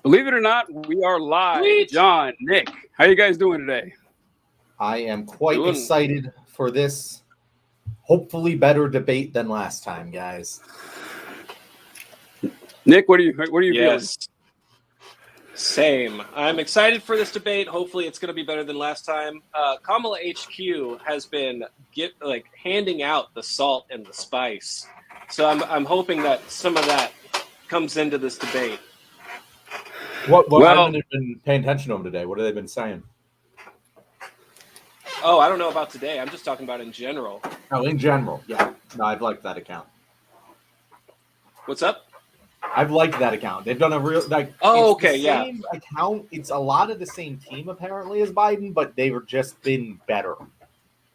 Believe it or not, we are live. Sweet. John, Nick, how you guys doing today? I am quite excited for this hopefully better debate than last time, guys. Nick, what are you feeling? Same. I'm excited for this debate. Hopefully it's going to be better than last time. Kamala HQ has been handing out the salt and the spice. So I'm hoping that some of that comes into this debate. What have you been paying attention to them today? What have they been saying? Oh, I don't know about today. I'm just talking about in general. Oh, in general. Yeah. No, I've liked that account. What's up? I've liked that account. They've done a real same account. It's a lot of the same team apparently as Biden, but they've just been better.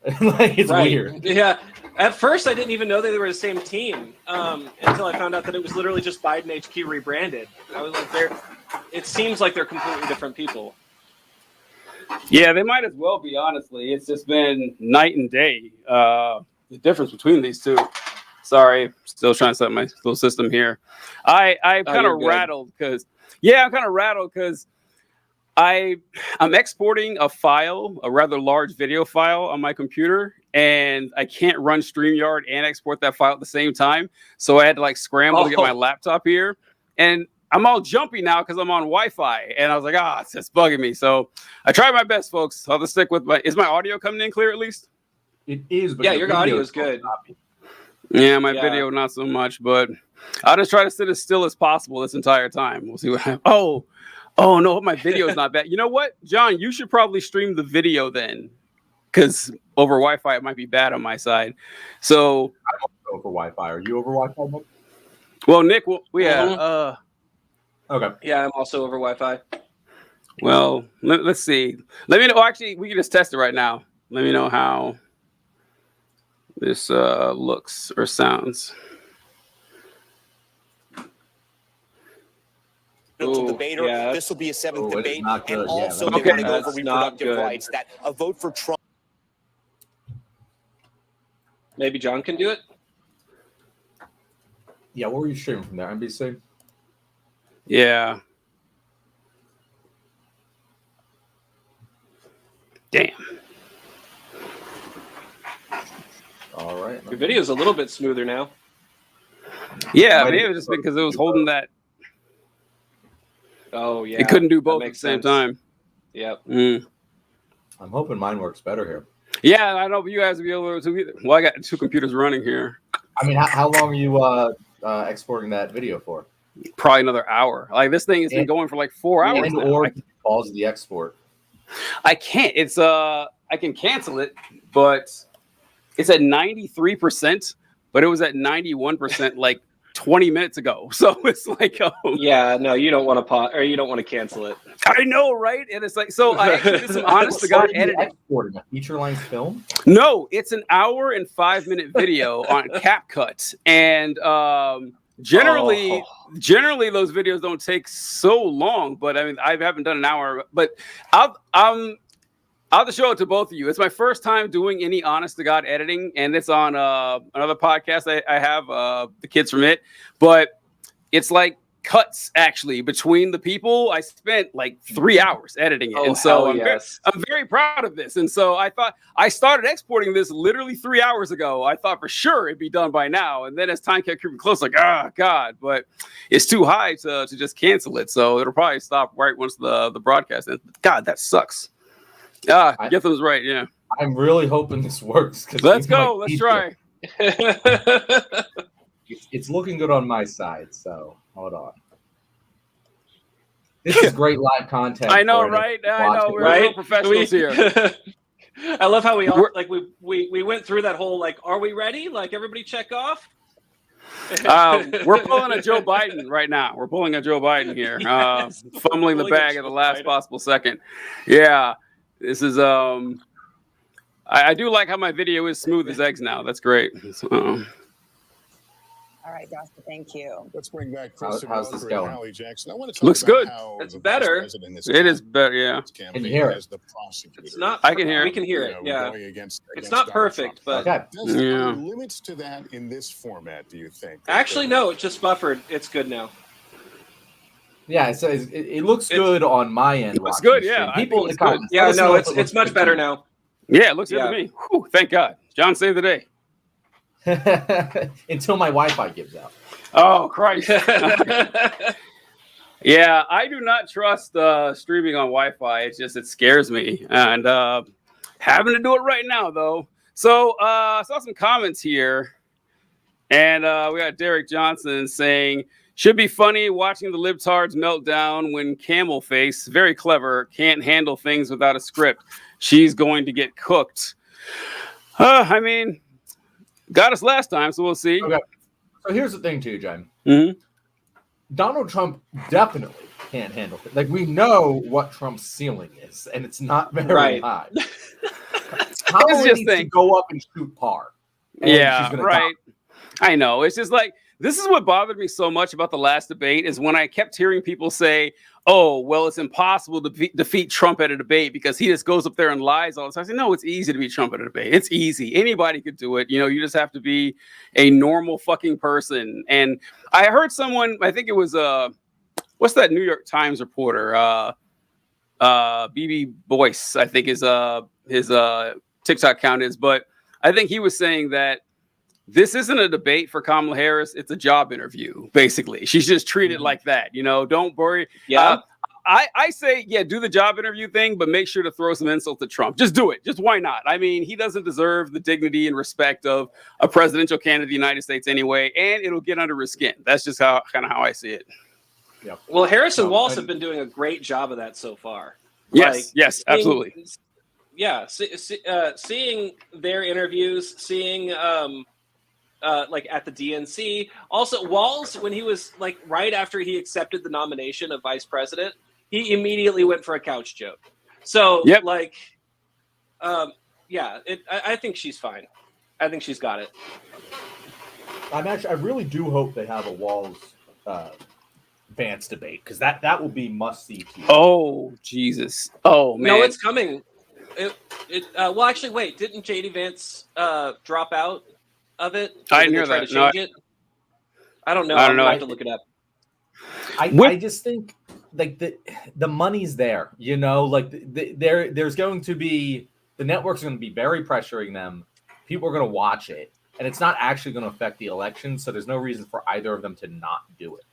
It's weird. Yeah. At first, I didn't even know they were the same team until I found out that it was literally just Biden HQ rebranded. I was like, it seems like they're completely different people. Yeah, they might as well be, honestly. It's just been night and day, the difference between these two. Sorry, still trying to set my little system here. I'm kind of rattled because I'm exporting a file, a rather large video file on my computer, and I can't run StreamYard and export that file at the same time. So I had to scramble to get my laptop here. And I'm all jumpy now because I'm on Wi-Fi. And I was like, it's bugging me. So I tried my best, folks. I'll just stick with is my audio coming in clear at least? It is, but your audio is good. Yeah, my video not so much, but I'll just try to sit as still as possible this entire time. We'll see what happens. Oh no, my video is not bad. You know what, John? You should probably stream the video then, because over Wi-Fi it might be bad on my side. So I'm also over Wi-Fi. Are you over Wi-Fi, Nick? Well, Nick, okay. Yeah, I'm also over Wi-Fi. Well, let's see. Let me know. Actually, we can just test it right now. Let me know how this looks or sounds. Debater. Yeah. This will be a seventh debate, and good. also Yeah, they want to go over reproductive rights. That a vote for Trump. Maybe John can do it. Yeah, what were you streaming from there? NBC? Yeah. Damn. All right. Your video is a little bit smoother now. Yeah, maybe it was just because it was holding that. Oh, yeah. It couldn't do both at the same time. Yep. Mm. I'm hoping mine works better here. Yeah, I know, but you guys will be able to. Well, I got two computers running here. I mean, how long are you exporting that video for? Probably another hour. This thing has been going for 4 hours now. Or pause the export. I can't. It's I can cancel it, but it's at 93%, but it was at 91% 20 minutes ago. So it's yeah, no, you don't want to pause or you don't want to cancel it. I know, right? And it's so I actually did some honest to God editing. Exporting a feature-length film? No, it's an hour and 5-minute video on CapCut, and generally those videos don't take so long. But I mean, I haven't done an hour, but I'll just show it to both of you. It's my first time doing any honest to God editing, and it's on another podcast I have, the kids from it. But it's cuts actually between the people. I spent 3 hours editing it, and so I'm very proud of this. And so I thought I started exporting this literally 3 hours ago. I thought for sure it'd be done by now, and then as time kept creeping close, God, but it's too high to just cancel it. So it'll probably stop right once the broadcast ends. God, that sucks. Getham's right. Yeah, I'm really hoping this works. Let's go. Let's try. It's looking good on my side. So hold on. This is great live content. I know, right? I know. We're real professionals here. I love how we all we went through that whole are we ready? Everybody check off. We're pulling a Joe Biden right now. We're pulling a Joe Biden here, fumbling the bag at the last possible second. Yeah. This is I do like how my video is smooth as eggs now. That's great. All right, Josh, thank you. Let's bring back how's this going? Hallie Jackson. I want to talk Looks about good. How it's the better. It is better, yeah. Can you hear it? As the prosecutor. It's not. I can hear it. We can hear it. Yeah. Against it's not perfect, but okay. Are there limits to that in this format? Do you think? Actually, no. It just buffered. It's good now. Yeah, it looks good on my end. It looks good, yeah. People, yeah, no, it's much better now. Yeah, it looks good to me. Whew, thank God. John saved the day. Until my Wi-Fi gives out. Oh, Christ. Yeah, I do not trust streaming on Wi-Fi. It scares me. And having to do it right now, though. So I saw some comments here. And we got Derek Johnson saying, should be funny watching the libtards melt down when Camel Face, very clever, can't handle things without a script. She's going to get cooked. I mean, got us last time, so we'll see. Okay. So here's the thing, too, Jen. Mm-hmm. Donald Trump definitely can't handle it. Like, we know what Trump's ceiling is, and it's not very high. Kamala needs to go up and shoot par. And yeah, right. I know. It's just like, this is what bothered me so much about the last debate is when I kept hearing people say, oh, well, it's impossible to defeat Trump at a debate because he just goes up there and lies all the time. I said, no, it's easy to beat Trump at a debate. It's easy. Anybody could do it. You know, you just have to be a normal fucking person. And I heard someone, I think it was, what's that New York Times reporter? BB Boyce, I think his TikTok account is. But I think he was saying that this isn't a debate for Kamala Harris. It's a job interview, basically. She's just treated like that. You know, don't worry. Yeah. I say, yeah, do the job interview thing, but make sure to throw some insult to Trump. Just do it. Just why not? I mean, he doesn't deserve the dignity and respect of a presidential candidate of the United States anyway, and it'll get under his skin. That's just how I see it. Yep. Well, Harris and Walz have been doing a great job of that so far. Yes, yes, absolutely. Yeah, seeing their interviews, seeing like at the DNC. Also, Walz, when he was like right after he accepted the nomination of vice president, he immediately went for a couch joke. So, I think she's fine. I think she's got it. I really do hope they have a Walz Vance debate because that will be must see TV. Oh Jesus! Oh man! No, it's coming. Well, actually, wait. Didn't JD Vance drop out of it? I didn't hear that. No, I don't know. I don't know. I have to look it up. I just think like the money's there. You know, like there's going to be the network's going to be very pressuring them. People are going to watch it, and it's not actually going to affect the election. So there's no reason for either of them to not do it.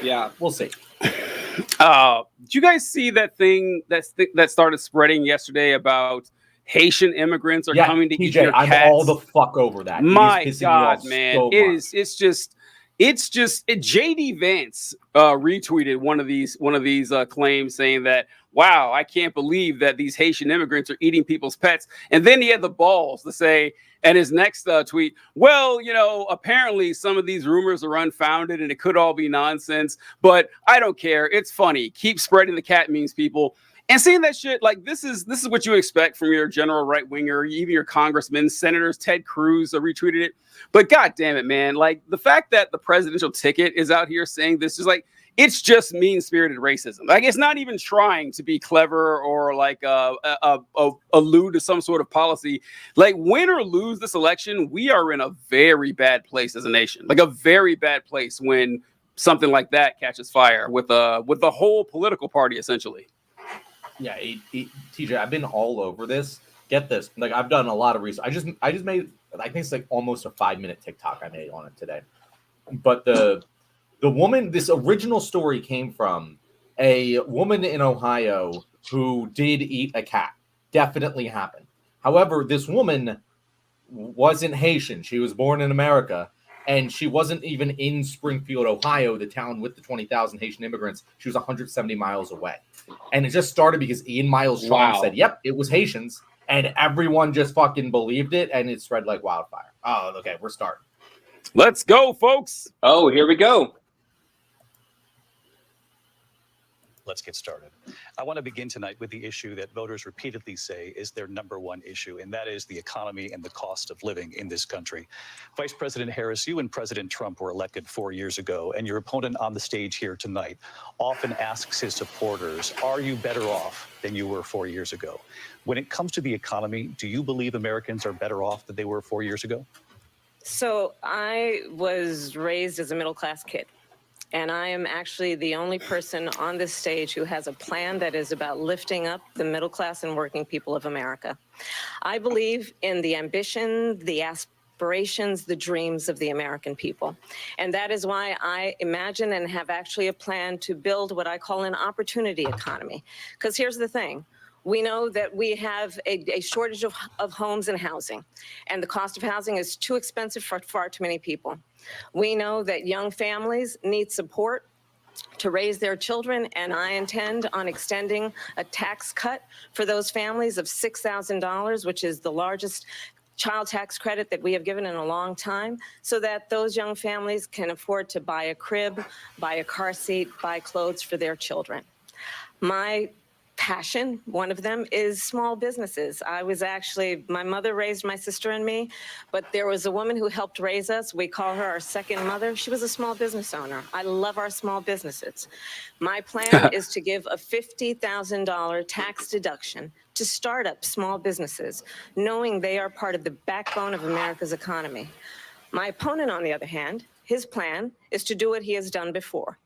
Yeah, we'll see. Did you guys see that thing that started spreading yesterday about Haitian immigrants are coming to eat your cats? I'm all the fuck over that. My God, man, so it's just JD Vance retweeted one of these claims saying that, wow, I can't believe that these Haitian immigrants are eating people's pets, and then he had the balls to say. And his next tweet, well, you know, apparently some of these rumors are unfounded and it could all be nonsense, but I don't care. It's funny. Keep spreading the cat memes, people. And seeing that shit, like this is what you expect from your general right winger, even your congressmen, senators. Ted Cruz retweeted it. But God damn it, man. Like the fact that the presidential ticket is out here saying this is like, it's just mean-spirited racism. Like it's not even trying to be clever or like allude to some sort of policy. Like win or lose this election, we are in a very bad place as a nation. Like a very bad place when something like that catches fire with the whole political party, essentially. Yeah, TJ, I've been all over this. Get this, like I've done a lot of research. I just made, I think it's like almost a 5-minute TikTok I made on it today. But the woman, this original story came from a woman in Ohio who did eat a cat. Definitely happened. However, this woman wasn't Haitian. She was born in America, and she wasn't even in Springfield, Ohio, the town with the 20,000 Haitian immigrants. She was 170 miles away. And it just started because Ian Miles Strong said, yep, it was Haitians. And everyone just fucking believed it, and it spread like wildfire. Oh, okay, we're starting. Let's go, folks. Oh, here we go. Let's get started. I want to begin tonight with the issue that voters repeatedly say is their number one issue, and that is the economy and the cost of living in this country. Vice President Harris, you and President Trump were elected 4 years ago, and your opponent on the stage here tonight often asks his supporters, are you better off than you were 4 years ago? When it comes to the economy, do you believe Americans are better off than they were 4 years ago? So I was raised as a middle-class kid. And I am actually the only person on this stage who has a plan that is about lifting up the middle class and working people of America. I believe in the ambition, the aspirations, the dreams of the American people. And that is why I imagine and have actually a plan to build what I call an opportunity economy. Because here's the thing. We know that we have a shortage of homes and housing, and the cost of housing is too expensive for far too many people. We know that young families need support to raise their children, and I intend on extending a tax cut for those families of $6,000, which is the largest child tax credit that we have given in a long time, so that those young families can afford to buy a crib, buy a car seat, buy clothes for their children. My passion, one of them, is small businesses. My mother raised my sister and me, but there was a woman who helped raise us. We call her our second mother. She was a small business owner. I love our small businesses. My plan is to give a $50,000 tax deduction to start up small businesses, knowing they are part of the backbone of America's economy. My opponent, on the other hand, his plan is to do what he has done before,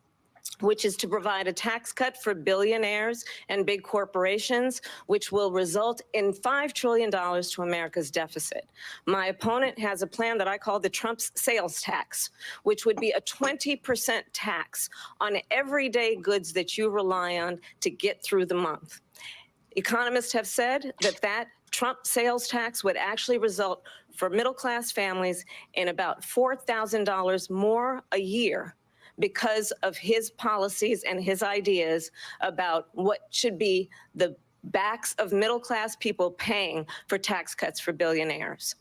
which is to provide a tax cut for billionaires and big corporations, which will result in $5 trillion to America's deficit. My opponent has a plan that I call the Trump's sales tax, which would be a 20% tax on everyday goods that you rely on to get through the month. Economists have said that Trump sales tax would actually result for middle-class families in about $4,000 more a year because of his policies and his ideas about what should be the backs of middle-class people paying for tax cuts for billionaires.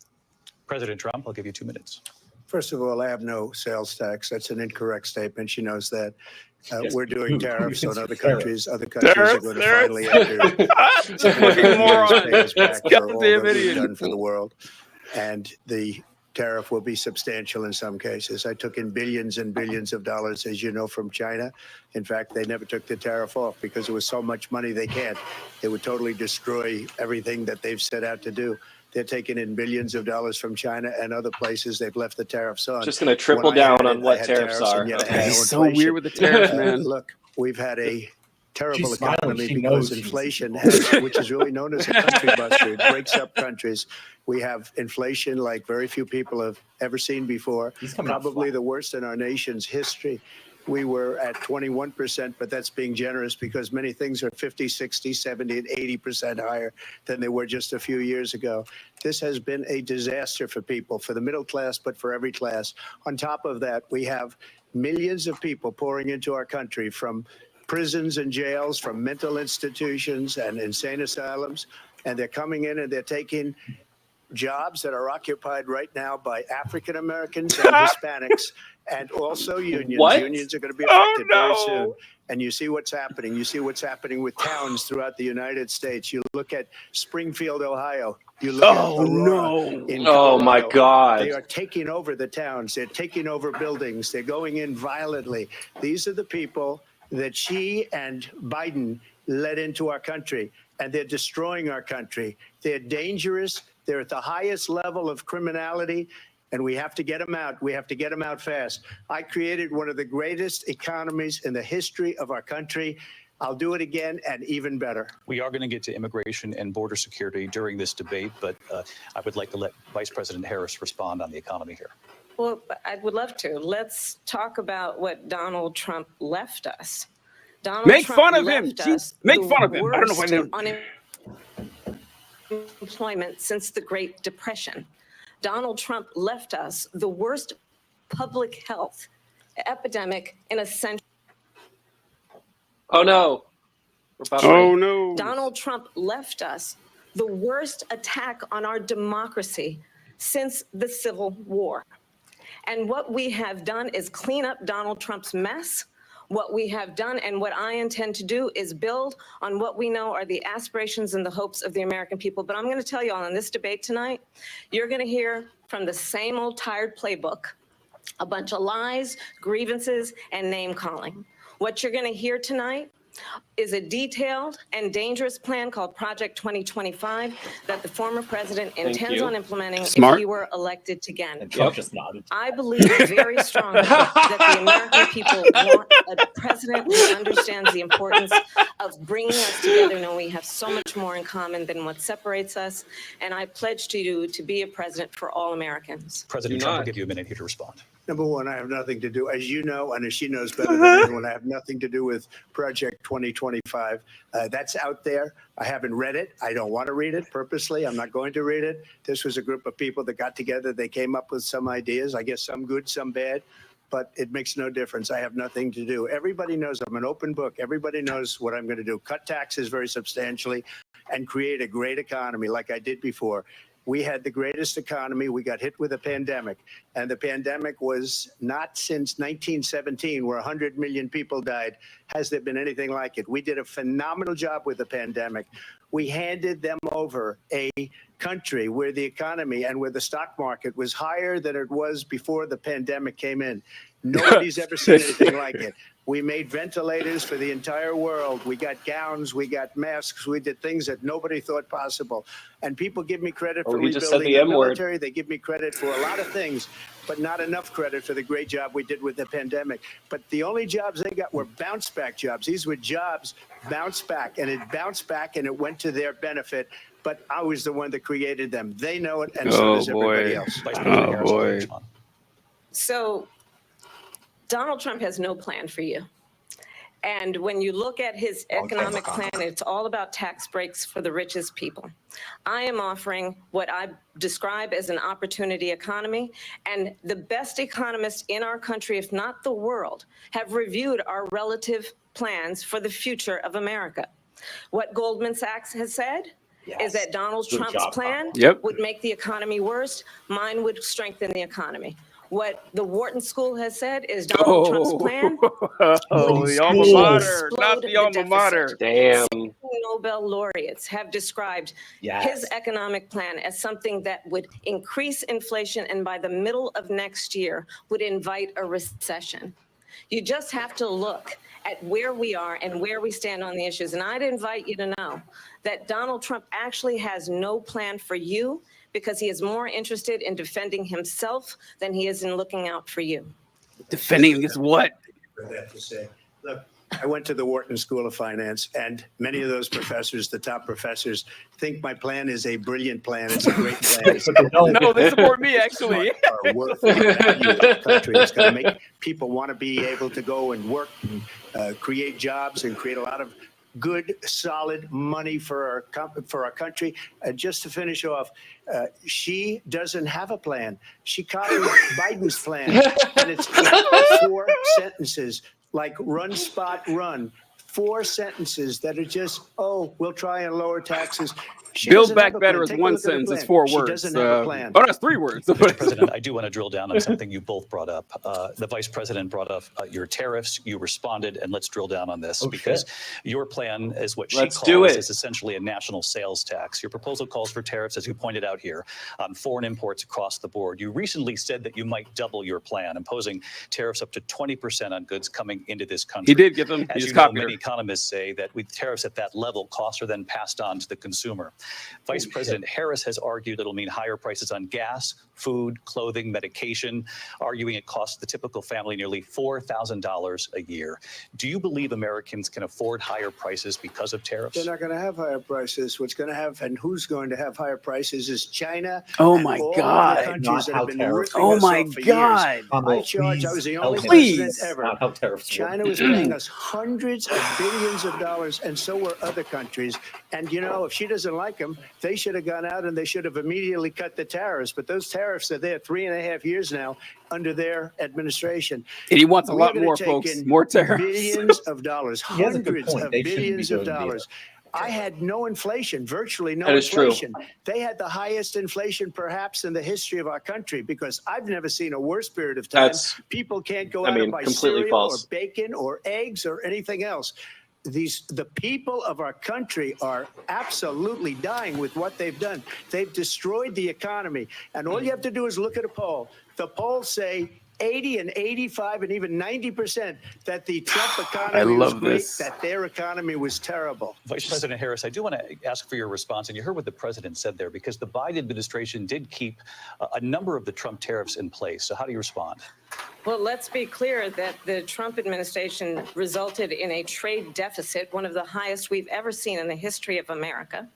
President Trump, I'll give you 2 minutes. First of all, I have no sales tax. That's an incorrect statement. She knows that. We're doing tariffs on other countries. Other countries are going to finally pay us back for all that we've done for the world. And the tariff will be substantial in some cases. I took in billions and billions of dollars, as you know, from China. In fact, they never took the tariff off because there was so much money they can't. It would totally destroy everything that they've set out to do. They're taking in billions of dollars from China and other places. They've left the tariffs on. Just going to triple down on what tariffs are. He's so weird with the tariffs, man. Look, we've had a terrible economy because inflation, which is really known as a country buster. It breaks up countries. We have inflation like very few people have ever seen before, probably the worst in our nation's history. We were at 21%, but that's being generous because many things are 50, 60, 70, and 80% higher than they were just a few years ago. This has been a disaster for people, for the middle class, but for every class. On top of that, we have millions of people pouring into our country from prisons and jails, from mental institutions and insane asylums, and they're coming in and they're taking jobs that are occupied right now by African Americans and Hispanics, and also unions. Unions are going to be affected very soon. And you see what's happening. You see what's happening with towns throughout the United States. You look at Springfield, Ohio. You look at Aurora in Colorado. My God. They are taking over the towns. They're taking over buildings. They're going in violently. These are the people that Xi and Biden led into our country, and they're destroying our country. They're dangerous. They're at the highest level of criminality, and we have to get them out. We have to get them out fast. I created one of the greatest economies in the history of our country. I'll do it again and even better. We are going to get to immigration and border security during this debate, but I would like to let Vice President Harris respond on the economy here. Well, I would love to. Let's talk about what Donald Trump left us. Make fun of him. Make fun of him. I don't know what unemployment since the Great Depression. Donald Trump left us the worst public health epidemic in a century. Oh no. Oh no. Donald Trump left us the worst attack on our democracy since the Civil War. And what we have done is clean up Donald Trump's mess. What we have done and what I intend to do is build on what we know are the aspirations and the hopes of the American people. But I'm going to tell you all in this debate tonight, you're going to hear from the same old tired playbook, a bunch of lies, grievances, and name calling. What you're going to hear tonight is a detailed and dangerous plan called Project 2025 that the former president intends on implementing Smart. if he were elected again. And Trump just nodded. I believe very strongly that the American people want a president who understands the importance of bringing us together, knowing we have so much more in common than what separates us. And I pledge to you to be a president for all Americans. President Trump will give you a minute here to respond. Number one, I have nothing to do, as you know, and as she knows better than anyone, I have nothing to do with Project 2025. That's out there. I haven't read it. I don't want to read it purposely. I'm not going to read it. This was a group of people that got together. They came up with some ideas, I guess some good, some bad, but it makes no difference. I have nothing to do. Everybody knows I'm an open book. Everybody knows what I'm going to do. Cut taxes very substantially and create a great economy like I did before. We had the greatest economy. We got hit with a pandemic, and the pandemic was not since 1917, where 100 million people died. Has there been anything like it? We did a phenomenal job with the pandemic. We handed them over a country where the economy and where the stock market was higher than it was before the pandemic came in. Nobody's ever seen anything like it. We made ventilators for the entire world. We got gowns, we got masks, we did things that nobody thought possible. And people give me credit for rebuilding the military. They give me credit for a lot of things, but not enough credit for the great job we did with the pandemic. But the only jobs they got were bounce back jobs. These were jobs bounced back, and it bounced back and it went to their benefit. But I was the one that created them. They know it, and so does everybody else. Oh, boy. So Donald Trump has no plan for you. And when you look at his economic plan, it's all about tax breaks for the richest people. I am offering what I describe as an opportunity economy. And the best economists in our country, if not the world, have reviewed our relative plans for the future of America. What Goldman Sachs has said is that Donald Trump's plan would make the economy worse. Mine would strengthen the economy. What the Wharton School has said is Donald Trump's plan the alma mater, not the alma mater. Damn. Nobel laureates have described his economic plan as something that would increase inflation and by the middle of next year would invite a recession. You just have to look at where we are and where we stand on the issues. And I'd invite you to know that Donald Trump actually has no plan for you, because he is more interested in defending himself than he is in looking out for you. Defending against what? For that to say. Look, I went to the Wharton School of Finance, and many of those professors, the top professors, think my plan is a brilliant plan. It's a great plan. No, they support me, actually. Our worth and value of the country is going to make people want to be able to go and work and create jobs and create a lot of good, solid money for our country. Just to finish off, she doesn't have a plan. She copied Biden's plan, and it's 4 sentences, like run, spot, run. 4 sentences that are just, we'll try and lower taxes. Build Back Better is one sentence. It's 4 words. She doesn't have a plan. Oh, that's 3 words. Mr. President, I do want to drill down on something you both brought up. The vice president brought up your tariffs. You responded, and let's drill down on this because your plan is what she calls is essentially a national sales tax. Your proposal calls for tariffs, as you pointed out here, on foreign imports across the board. You recently said that you might double your plan, imposing tariffs up to 20% on goods coming into this country. He did get them. As you know, many economists say that with tariffs at that level, costs are then passed on to the consumer. Vice President Harris has argued it'll mean higher prices on gas, food, clothing, medication, arguing it costs the typical family nearly $4,000 a year. Do you believe Americans can afford higher prices because of tariffs? They're not going to have higher prices. What's going to have and who's going to have higher prices is China. Oh my God! Countries that have been ripping oh us my off for God! Years. I was the only president ever. China was paying us hundreds of billions of dollars, and so were other countries. And you know, if she doesn't like them, they should have gone out and they should have immediately cut the tariffs. But those tariffs are there 3.5 years now under their administration. And he wants a lot more, folks. More tariffs. Billions of dollars, hundreds of billions of dollars. I had no inflation, virtually no inflation. They had the highest inflation perhaps in the history of our country because I've never seen a worse period of time. People can't go out and buy cereal or bacon or eggs or anything else. The people of our country are absolutely dying with what they've done. They've destroyed the economy. And all you have to do is look at a poll. The polls say 80 and 85 and even 90% that the Trump economy was great, that their economy was terrible. Vice President Harris, I do want to ask for your response, and you heard what the president said there, because the Biden administration did keep a number of the Trump tariffs in place. So how do you respond? Well, let's be clear that the Trump administration resulted in a trade deficit, one of the highest we've ever seen in the history of America.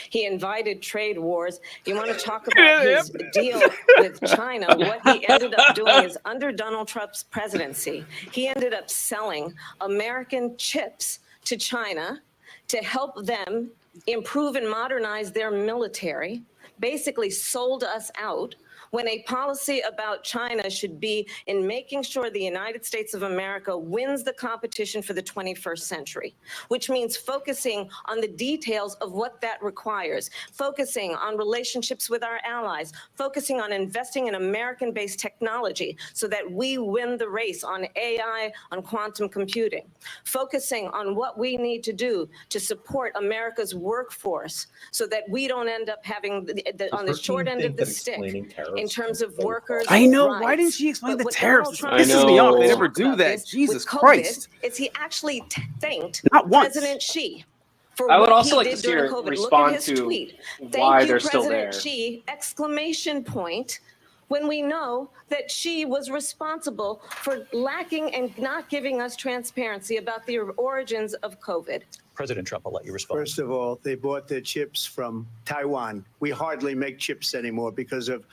He invited trade wars. You want to talk about his deal with China? What he ended up doing is, under Donald Trump's presidency, he ended up selling American chips to China to help them improve and modernize their military, basically sold us out, when a policy about China should be in making sure the United States of America wins the competition for the 21st century, which means focusing on the details of what that requires, focusing on relationships with our allies, focusing on investing in American-based technology so that we win the race on AI, on quantum computing, focusing on what we need to do to support America's workforce so that we don't end up having on the short end of the stick in terms of workers. I know. rights. Why didn't she explain But the what tariffs? Donald This Trump pisses me off. They did never do about that. this Jesus with COVID Christ. Is he actually thanked Not once. President Xi for I would what also he like did to see during her COVID. Look respond at his to tweet. why Thank you, they're still President there. Xi! Exclamation point. When we know that Xi was responsible for lacking and not giving us transparency about the origins of COVID. President Trump, I'll let you respond. First of all, they bought their chips from Taiwan. We hardly make chips anymore because of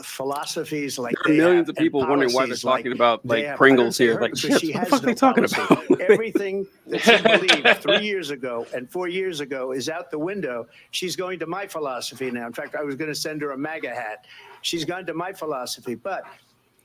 philosophies like There are millions of people wondering why they're talking about like Pringles here, like chips. What the fuck are they talking about? Everything that she believed 3 years ago and 4 years ago is out the window. She's going to my philosophy now. In fact, I was going to send her a MAGA hat. She's gone to my philosophy. But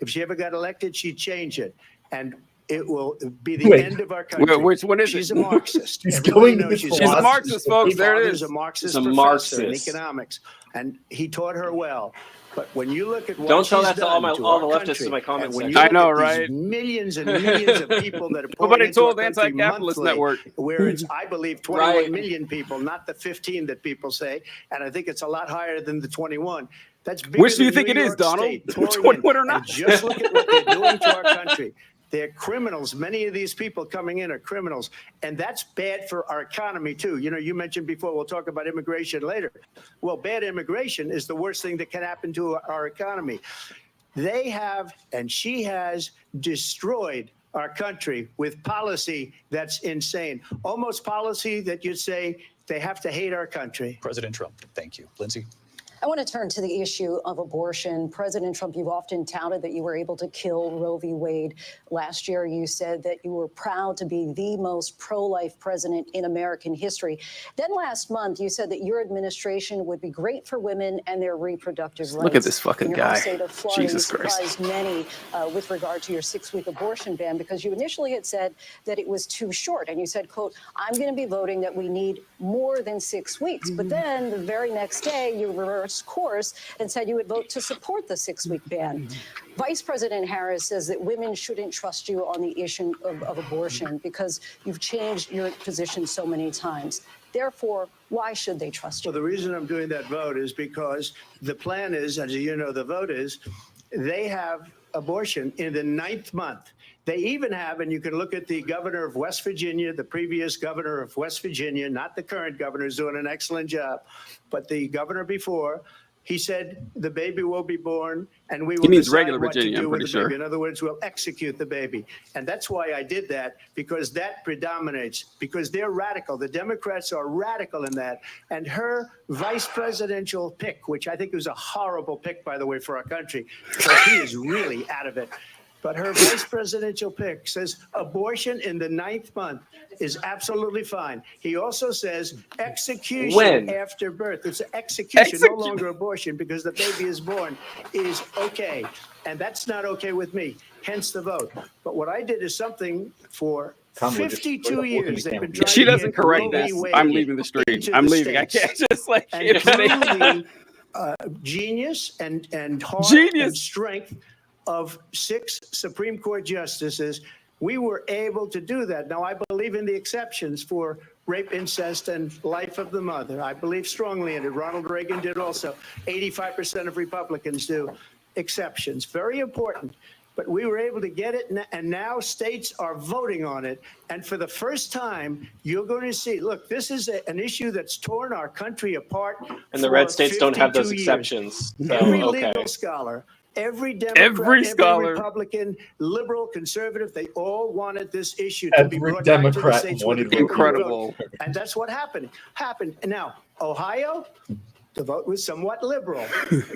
if she ever got elected, she'd change it. And it will be the end of our country. Which one is She's it? a Marxist. She's Everybody going to knows his She's a Marxist, folks. There it is. He's a Marxist He's a professor in Marxist. economics, and he taught her well. But when you look at what Don't tell she's that to all done all the our leftists in my country, comment and when section. you I look know, at these right? millions and millions of people that are pouring Nobody into our told the country anti-capitalist monthly, network. where it's, I believe, 21 Right. million people, not the 15 that people say, and I think it's a lot higher than the 21. That's bigger Which do you than think New it is, York Donald? State pouring 21 or in. not? And just look at what they're doing to our country. They're criminals. Many of these people coming in are criminals. And that's bad for our economy, too. You know, you mentioned before, we'll talk about immigration later. Well, bad immigration is the worst thing that can happen to our economy. They have, and she has, destroyed our country with policy that's insane. Almost policy that you'd say they have to hate our country. President Trump, thank you. Lindsay? I want to turn to the issue of abortion. President Trump, you've often touted that you were able to kill Roe v. Wade. Last year, you said that you were proud to be the most pro-life president in American history. Then last month, you said that your administration would be great for women and their reproductive rights. Look at this fucking in your home guy. state of Florida, Jesus you Christ. surprised many with regard to your 6-week abortion ban, because you initially had said that it was too short. And you said, quote, I'm going to be voting that we need more than 6 weeks. But then the very next day, you reversed course and said you would vote to support the 6-week ban. Vice President Harris says that women shouldn't trust you on the issue of abortion because you've changed your position so many times. Therefore, why should they trust you? Well, the reason I'm doing that vote is because the plan is, as you know, the vote is, they have abortion in the 9th month. They even have, and you can look at the governor of West Virginia, the previous governor of West Virginia, not the current governor, who's doing an excellent job, but the governor before. He said the baby will be born, and we will He means decide regular what Virginia, to do I'm with pretty the baby. sure. In other words, we'll execute the baby. And that's why I did that, because that predominates, because they're radical. The Democrats are radical in that. And her vice presidential pick, which I think was a horrible pick, by the way, for our country, because he is really out of it. But her vice presidential pick says abortion in the 9th month is absolutely fine. He also says execution after birth. It's execution, no longer abortion, because the baby is born, is okay. And that's not okay with me, hence the vote. But what I did is something for 52 years they've been trying She to doesn't get correct Roe this. v. Wade I'm leaving the stream. into I'm the leaving. I states. can't just like And through the genius and heart and strength of 6 Supreme Court justices, we were able to do that. Now, I believe in the exceptions for rape, incest, and life of the mother. I believe strongly in it. Ronald Reagan did also. 85% of Republicans do. Exceptions, very important. but we were able to get it, and now states are voting on it. And for the first time, you're going to see, look, this is an issue that's torn our country apart. And the red states don't have those 52 years. exceptions. So, Every okay. legal scholar, every Democrat, Every scholar. Republican, liberal, conservative, they all wanted this issue to be Every brought back to the Democrat states. wanted with a Incredible. vote. And that's what happened. And now, Ohio, the vote was somewhat liberal.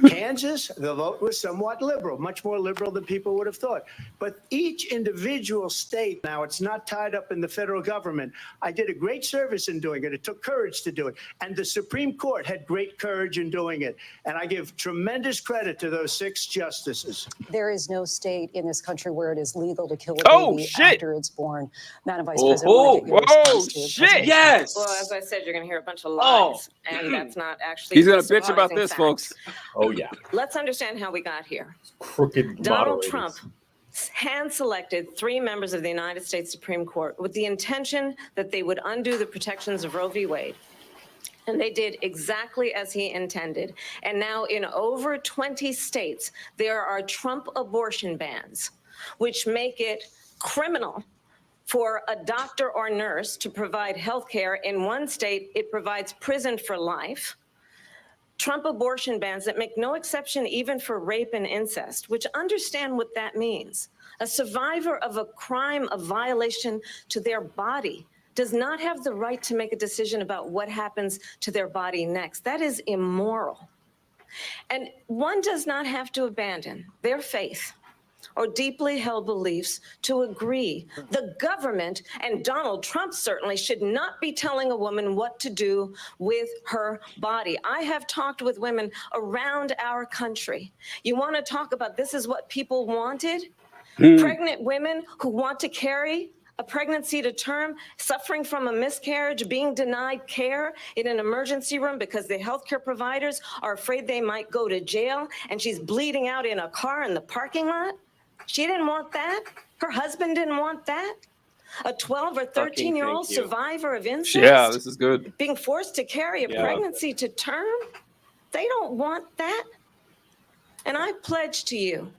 Kansas, the vote was somewhat liberal, much more liberal than people would have thought. But each individual state, now it's not tied up in the federal government. I did a great service in doing it. It took courage to do it. And the Supreme Court had great courage in doing it. And I give tremendous credit to those 6 justices. There is no state in this country where it is legal to kill a Oh, baby shit. after it's born. Madam Vice Oh, President, I wanna get your response to shit. President Yes. Well, as I said, you're going to hear a bunch of Oh. lies, and that's not actually. He's gonna a bitch about surprising this, fact. folks. Oh yeah, Let's understand how we got here. crooked Donald moderators. Trump hand-selected 3 members of the United States Supreme Court with the intention that they would undo the protections of Roe v. Wade. And they did exactly as he intended. And now in over 20 states, there are Trump abortion bans, which make it criminal for a doctor or nurse to provide health care. In one state, it provides prison for life. Trump abortion bans that make no exception even for rape and incest, which understand what that means. A survivor of a crime of violation to their body does not have the right to make a decision about what happens to their body next. That is immoral. And one does not have to abandon their faith or deeply held beliefs to agree. The government, and Donald Trump certainly, should not be telling a woman what to do with her body. I have talked with women around our country. You want to talk about this is what people wanted? Pregnant women who want to carry a pregnancy to term, suffering from a miscarriage, being denied care in an emergency room because the healthcare providers are afraid they might go to jail, and she's bleeding out in a car in the parking lot. She didn't want that. Her husband didn't want that. A 12 or 13-year-old thank you. survivor of incest. Yeah, this is good. Being forced to carry a Yeah. pregnancy to term. They don't want that. And I pledge to you,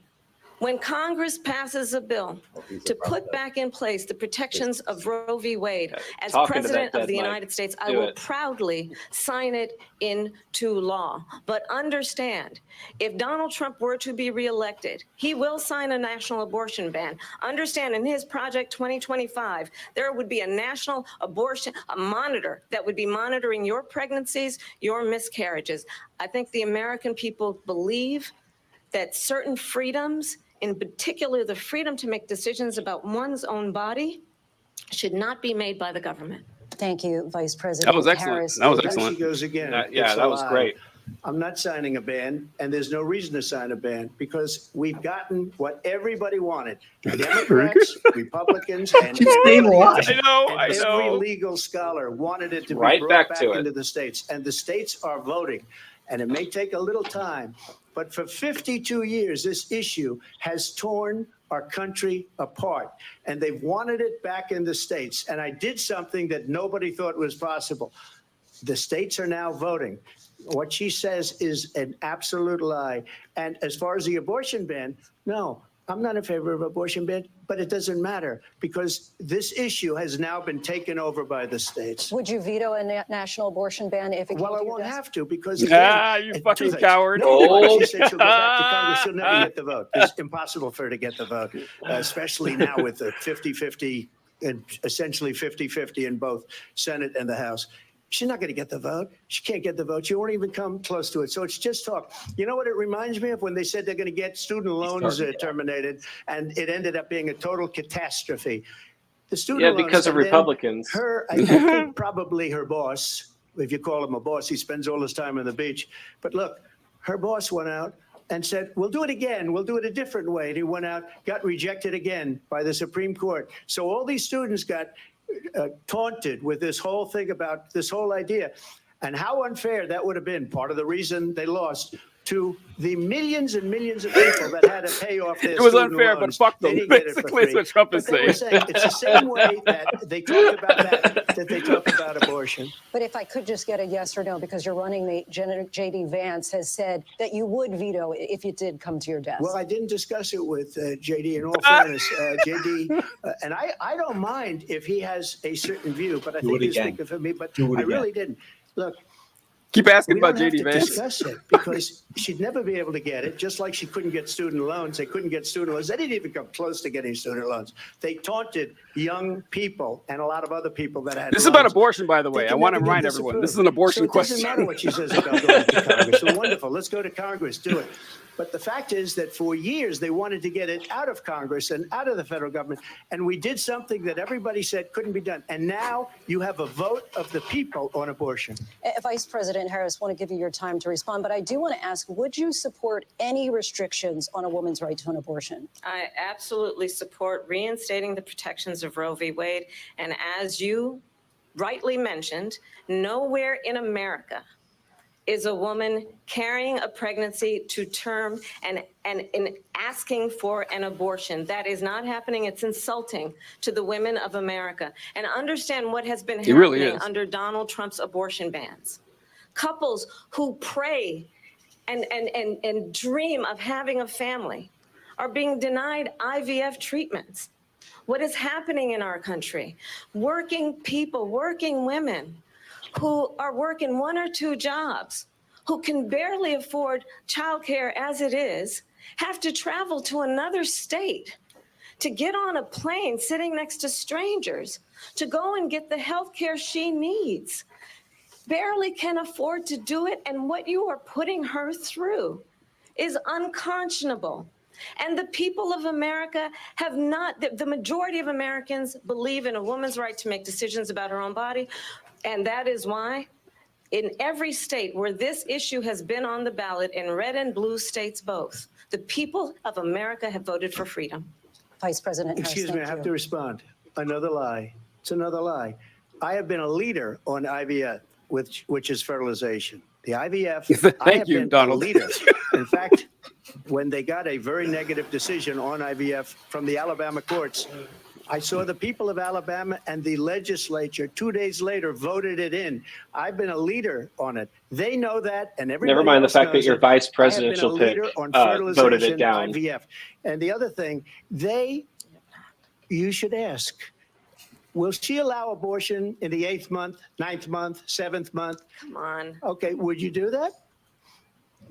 when Congress passes a bill to put back in place the protections of Roe v. Wade, as Talking to that President of dead the Mike. United States, I Do will it. proudly sign it into law. But understand, if Donald Trump were to be reelected, he will sign a national abortion ban. Understand, in his Project 2025, there would be a national abortion, a monitor that would be monitoring your pregnancies, your miscarriages. I think the American people believe that certain freedoms, in particular the freedom to make decisions about one's own body, should not be made by the government. Thank you, Vice President That was excellent. Harris. That was There she excellent. goes again. Yeah, It's that was a lie. great. I'm not signing a ban, and there's no reason to sign a ban because we've gotten what everybody wanted. Democrats, Republicans, and everybody else. I know, And I every know. legal scholar wanted it to be Right brought back back to it. into the states, and the states are voting. And it may take a little time, but for 52 years, this issue has torn our country apart, and they've wanted it back in the states. And I did something that nobody thought was possible. The states are now voting. What she says is an absolute lie. And as far as the abortion ban, no, I'm not in favor of abortion ban, but it doesn't matter because this issue has now been taken over by the states. Would you veto a national abortion ban if it Well, came I to your won't desk? have to because You two fucking things. coward. No, she said she'll go back to Congress. She'll never get the vote. It's impossible for her to get the vote, especially now with the 50-50 and essentially 50-50 in both Senate and the House. She's not going to get the vote. She can't get the vote. She won't even come close to it. So it's just talk. You know what it reminds me of when they said they're going to get student loans terminated, and it ended up being a total catastrophe. The student Yeah, loans, because of and then Republicans. I think probably her boss, if you call him a boss, he spends all his time on the beach. But look, her boss went out and said, we'll do it again. We'll do it a different way. And he went out, got rejected again by the Supreme Court. So all these students got taunted with this whole thing about this whole idea. And how unfair that would have been, part of the reason they lost, to the millions and millions of people that had to pay off their It was student unfair, loans. but fuck They them. didn't get it for Basically, it's free. what Trump is But they were saying. it's the same way that they talk about that they talk about abortion. abortion. But if I could just get a yes or no, because your running mate, J.D. Vance, has said that you would veto it if it did come to your desk. Well, I didn't discuss it with J.D. In all fairness, J.D. And I don't mind if he has a certain view, but I think he's speaking for me. But I really didn't. Look. Keep asking we about don't J.D. have to Vance. discuss it because she'd never be able to get it, just like she couldn't get student loans. They couldn't get student loans. They didn't even come close to getting student loans. They taunted young people and a lot of other people that had This is loans. about abortion, by the way. I want to remind everyone. This is an abortion question. It doesn't matter what she says about going to Congress. So wonderful. Let's go to Congress. Do it. But the fact is that for years, they wanted to get it out of Congress and out of the federal government. And we did something that everybody said couldn't be done. And now you have a vote of the people on abortion. Vice President Harris, I want to give you your time to respond, but I do want to ask, would you support any restrictions on a woman's right to an abortion? I absolutely support reinstating the protections of Roe v. Wade. And as you rightly mentioned, nowhere in America is a woman carrying a pregnancy to term and in asking for an abortion. That is not happening. It's insulting to the women of America. And understand what has been happening under Donald Trump's abortion bans. Couples who pray and dream of having a family are being denied IVF treatments. What is happening in our country? Working people, working women who are working 1 or 2 jobs, who can barely afford childcare as it is, have to travel to another state to get on a plane sitting next to strangers to go and get the health care she needs. Barely can afford to do it, and what you are putting her through is unconscionable. And the people of America have not, the majority of Americans believe in a woman's right to make decisions about her own body. And that is why in every state where this issue has been on the ballot, in red and blue states both, the people of America have voted for freedom. Vice President Harris, Excuse me, I have to respond. Another lie. It's another lie. I have been a leader on IVF, which is fertilization. The IVF, I have been a leader. In fact, when they got a very negative decision on IVF from the Alabama courts, I saw the people of Alabama and the legislature 2 days later voted it in. I've been a leader on it. They know that, and everybody Never mind the else fact that knows your it. vice I have been presidential a pick leader on voted it fertilization, down. IVF. And the other thing, you should ask, will she allow abortion in the 8th month, 9th month, 7th month? Come on. Okay, would you do that?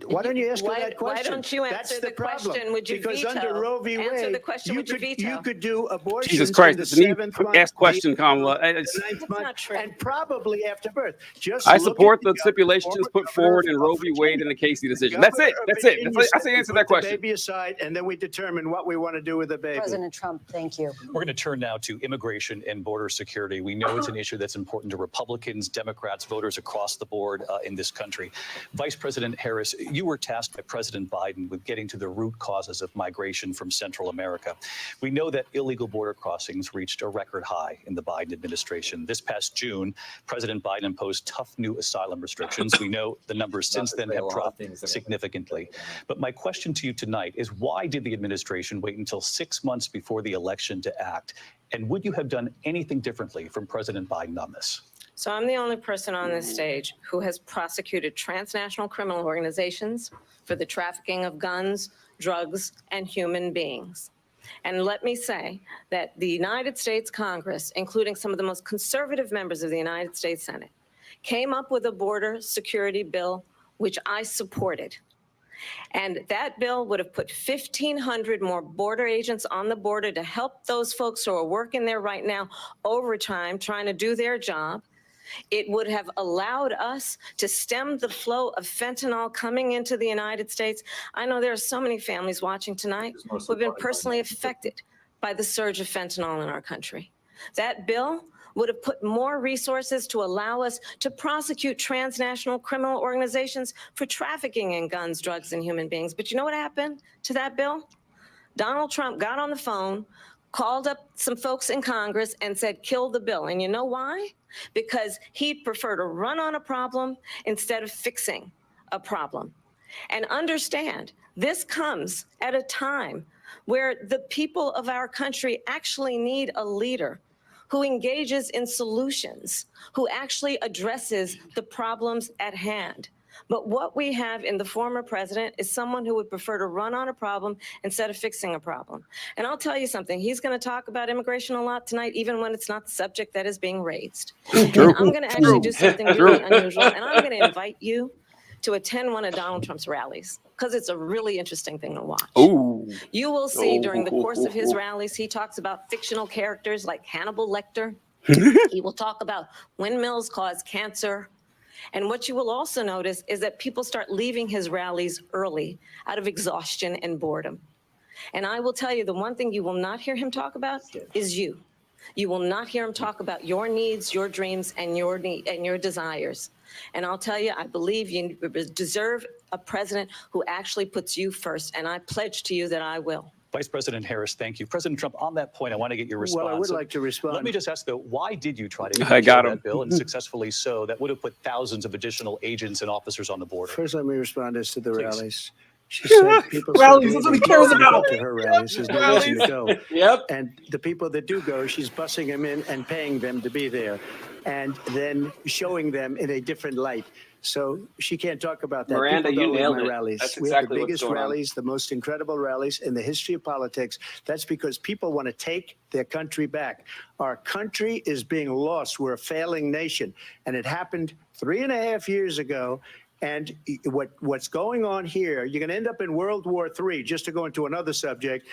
Why don't you ask her that question? Why don't you answer That's the problem. question? Would you because veto? under Roe v. Wade, Answer the question. Would you veto? You could do abortion. Jesus Christ, in it's the an 7th month, ask question, the Kamala. 9th month, and probably after birth. Just I look support at the stipulations put forward in Roe v. Wade and the Casey decision. That's it. That's it. I say answer that question. Put the baby aside, and then we determine what we want to do with the baby. President Trump, thank you. We're going to turn now to immigration and border security. We know it's an issue that's important to Republicans, Democrats, voters across the board in this country. Vice President Harris, you were tasked by President Biden with getting to the root causes of migration from Central America. We know that illegal border crossings reached a record high in the Biden administration. This past June, President Biden imposed tough new asylum restrictions. We know the numbers since then have dropped significantly. But my question to you tonight is, why did the administration wait until 6 months before the election to act? And would you have done anything differently from President Biden on this? So I'm the only person on this stage who has prosecuted transnational criminal organizations for the trafficking of guns, drugs, and human beings. And let me say that the United States Congress, including some of the most conservative members of the United States Senate, came up with a border security bill, which I supported. And that bill would have put 1,500 more border agents on the border to help those folks who are working there right now overtime, trying to do their job. It would have allowed us to stem the flow of fentanyl coming into the United States. I know there are so many families watching tonight who have been personally affected by the surge of fentanyl in our country. That bill would have put more resources to allow us to prosecute transnational criminal organizations for trafficking in guns, drugs, and human beings. But you know what happened to that bill? Donald Trump got on the phone, called up some folks in Congress and said, kill the bill. And you know why? Because he'd prefer to run on a problem instead of fixing a problem. And understand, this comes at a time where the people of our country actually need a leader who engages in solutions, who actually addresses the problems at hand. But what we have in the former president is someone who would prefer to run on a problem instead of fixing a problem. And I'll tell you something, he's going to talk about immigration a lot tonight, even when it's not the subject that is being raised. And I'm going to actually do something really unusual, and I'm going to invite you to attend one of Donald Trump's rallies, because it's a really interesting thing to watch. Ooh. You will see during the course of his rallies, he talks about fictional characters like Hannibal Lecter. He will talk about windmills cause cancer. And what you will also notice is that people start leaving his rallies early out of exhaustion and boredom. And I will tell you, the one thing you will not hear him talk about is you. You will not hear him talk about your needs, your dreams, and your desires. And I'll tell you, I believe you deserve a president who actually puts you first. And I pledge to you that I will. Vice President Harris, thank you. President Trump, on that point, I want to get your response. Well, I would like to respond. Let me just ask, though, why did you try to got that bill, and successfully so, that would have put thousands of additional agents and officers on the border? First, let me respond as to the rallies. She said people rallies, that's what he cares about. To her rallies, there's no reason to go. Yep. And the people that do go, she's bussing them in and paying them to be there, and then showing them in a different light. So she can't talk about that. Miranda, People you don't nailed live it. my rallies. That's We have exactly the what's biggest going on. rallies, the most incredible rallies in the history of politics. That's because people want to take their country back. Our country is being lost. We're a failing nation. And it happened 3.5 years ago. And what's going on here, you're going to end up in World War III, just to go into another subject.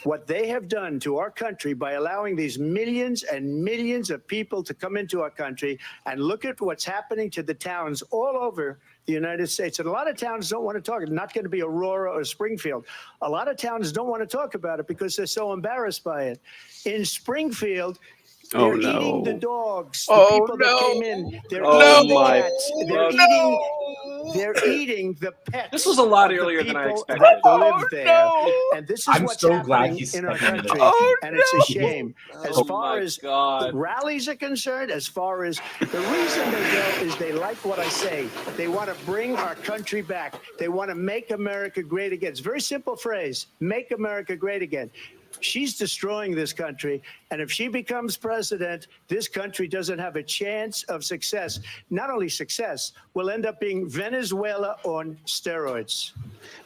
What they have done to our country by allowing these millions and millions of people to come into our country, and look at what's happening to the towns all over the United States. And a lot of towns don't want to talk. It's not going to be Aurora or Springfield. A lot of towns don't want to talk about it because they're so embarrassed by it. In Springfield, they're eating the dogs. The people that came in, they're eating the cats. They're eating the pets. This was a lot earlier than I expected. That live there. And this is I'm what's so glad happening he's in our stepping in. country. And it's a shame. As far as rallies are concerned, as far as the reason they go is they like what I say. They want to bring our country back. They want to make America great again. It's a very simple phrase, make America great again. She's destroying this country. And if she becomes president, this country doesn't have a chance of success. Not only success, we'll end up being Venezuela on steroids.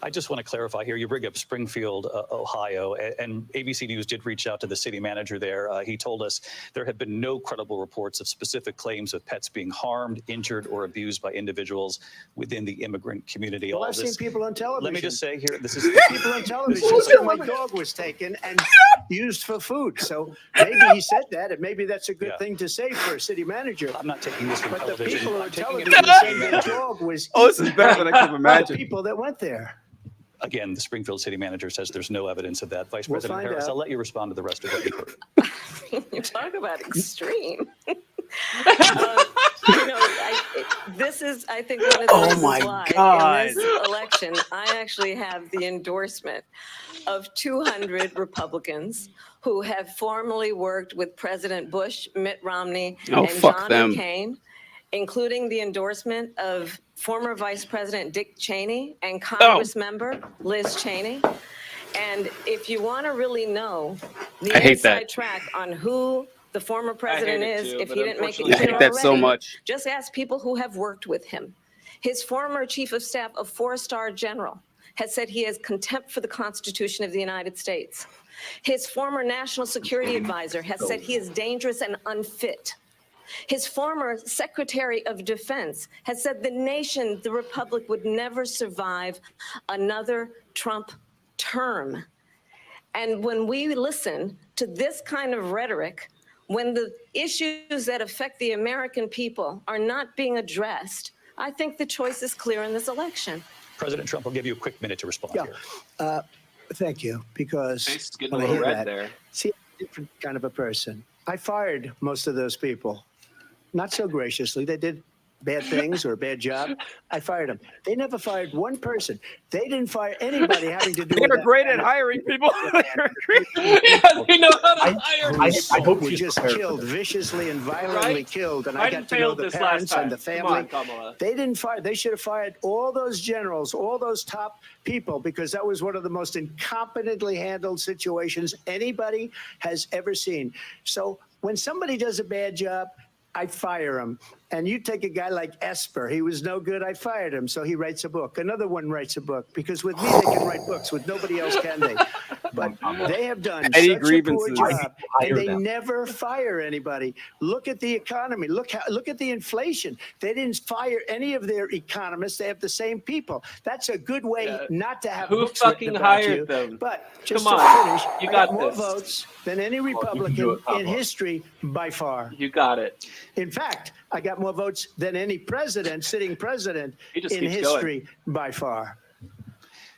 I just want to clarify here. You bring up Springfield, Ohio, and ABC News did reach out to the city manager there. He told us there have been no credible reports of specific claims of pets being harmed, injured, or abused by individuals within the immigrant community. Well, I've seen people on television. Let me just say here, this is people on television saying my dog was taken and used for food. So maybe he said that, and maybe that's a good thing to say for a city manager. I'm not taking this from but television. the people I'm on taking it television from saying the their dog was this is better than I could imagine. the people that went there. Again, the Springfield city manager says there's no evidence of that. Vice We'll President find Harris, out. I'll let you respond to the rest of what you've heard. You talk about extreme. This is, I think, one of the reasons why in this election, I actually have the endorsement of 200 Republicans who have formerly worked with President Bush, Mitt Romney, and John McCain, including the endorsement of former Vice President Dick Cheney and Congress member Liz Cheney. And if you want to really know the inside track on who the former president is, if he didn't make it clear already, just ask people who have worked with him. His former chief of staff, a 4-star general, has said he has contempt for the Constitution of the United States. His former national security advisor has said he is dangerous and unfit. His former Secretary of Defense has said the nation, the republic, would never survive another Trump term. And when we listen to this kind of rhetoric, when the issues that affect the American people are not being addressed, I think the choice is clear in this election. President Trump, I'll give you a quick minute to respond here. Thank you, because getting a little red there. See, I'm a different kind of a person. I fired most of those people. Not so graciously. They did bad things or a bad job. I fired them. They never fired one person. They didn't fire anybody having to do with They're great at hiring people. They know how to hire I hope we just killed, viciously and violently killed. And I got to know the parents and the family. They didn't fire. They should have fired all those generals, all those top people, because that was one of the most incompetently handled situations anybody has ever seen. So When somebody does a bad job, I fire him. And you take a guy like Esper. He was no good. I fired him. So he writes a book. Another one writes a book. Because with me, they can write books. With nobody else can they? But they have done such a poor job. And they never fire anybody. Look at the economy. Look at the inflation. They didn't fire any of their economists. They have the same people. That's a good way not to have books written about you. Them? But just Come to on. finish, You I got more this. votes than any Republican in history by far. You got it. In fact, I got more votes than any president, sitting president in keeps history by far.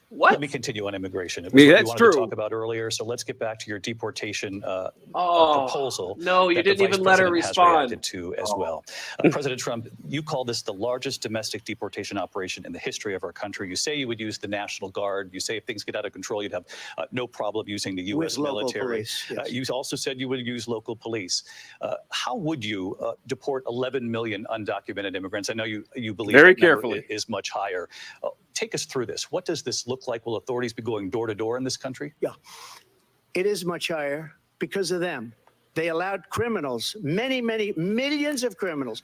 What? Let me continue on immigration. It I was mean, what that's you wanted true. to talk about earlier. So let's get back to your deportation proposal. No, you that the didn't even Vice let her President has respond. reacted to as well. President Trump, you call this the largest domestic deportation operation in the history of our country. You say you would use the National Guard. You say if things get out of control, you'd have no problem using the U.S. With local military. police, yes. You also said you would use local police. How would you deport 11 million undocumented immigrants? I know you believe Very that number carefully. is much higher. Take us through this. What does this look like? Will authorities be going door to door in this country? Yeah, it is much higher because of them. They allowed criminals, many millions of criminals.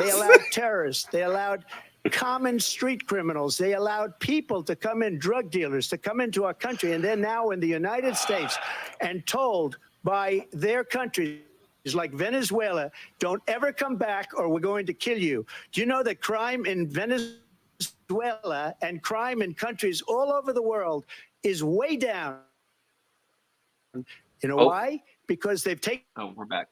They allowed terrorists. They allowed common street criminals. They allowed people to come in, drug dealers, to come into our country. And they're now in the United States and told by their countries, like Venezuela, don't ever come back or we're going to kill you. Do you know that crime in Venezuela and crime in countries all over the world is way down? You know why? Because they've taken we're back.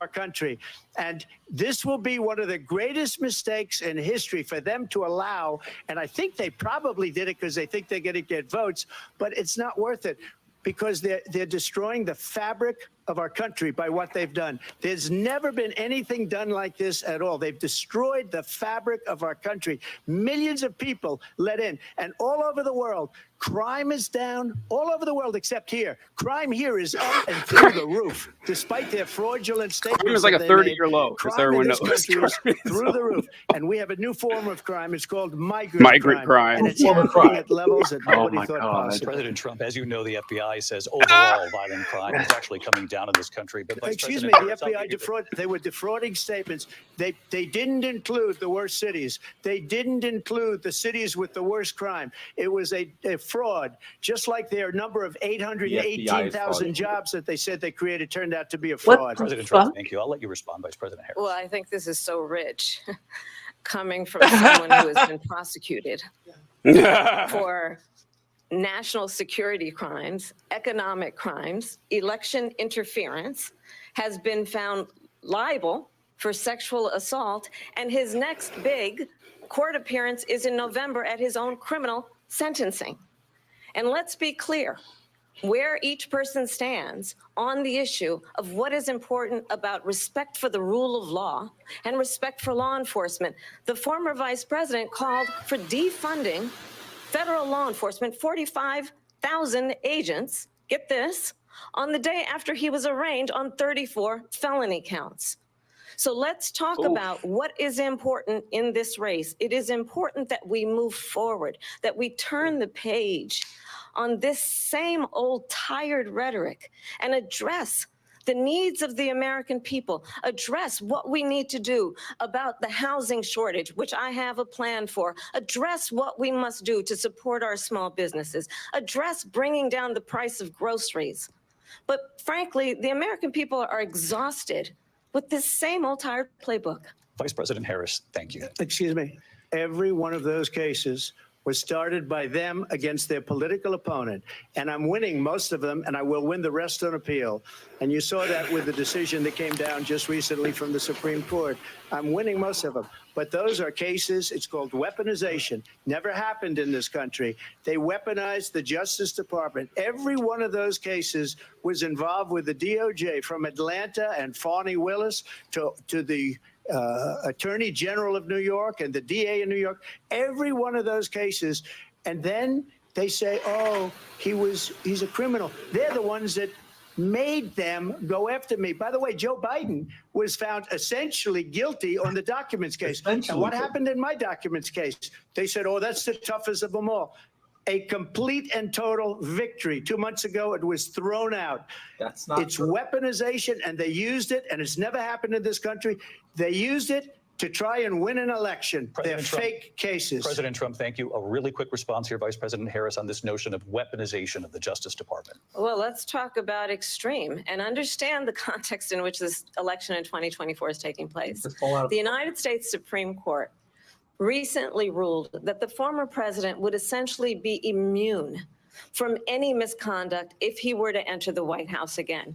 our country. And this will be one of the greatest mistakes in history for them to allow. And I think they probably did it because they think they're going to get votes, but it's not worth it because they're destroying the fabric of our country by what they've done. There's never been anything done like this at all. They've destroyed the fabric of our country. Millions of people let in, and all over the world, crime is down all over the world except here. Crime here is up and through the roof, despite their fraudulent statements. Crime is like a 30-year low, as Crime everyone in this knows. country is through the roof, and we have a new form of crime. It's called migrant crime. and it's happening at levels that nobody thought possible. President Trump, as you know, the FBI says overall violent crime is actually coming down in this country. But Vice Excuse me, President the Harris, FBI they were defrauding statements. They didn't include the worst cities. They didn't include the cities with the worst crime. It was a fraud, just like their number of 818,000 jobs that they said they created turned out to be a fraud. President Trump, thank you. I'll let you respond, Vice President Harris. Well, I think this is so rich coming from someone who has been prosecuted for national security crimes, economic crimes, election interference, has been found liable for sexual assault, and his next big court appearance is in November at his own criminal sentencing. And let's be clear, where each person stands on the issue of what is important about respect for the rule of law and respect for law enforcement. The former vice president called for defunding federal law enforcement, 45,000 agents, get this, on the day after he was arraigned on 34 felony counts. So let's talk about what is important in this race. It is important that we move forward, that we turn the page on this same old tired rhetoric and address the needs of the American people, address what we need to do about the housing shortage, which I have a plan for, address what we must do to support our small businesses, address bringing down the price of groceries. But frankly, the American people are exhausted with this same old tired playbook. Vice President Harris, thank you. Excuse me. Every one of those cases was started by them against their political opponent. And I'm winning most of them, and I will win the rest on appeal. And you saw that with the decision that came down just recently from the Supreme Court. I'm winning most of them. But those are cases, it's called weaponization. Never happened in this country. They weaponized the Justice Department. Every one of those cases was involved with the DOJ, from Atlanta and Fani Willis to the Attorney General of New York and the DA in New York, every one of those cases. And then they say, oh, he's a criminal. They're the ones that made them go after me. By the way, Joe Biden was found essentially guilty on the documents case. And what happened in my documents case? They said, oh, that's the toughest of them all. a complete and total victory. 2 months ago, it was thrown out. That's not It's true. weaponization, and they used it, and it's never happened in this country. They used it to try and win an election. They're fake cases. President Trump, thank you. A really quick response here, Vice President Harris, on this notion of weaponization of the Justice Department. Well, let's talk about extreme and understand the context in which this election in 2024 is taking place. The United States Supreme Court recently ruled that the former president would essentially be immune from any misconduct if he were to enter the White House again.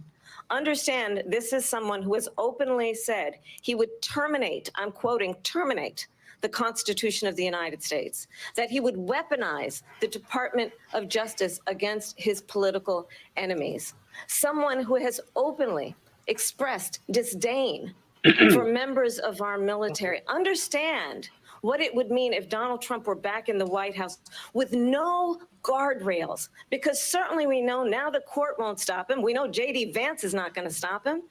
Understand, this is someone who has openly said he would terminate, I'm quoting, terminate the Constitution of the United States, that he would weaponize the Department of Justice against his political enemies. Someone who has openly expressed disdain for members of our military. Understand what it would mean if Donald Trump were back in the White House with no guardrails, because certainly we know now the court won't stop him. We know J.D. Vance is not going to stop him.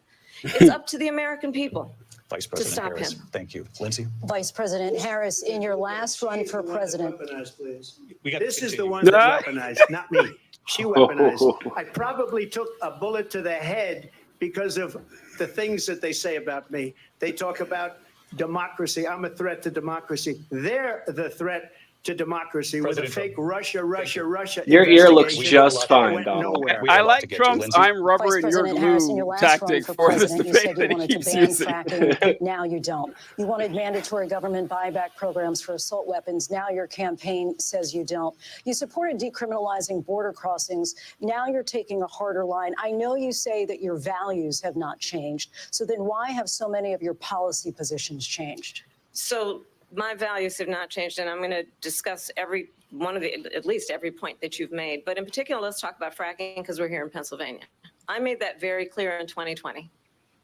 It's up to the American people Vice to President stop Harris, him. thank you. Lindsay? Vice President Harris, in your last run for president. Weaponized, please. We got This is the continue. one that weaponized, not me. She weaponized. I probably took a bullet to the head because of the things that they say about me. They talk about democracy. I'm a threat to democracy. They're the threat to democracy with a President fake Russia. Your ear looks investigation just that fine, went Donald. nowhere. We have I a lot to like get to. Trump's Lindsay? "I'm rubber Vice and you're President Harris, in your glue" last tactic run for this president, you said debate you that he wanted to keeps ban using. fracking. Now you don't. You wanted mandatory government buyback programs for assault weapons. Now your campaign says you don't. You supported decriminalizing border crossings. Now you're taking a harder line. I know you say that your values have not changed. So then why have so many of your policy positions changed? So my values have not changed, and I'm going to discuss every one of the, at least every point that you've made. But in particular, let's talk about fracking because we're here in Pennsylvania. I made that very clear in 2020.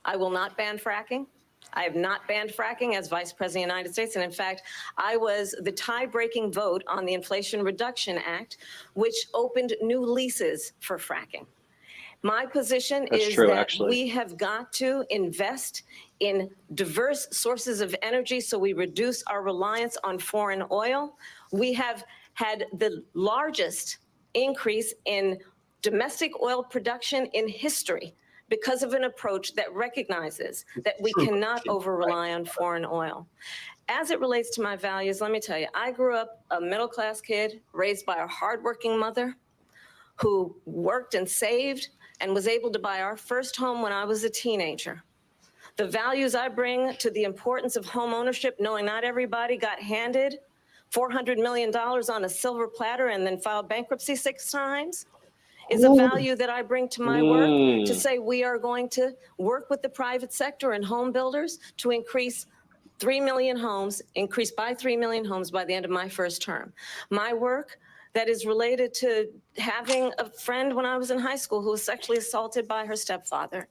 I will not ban fracking. I have not banned fracking as Vice President of the United States. And in fact, I was the tie-breaking vote on the Inflation Reduction Act, which opened new leases for fracking. My position is that we have got to invest in diverse sources of energy so we reduce our reliance on foreign oil. We have had the largest increase in domestic oil production in history because of an approach that recognizes that we cannot over-rely on foreign oil. As it relates to my values, let me tell you, I grew up a middle-class kid raised by a hardworking mother who worked and saved and was able to buy our first home when I was a teenager. The values I bring to the importance of home ownership, knowing not everybody got handed $400 million on a silver platter and then filed bankruptcy 6 times, is a value that I bring to my work to say we are going to work with the private sector and home builders to increase 3 million homes, increase by 3 million homes by the end of my first term. My work that is related to having a friend when I was in high school who was sexually assaulted by her stepfather.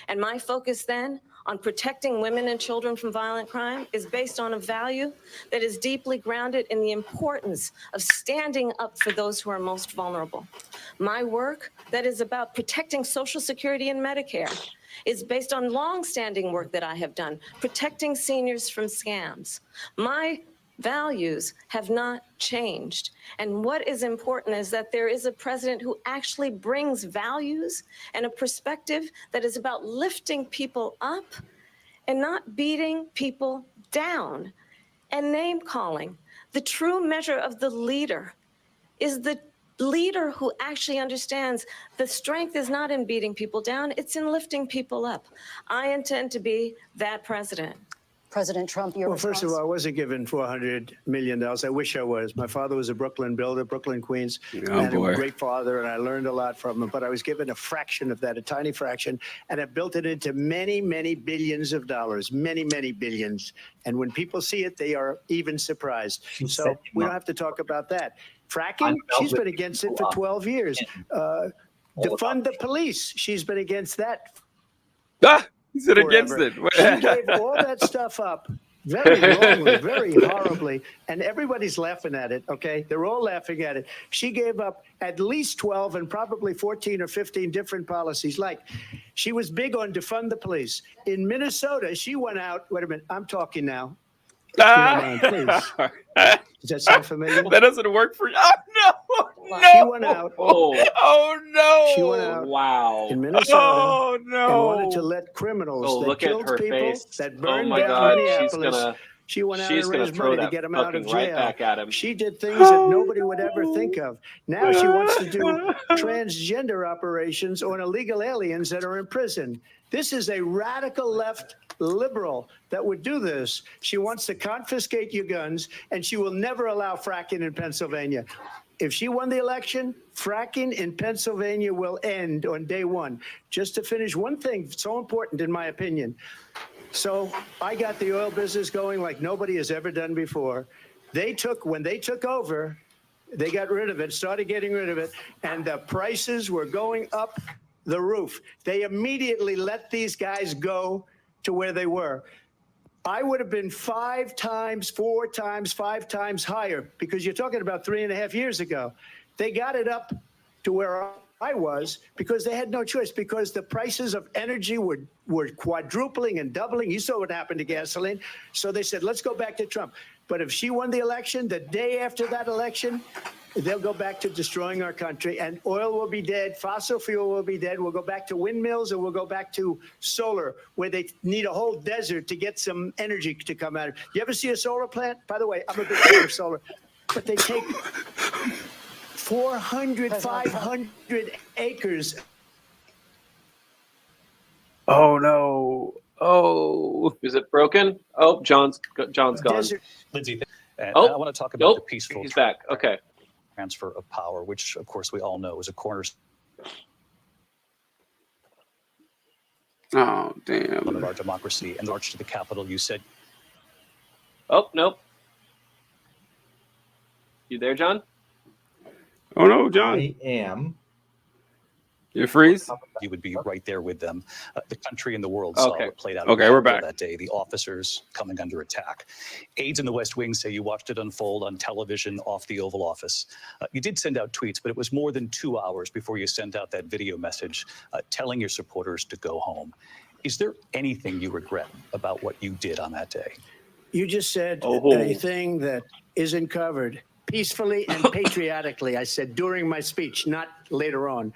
And my focus then on protecting women and children from violent crime is based on a value that is deeply grounded in the importance of standing up for those who are most vulnerable. My work that is about protecting Social Security and Medicare is based on longstanding work that I have done, protecting seniors from scams. My values have not changed. And what is important is that there is a president who actually brings values and a perspective that is about lifting people up and not beating people down and name calling. The true measure of the leader is the leader who actually understands the strength is not in beating people down, it's in lifting people up. I intend to be that president. President Trump, your response? First of all, I wasn't given $400 million. I wish I was. My father was a Brooklyn builder, Brooklyn, Queens, and a great father, and I learned a lot from him. But I was given a fraction of that, a tiny fraction, and I built it into many, many billions of dollars, many, many billions. And when people see it, they are even surprised. So we don't have to talk about that. Fracking, she's been against it for 12 years. Defund the police, she's been against that. He's against it. She gave all that stuff up very wrongly, very horribly, and everybody's laughing at it, okay? They're all laughing at it. She gave up at least 12 and probably 14 or 15 different policies. Like, she was big on defund the police. In Minnesota, she went out, wait a minute, I'm talking now. Please. Does that sound familiar? That doesn't work for you. Oh, no. No. She went out. Oh, no. She went out Wow. in Minnesota Oh, no. and wanted to let criminals that look at killed her people, face. that Oh burned my down God. Minneapolis. She went out she's and gonna raised throw money to that get him out of fucking right jail. back at him. She did things that nobody would ever think of. Now she wants to do transgender operations on illegal aliens that are in prison. This is a radical left liberal that would do this. She wants to confiscate your guns, and she will never allow fracking in Pennsylvania. If she won the election, fracking in Pennsylvania will end on day one. Just to finish, one thing so important in my opinion. So I got the oil business going like nobody has ever done before. When they took over, they got rid of it, started getting rid of it, and the prices were going up the roof. They immediately let these guys go to where they were. I would have been 5 times, 4 times, 5 times higher, because you're talking about 3.5 years ago. They got it up to where I was because they had no choice, because the prices of energy were quadrupling and doubling. You saw what happened to gasoline. So they said, let's go back to Trump. But if she won the election, the day after that election, they'll go back to destroying our country, and oil will be dead. Fossil fuel will be dead. We'll go back to windmills, and we'll go back to solar, where they need a whole desert to get some energy to come out of it. You ever see a solar plant? By the way, I'm a big fan of solar, but they take 400, 500 acres. Oh, no. Oh. Is it broken? Oh, John's gone. Desert. Lindsay, and Oh, I want to talk about the peaceful he's back. Okay. transfer of power, which, of course, we all know is a cornerstone Oh, damn. of our democracy. And the march to the Capitol, you said. Oh, nope. You there, John? Oh, no, John. I am. You freeze? You would be right there with them. The country and the world saw Okay. what played out. Okay, we're back. That day, the officers coming under attack. Aides in the West Wing say you watched it unfold on television off the Oval Office. You did send out tweets, but it was more than 2 hours before you sent out that video message telling your supporters to go home. Is there anything you regret about what you did on that day? You just said a thing that isn't covered. Peacefully and patriotically, I said during my speech, not later on.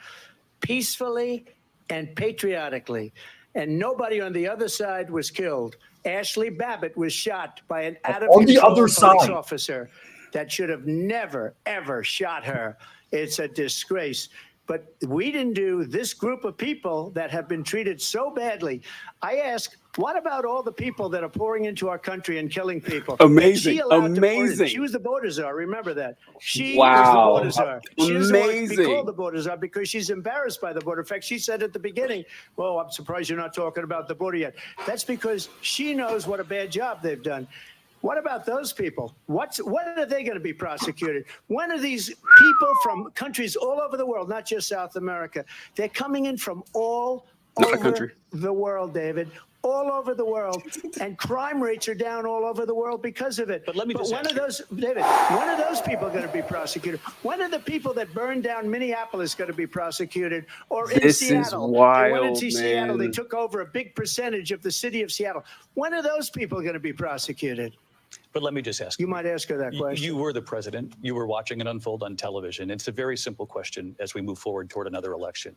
Peacefully and patriotically. And nobody on the other side was killed. Ashley Babbitt was shot by an out-of-control police officer that should have never, ever shot her. It's a disgrace. But we didn't do this group of people that have been treated so badly. I ask, what about all the people that are pouring into our country and killing people? Amazing. She allowed to pour in. Amazing. She was the border czar. Remember that. She Wow. was the border czar. She doesn't want to be Amazing. called the border czar because she's embarrassed by the border. In fact, she said at the beginning, well, I'm surprised you're not talking about the border yet. That's because she knows what a bad job they've done. What about those people? When are they going to be prosecuted? When are these people from countries all over the world, not just South America? They're coming in from all over the world, David, all over the world, and crime rates are down all over the world because of it. But let me just when are those, David? When are those people going to be prosecuted? When are the people that burned down Minneapolis going to be prosecuted? Or in This Seattle? is wild, They went into Seattle. They man. took over a big percentage of the city of Seattle. When are those people going to be prosecuted? But let me just ask You might ask her that question. You were the president. You were watching it unfold on television. It's a very simple question as we move forward toward another election.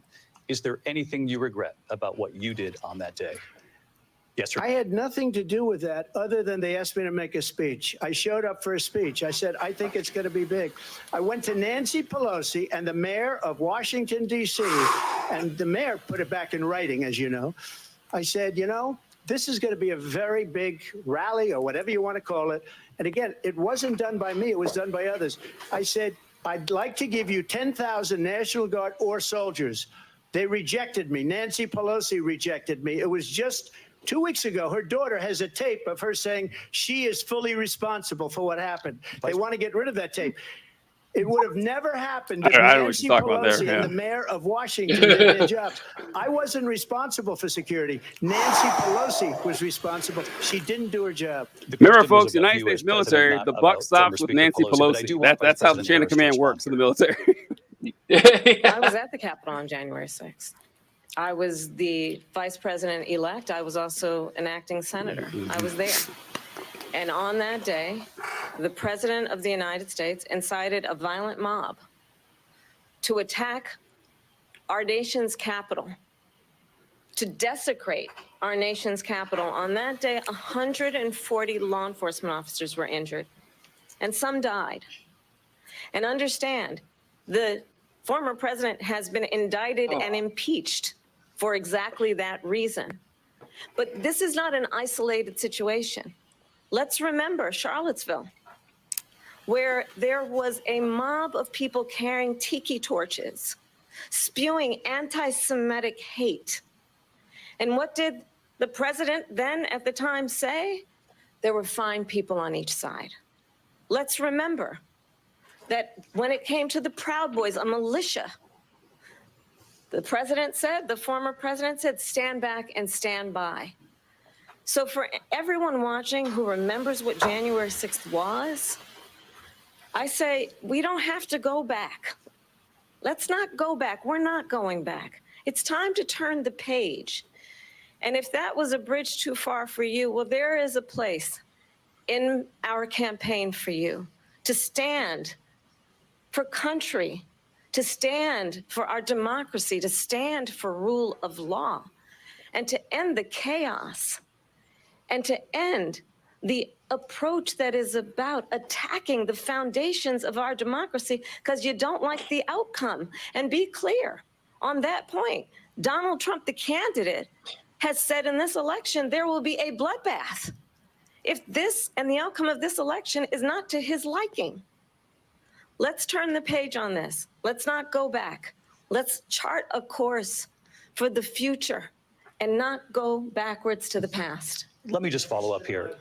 Is there anything you regret about what you did on that day? Yes, sir. I had nothing to do with that other than they asked me to make a speech. I showed up for a speech. I said, I think it's going to be big. I went to Nancy Pelosi and the mayor of Washington, D.C., and the mayor put it back in writing, as you know. I said, you know, this is going to be a very big rally or whatever you want to call it. And again, it wasn't done by me. It was done by others. I said, I'd like to give you 10,000 National Guard or soldiers. They rejected me. Nancy Pelosi rejected me. It was just 2 weeks ago. Her daughter has a tape of her saying she is fully responsible for what happened. They want to get rid of that tape. It would have never happened if I don't know what Nancy you're talking about there, Pelosi yeah. and the mayor of Washington did their jobs. I wasn't responsible for security. Nancy Pelosi was responsible. She didn't do her job. Remember, folks, the United States military, the buck stops with Nancy Pelosi. That's how the chain of command works in the military. I was at the Capitol on January 6th. I was the vice president-elect. I was also an acting senator. I was there. And on that day, the President of the United States incited a violent mob to attack our nation's capital, to desecrate our nation's capital. On that day, 140 law enforcement officers were injured, and some died. And understand, the former president has been indicted and impeached for exactly that reason. But this is not an isolated situation. Let's remember Charlottesville, where there was a mob of people carrying tiki torches, spewing anti-Semitic hate. And what did the president then at the time say? There were fine people on each side. Let's remember that when it came to the Proud Boys, a militia, the president said, the former president said, stand back and stand by. So for everyone watching who remembers what January 6th was, I say we don't have to go back. Let's not go back. We're not going back. It's time to turn the page. And if that was a bridge too far for you, well, there is a place in our campaign for you to stand for country, to stand for our democracy, to stand for rule of law, and to end the chaos, and to end the approach that is about attacking the foundations of our democracy because you don't like the outcome. And be clear on that point. Donald Trump, the candidate, has said in this election there will be a bloodbath if this and the outcome of this election is not to his liking. Let's turn the page on this. Let's not go back. Let's chart a course for the future and not go backwards to the past. Let me just follow up here.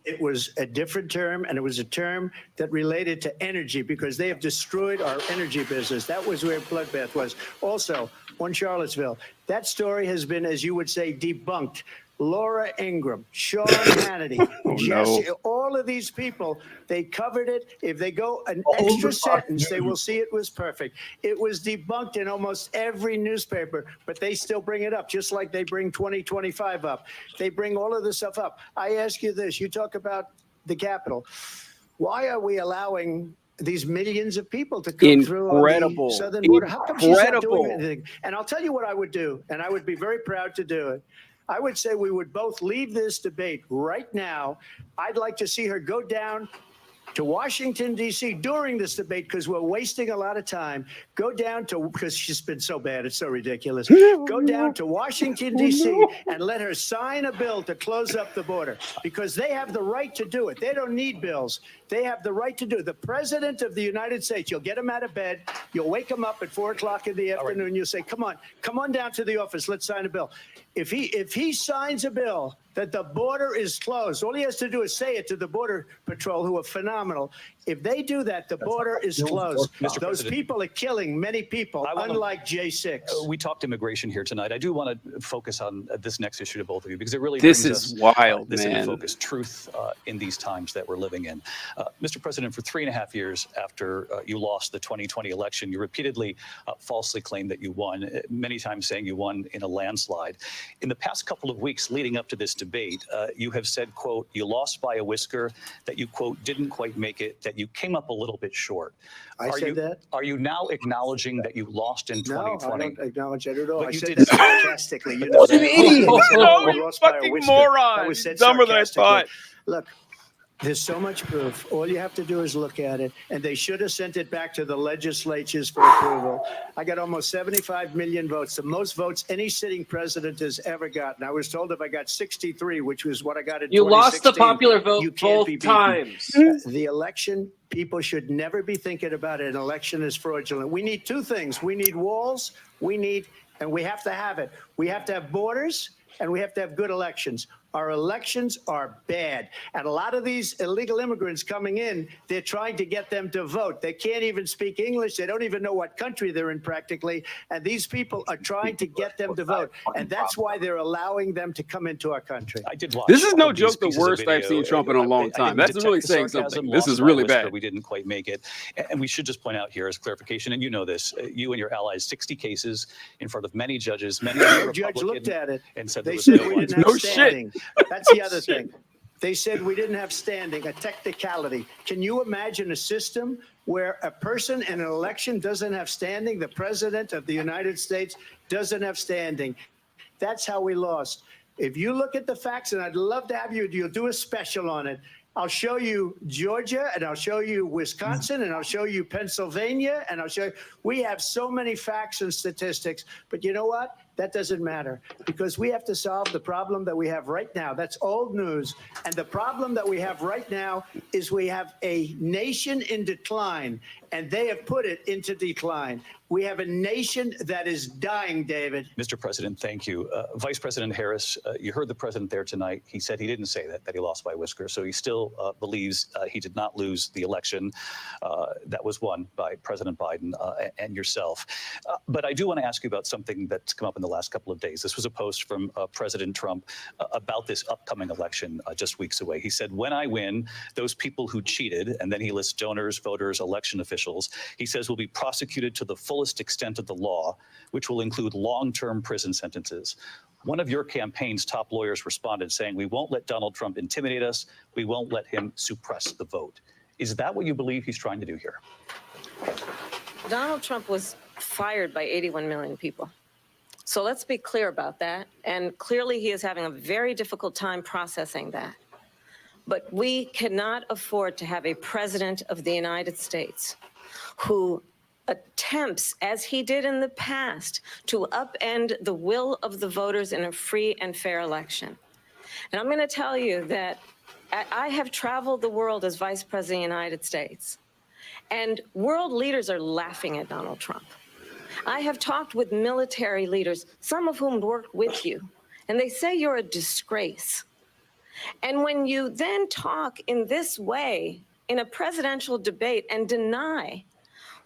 It was a different term, and it was a term that related to energy because they have destroyed our energy business. That was where bloodbath was. Also, on Charlottesville, that story has been, as you would say, debunked. Laura Ingraham, Sean Hannity, Jesse, all of these people, they covered it. If they go an extra sentence, they will see it was perfect. It was debunked in almost every newspaper, but they still bring it up, just like they bring 2025 up. They bring all of this stuff up. I ask you this, you talk about the Capitol. Why are we allowing these millions of people to come through on the southern border? How come she's not doing anything? And I'll tell you what I would do, and I would be very proud to do it. I would say we would both leave this debate right now. I'd like to see her go down to Washington, D.C. during this debate because we're wasting a lot of time. Go down to, because she's been so bad, it's so ridiculous. Go down to Washington, D.C. and let her sign a bill to close up the border because they have the right to do it. They don't need bills. They have the right to do it. The president of the United States, you'll get him out of bed. You'll wake him up at 4 o'clock in the afternoon. You'll say, come on down to the office. Let's sign a bill. If he signs a bill that the border is closed, all he has to do is say it to the Border Patrol, who are phenomenal. If they do that, the border is closed. Those people are killing many people, unlike J6. We talked immigration here tonight. I do want to focus on this next issue to both of you because it really this brings is us, wild, this man. into focus, truth in these times that we're living in. Mr. President, for 3.5 years after you lost the 2020 election, you repeatedly falsely claimed that you won, many times saying you won in a landslide. In the past couple of weeks leading up to this debate, you have said, quote, you lost by a whisker, that you, quote, didn't quite make it, that you came up a little bit short. I said that? Are you now acknowledging that you lost in 2020? No, I don't acknowledge that at all. But I you said did that sarcastically. You know What an idiot. Oh, You fucking moron. That was said Dumber than I thought. Look, there's so much proof. All you have to do is look at it. And they should have sent it back to the legislatures for approval. I got almost 75 million votes, the most votes any sitting president has ever gotten. I was told if I got 63, which was what I got in 2016. You lost the popular vote you can't both be beaten. times. The election, people should never be thinking about it. An election is fraudulent. We need two things. We need walls. And we have to have it. We have to have borders, and we have to have good elections. Our elections are bad. And a lot of these illegal immigrants coming in, they're trying to get them to vote. They can't even speak English. They don't even know what country they're in practically. And these people are trying to get them to vote. And that's why they're allowing them to come into our country. I did watch. This is no joke the worst I've seen Trump in a long time. That's really saying something. This is really bad. We didn't quite make it. And we should just point out here as clarification, and you know this, you and your allies, 60 cases in front of many judges, many The judge looked at it. and said They there was said no we one. didn't have No shit. standing. That's the other thing. They said we didn't have standing, a technicality. Can you imagine a system where a person in an election doesn't have standing? The president of the United States doesn't have standing. That's how we lost. If you look at the facts, and I'd love to have you'll do a special on it. I'll show you Georgia, and I'll show you Wisconsin, and I'll show you Pennsylvania, and I'll show you. We have so many facts and statistics, but you know what? That doesn't matter, because we have to solve the problem that we have right now. That's old news. And the problem that we have right now is we have a nation in decline, and they have put it into decline. We have a nation that is dying, David. Mr. President, thank you. Vice President Harris, you heard the president there tonight. He said he didn't say that he lost by a whisker. So he still believes he did not lose the election that was won by President Biden and yourself. But I do want to ask you about something that's come up in the last couple of days. This was a post from President Trump about this upcoming election just weeks away. He said, when I win, those people who cheated, and then he lists donors, voters, election officials, he says will be prosecuted to the fullest extent of the law, which will include long-term prison sentences. One of your campaign's top lawyers responded saying, we won't let Donald Trump intimidate us. We won't let him suppress the vote. Is that what you believe he's trying to do here? Donald Trump was fired by 81 million people. So let's be clear about that. And clearly he is having a very difficult time processing that. But we cannot afford to have a president of the United States who attempts, as he did in the past, to upend the will of the voters in a free and fair election. And I'm going to tell you that I have traveled the world as Vice President of the United States, and world leaders are laughing at Donald Trump. I have talked with military leaders, some of whom worked with you, and they say you're a disgrace. And when you then talk in this way in a presidential debate and deny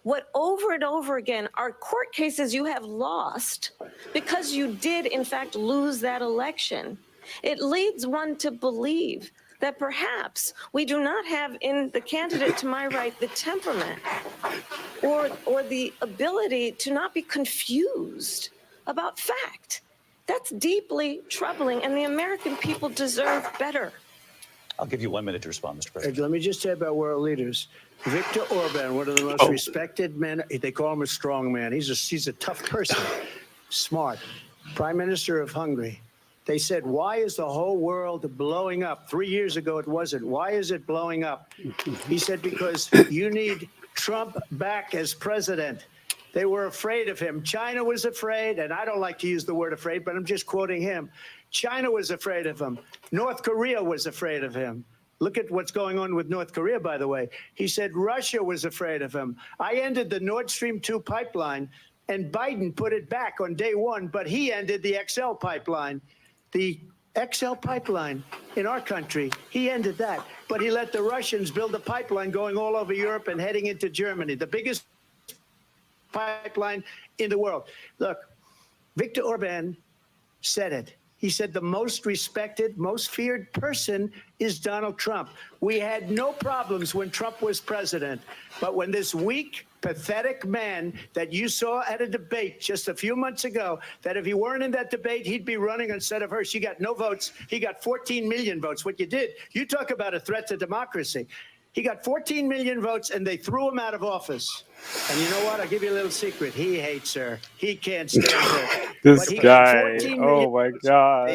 what over and over again are court cases you have lost because you did, in fact, lose that election, it leads one to believe that perhaps we do not have in the candidate to my right the temperament or the ability to not be confused about fact. That's deeply troubling, and the American people deserve better. I'll give you 1 minute to respond, Mr. President. Let me just say about world leaders. Viktor Orban, one of the most respected men, they call him a strong man. He's a tough person, smart. Prime Minister of Hungary. They said, why is the whole world blowing up? 3 years ago, it wasn't. Why is it blowing up? He said, because you need Trump back as president. They were afraid of him. China was afraid, and I don't like to use the word afraid, but I'm just quoting him. China was afraid of him. North Korea was afraid of him. Look at what's going on with North Korea, by the way. He said Russia was afraid of him. I ended the Nord Stream 2 pipeline, and Biden put it back on day one, but he ended the XL pipeline. The XL pipeline in our country, he ended that. But he let the Russians build a pipeline going all over Europe and heading into Germany, the biggest pipeline in the world. Look, Viktor Orban said it. He said the most respected, most feared person is Donald Trump. We had no problems when Trump was president. But when this weak, pathetic man that you saw at a debate just a few months ago, that if he weren't in that debate, he'd be running instead of her. She got no votes. He got 14 million votes. What you did, you talk about a threat to democracy. He got 14 million votes, and they threw him out of office. And you know what? I'll give you a little secret. He hates her. He can't stand her. This guy. Oh, my God.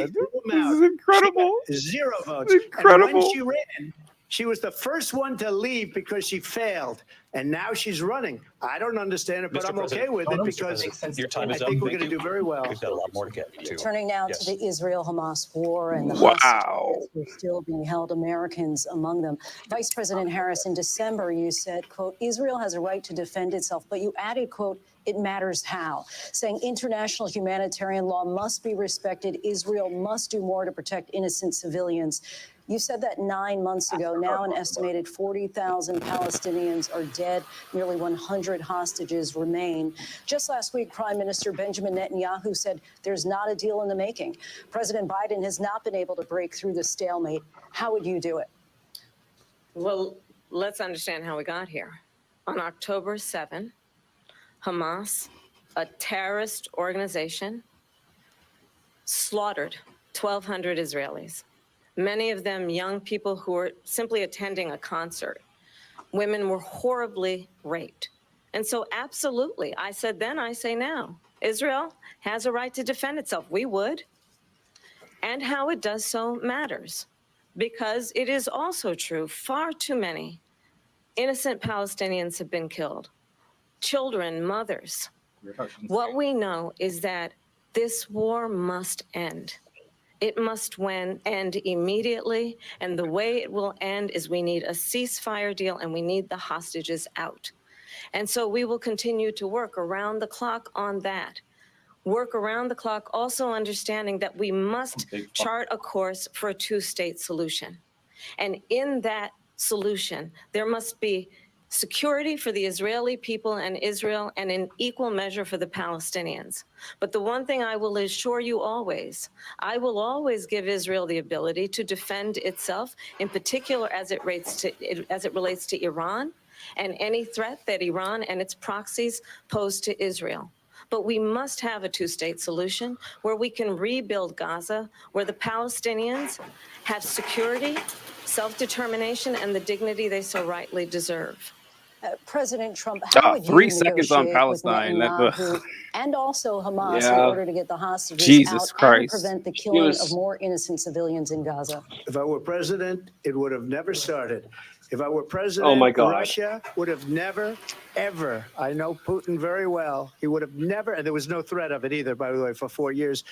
This is incredible. Zero votes. Incredible. And when she ran, she was the first one to leave because she failed. And now she's running. I don't understand it, but Mr. I'm President, okay with it because your time is I up. think we're Thank going to do very well. We've got a lot more to get to. Turning now to the Israel-Hamas war and the Wow. hostages who are still being held, Americans among them. Vice President Harris, in December, you said, quote, Israel has a right to defend itself, but you added, quote, it matters how, saying international humanitarian law must be respected. Israel must do more to protect innocent civilians. You said that 9 months ago. Now an estimated 40,000 Palestinians are dead. Nearly 100 hostages remain. Just last week, Prime Minister Benjamin Netanyahu said there's not a deal in the making. President Biden has not been able to break through the stalemate. How would you do it? Well, let's understand how we got here. On October 7, Hamas, a terrorist organization, slaughtered 1,200 Israelis. many of them young people who were simply attending a concert. Women were horribly raped. And so absolutely, I said then, I say now, Israel has a right to defend itself. We would. And how it does so matters, because it is also true, far too many innocent Palestinians have been killed. Children, mothers. What we know is that this war must end. It must end immediately, and the way it will end is we need a ceasefire deal and we need the hostages out. And so we will continue to work around the clock on that. Work around the clock, also understanding that we must chart a course for a two-state solution. And in that solution, there must be security for the Israeli people and Israel, and in equal measure for the Palestinians. But the one thing I will assure you always, I will always give Israel the ability to defend itself, in particular as it relates to Iran and any threat that Iran and its proxies pose to Israel. But we must have a two-state solution where we can rebuild Gaza, where the Palestinians have security, self-determination, and the dignity they so rightly deserve. President Trump, how would you 3 seconds on negotiate Palestine. with Netanyahu and also Hamas in Yeah. order to get the hostages Jesus out and Christ. prevent the killing of more innocent civilians in Gaza? If I were president, it would have never started. If I were president, Oh my God. Russia would have never, ever, I know Putin very well, he would have never, and there was no threat of it either, by the way, for 4 years,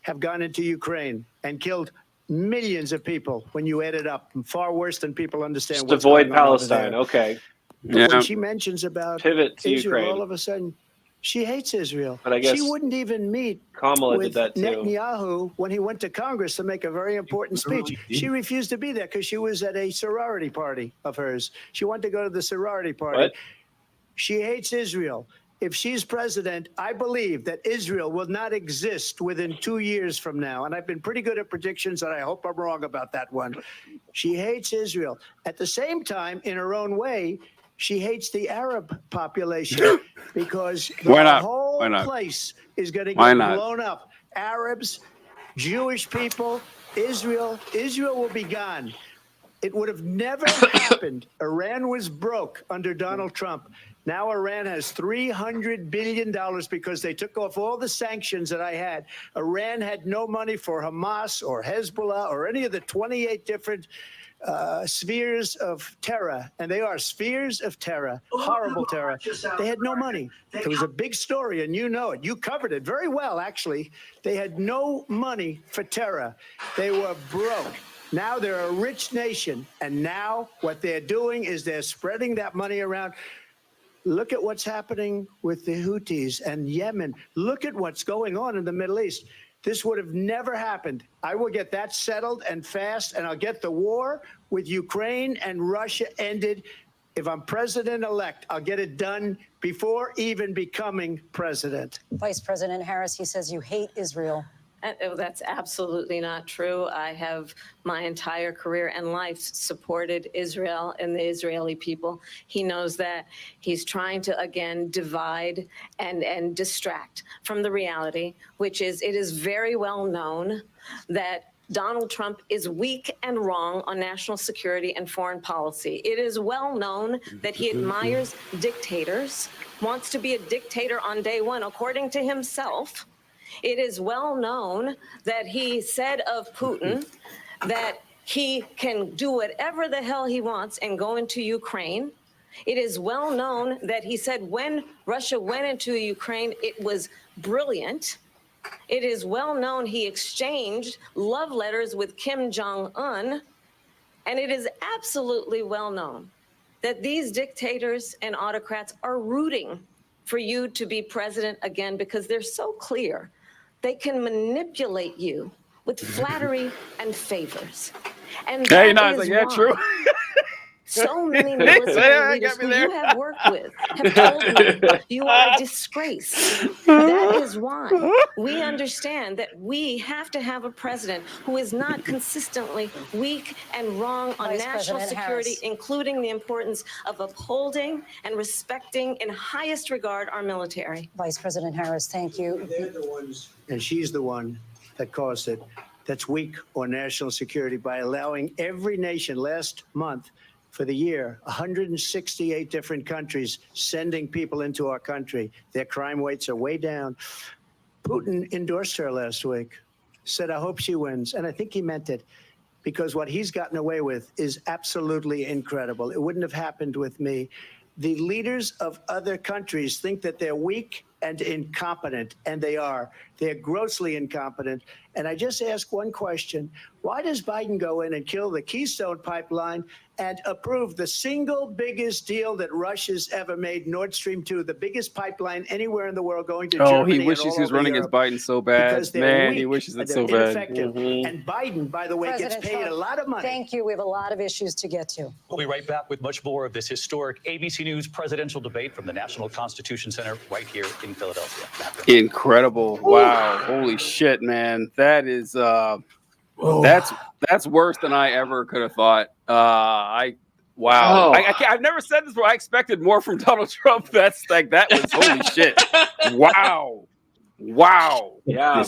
have gone into Ukraine and killed millions of people when you add it up, far worse than people understand. Just what's avoid going on over Palestine. there. Okay. But when she mentions about Pivot to Israel, Ukraine. all of a sudden, she hates Israel. But I guess she wouldn't even meet Kamala with did that too. Netanyahu when he went to Congress to make a very important speech. She refused to be there because she was at a sorority party of hers. She wanted to go to the sorority party. What? She hates Israel. If she's president, I believe that Israel will not exist within 2 years from now. And I've been pretty good at predictions, and I hope I'm wrong about that one. She hates Israel. At the same time, in her own way, she hates the Arab population because Why the not? whole Why not? place is going to Why get not? blown up. Arabs, Jewish people, Israel will be gone. It would have never happened. Iran was broke under Donald Trump. Now Iran has $300 billion because they took off all the sanctions that I had. Iran had no money for Hamas or Hezbollah or any of the 28 different spheres of terror, and they are spheres of terror, horrible terror. They had no money. It was a big story, and you know it. You covered it very well, actually. They had no money for terror. They were broke. Now they're a rich nation, and now what they're doing is they're spreading that money around. Look at what's happening with the Houthis and Yemen. Look at what's going on in the Middle East. This would have never happened. I will get that settled and fast, and I'll get the war with Ukraine and Russia ended. If I'm president-elect, I'll get it done before even becoming president. Vice President Harris, he says you hate Israel. That's absolutely not true. I have my entire career and life supported Israel and the Israeli people. He knows that. He's trying to, again, divide and distract from the reality, which is it is very well known that Donald Trump is weak and wrong on national security and foreign policy. It is well known that he admires dictators, wants to be a dictator on day one, according to himself. It is well known that he said of Putin that he can do whatever the hell he wants and go into Ukraine. It is well known that he said when Russia went into Ukraine, it was brilliant. It is well known he exchanged love letters with Kim Jong-un. And it is absolutely well known that these dictators and autocrats are rooting for you to be president again because they're so clear. They can manipulate you with flattery and favors. And Hey, that no, is it's like, yeah, why true. so many military leaders who you have worked with have told me you are a disgrace. That is why we understand that we have to have a president who is not consistently weak and wrong on Vice national President security, Harris. including the importance of upholding and respecting in highest regard our military. Vice President Harris, thank you. They're the ones, and she's the one that caused it. that's weak on national security by allowing every nation last month for the year, 168 different countries sending people into our country. Their crime rates are way down. Putin endorsed her last week, said, I hope she wins. And I think he meant it, because what he's gotten away with is absolutely incredible. It wouldn't have happened with me. The leaders of other countries think that they're weak and incompetent, and they are. They're grossly incompetent. And I just ask one question. Why does Biden go in and kill the Keystone Pipeline and approve the single biggest deal that Russia's ever made, Nord Stream 2, the biggest pipeline anywhere in the world, going to Germany? Oh, he and wishes all he was over running Europe against Biden so bad. because they're Man, weak he wishes it and so they're bad. ineffective. And Biden, by the way, President gets paid Trump, a lot of money. Thank you. We have a lot of issues to get to. We'll be right back with much more of this historic ABC News presidential debate from the National Constitution Center right here in Philadelphia. Incredible. Wow. Holy shit, man. That is that's worse than I ever could have thought. Wow. Oh. I've never said this before. I expected more from Donald Trump. That's like, that was holy shit. Wow. Yeah.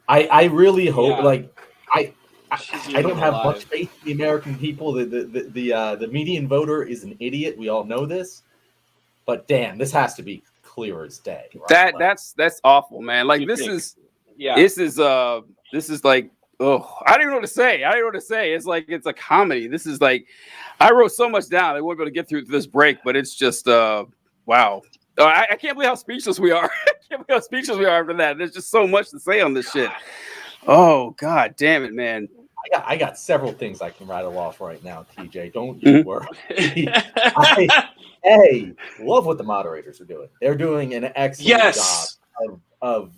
I really hope, Yeah. like, I don't have much faith in the American people. The median voter is an idiot. We all know this, but damn, this has to be clear as day. Right? That's awful, man. Like, this is like, oh, I don't even know what to say. It's like, it's a comedy. This is like, I wrote so much down. I won't be able to get through this break, but it's just, wow. I can't believe how speechless we are. After that. There's just so much to say on this shit. Oh, God damn it, man. I got several things I can rattle off right now, TJ. Don't you worry. I love what the moderators are doing. They're doing an excellent job of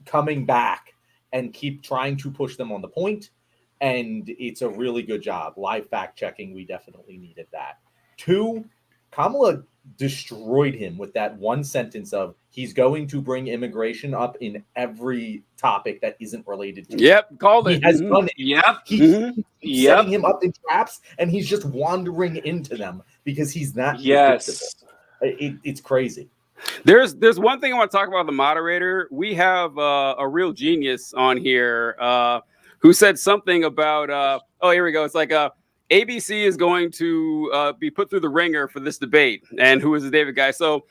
coming back and keep trying to push them on the point. And it's a really good job. Live fact checking, we definitely needed that. 2, Kamala destroyed him with that one sentence of he's going to bring immigration up in every topic that isn't related to it. Called it. He has done it. He's setting him up in traps, and he's just wandering into them because he's not predictable. It's crazy. There's one thing I want to talk about the moderator. We have a real genius on here who said something about here we go. It's like ABC is going to be put through the ringer for this debate. And who is the David guy? So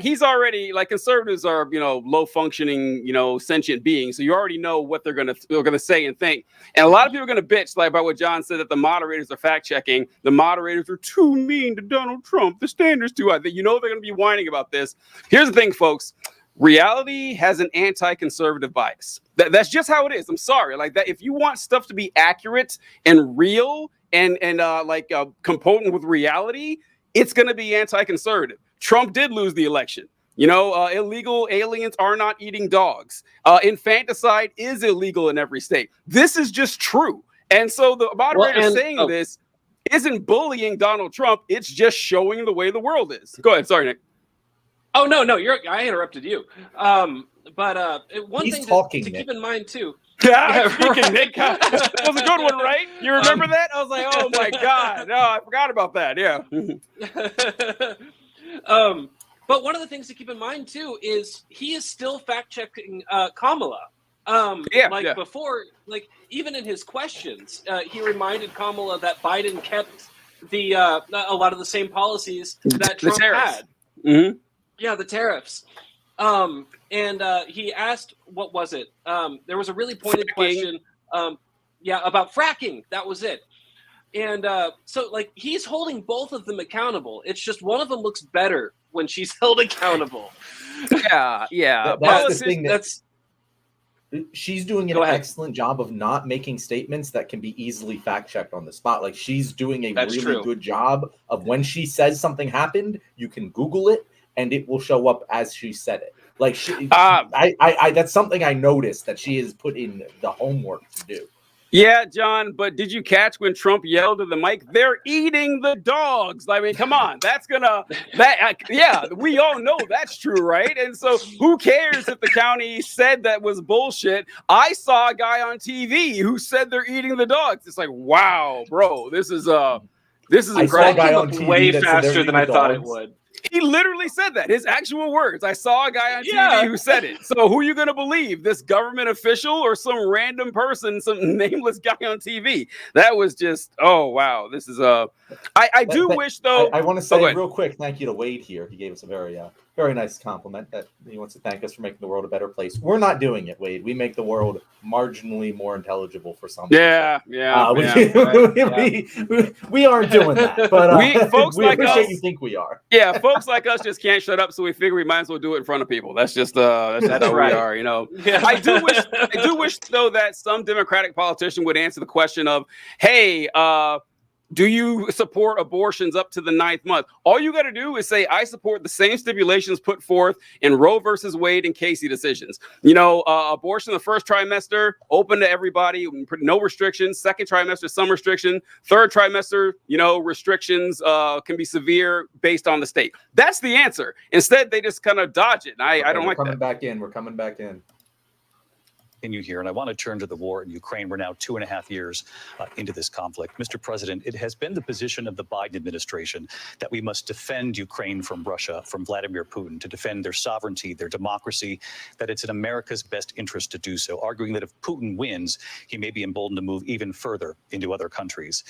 he's already, like, conservatives are, low functioning, sentient beings. So you already know what they're gonna say and think. And a lot of people are gonna bitch like about what John said, that the moderators are fact checking. The moderators are too mean to Donald Trump. The standard's too high. They're gonna be whining about this. Here's the thing, folks. Reality has an anti-conservative bias. That's just how it is. I'm sorry. Like that. If you want stuff to be accurate and real and component with reality, it's going to be anti-conservative. Trump did lose the election. Illegal aliens are not eating dogs. Infanticide is illegal in every state. This is just true. And so the moderator saying this isn't bullying Donald Trump. It's just showing the way the world is. Go ahead. Sorry, Nick. Oh, no, I interrupted you. But one thing to keep in mind, too. Speaking, Nick, that was a good one, right? You remember that? I was like, oh, my God. No, I forgot about that. Yeah. But one of the things to keep in mind, too, is he is still fact-checking Kamala. Before, even in his questions, he reminded Kamala that Biden kept a lot of the same policies that Trump had. Mm-hmm. Yeah, the tariffs. And he asked, what was it? There was a really pointed question. About fracking. That was it. And so he's holding both of them accountable. It's just one of them looks better when she's held accountable. Yeah. That's the thing. She's doing an excellent job of not making statements that can be easily fact checked on the spot. Like, she's doing a really good job of when she says something happened, you can Google it and it will show up as she said it. Like, I that's something I noticed that she has put in the homework to do. Yeah, John, but did you catch when Trump yelled at the mic, they're eating the dogs? I mean, come on, we all know that's true, right? And so who cares if the county said that was bullshit? I saw a guy on TV who said they're eating the dogs. It's like, wow, bro, this is incredible. Way faster than I thought it would. He literally said that. His actual words. I saw a guy on TV who said it. So who are you going to believe? This government official or some random person, some nameless guy on TV? That was just, oh, wow. This is I do wish, though. I want to say real quick, thank you to Wade here. He gave us a very nice compliment that he wants to thank us for making the world a better place. We're not doing it, Wade. We make the world marginally more intelligible for some people. We aren't doing that. But folks we like appreciate us, you think we are. Yeah, folks like us just can't shut up, so we figure we might as well do it in front of people. That's just that's how we are, you know. Yeah. I do wish though that some Democratic politician would answer the question of, hey, do you support abortions up to the 9th month? All you got to do is say, I support the same stipulations put forth in Roe versus Wade and Casey decisions. You know, abortion the first trimester, open to everybody, no restrictions. Second trimester, some restriction. Third trimester, you know, restrictions can be severe based on the state. That's the answer. Instead, they just kind of dodge it. And I don't like that. We're coming back in. continue here, and I want to turn to the war in Ukraine. We're now 2.5 years into this conflict. Mr. President, it has been the position of the Biden administration that we must defend Ukraine from Russia, from Vladimir Putin, to defend their sovereignty, their democracy, that it's in America's best interest to do so, arguing that if Putin wins, he may be emboldened to move even further into other countries.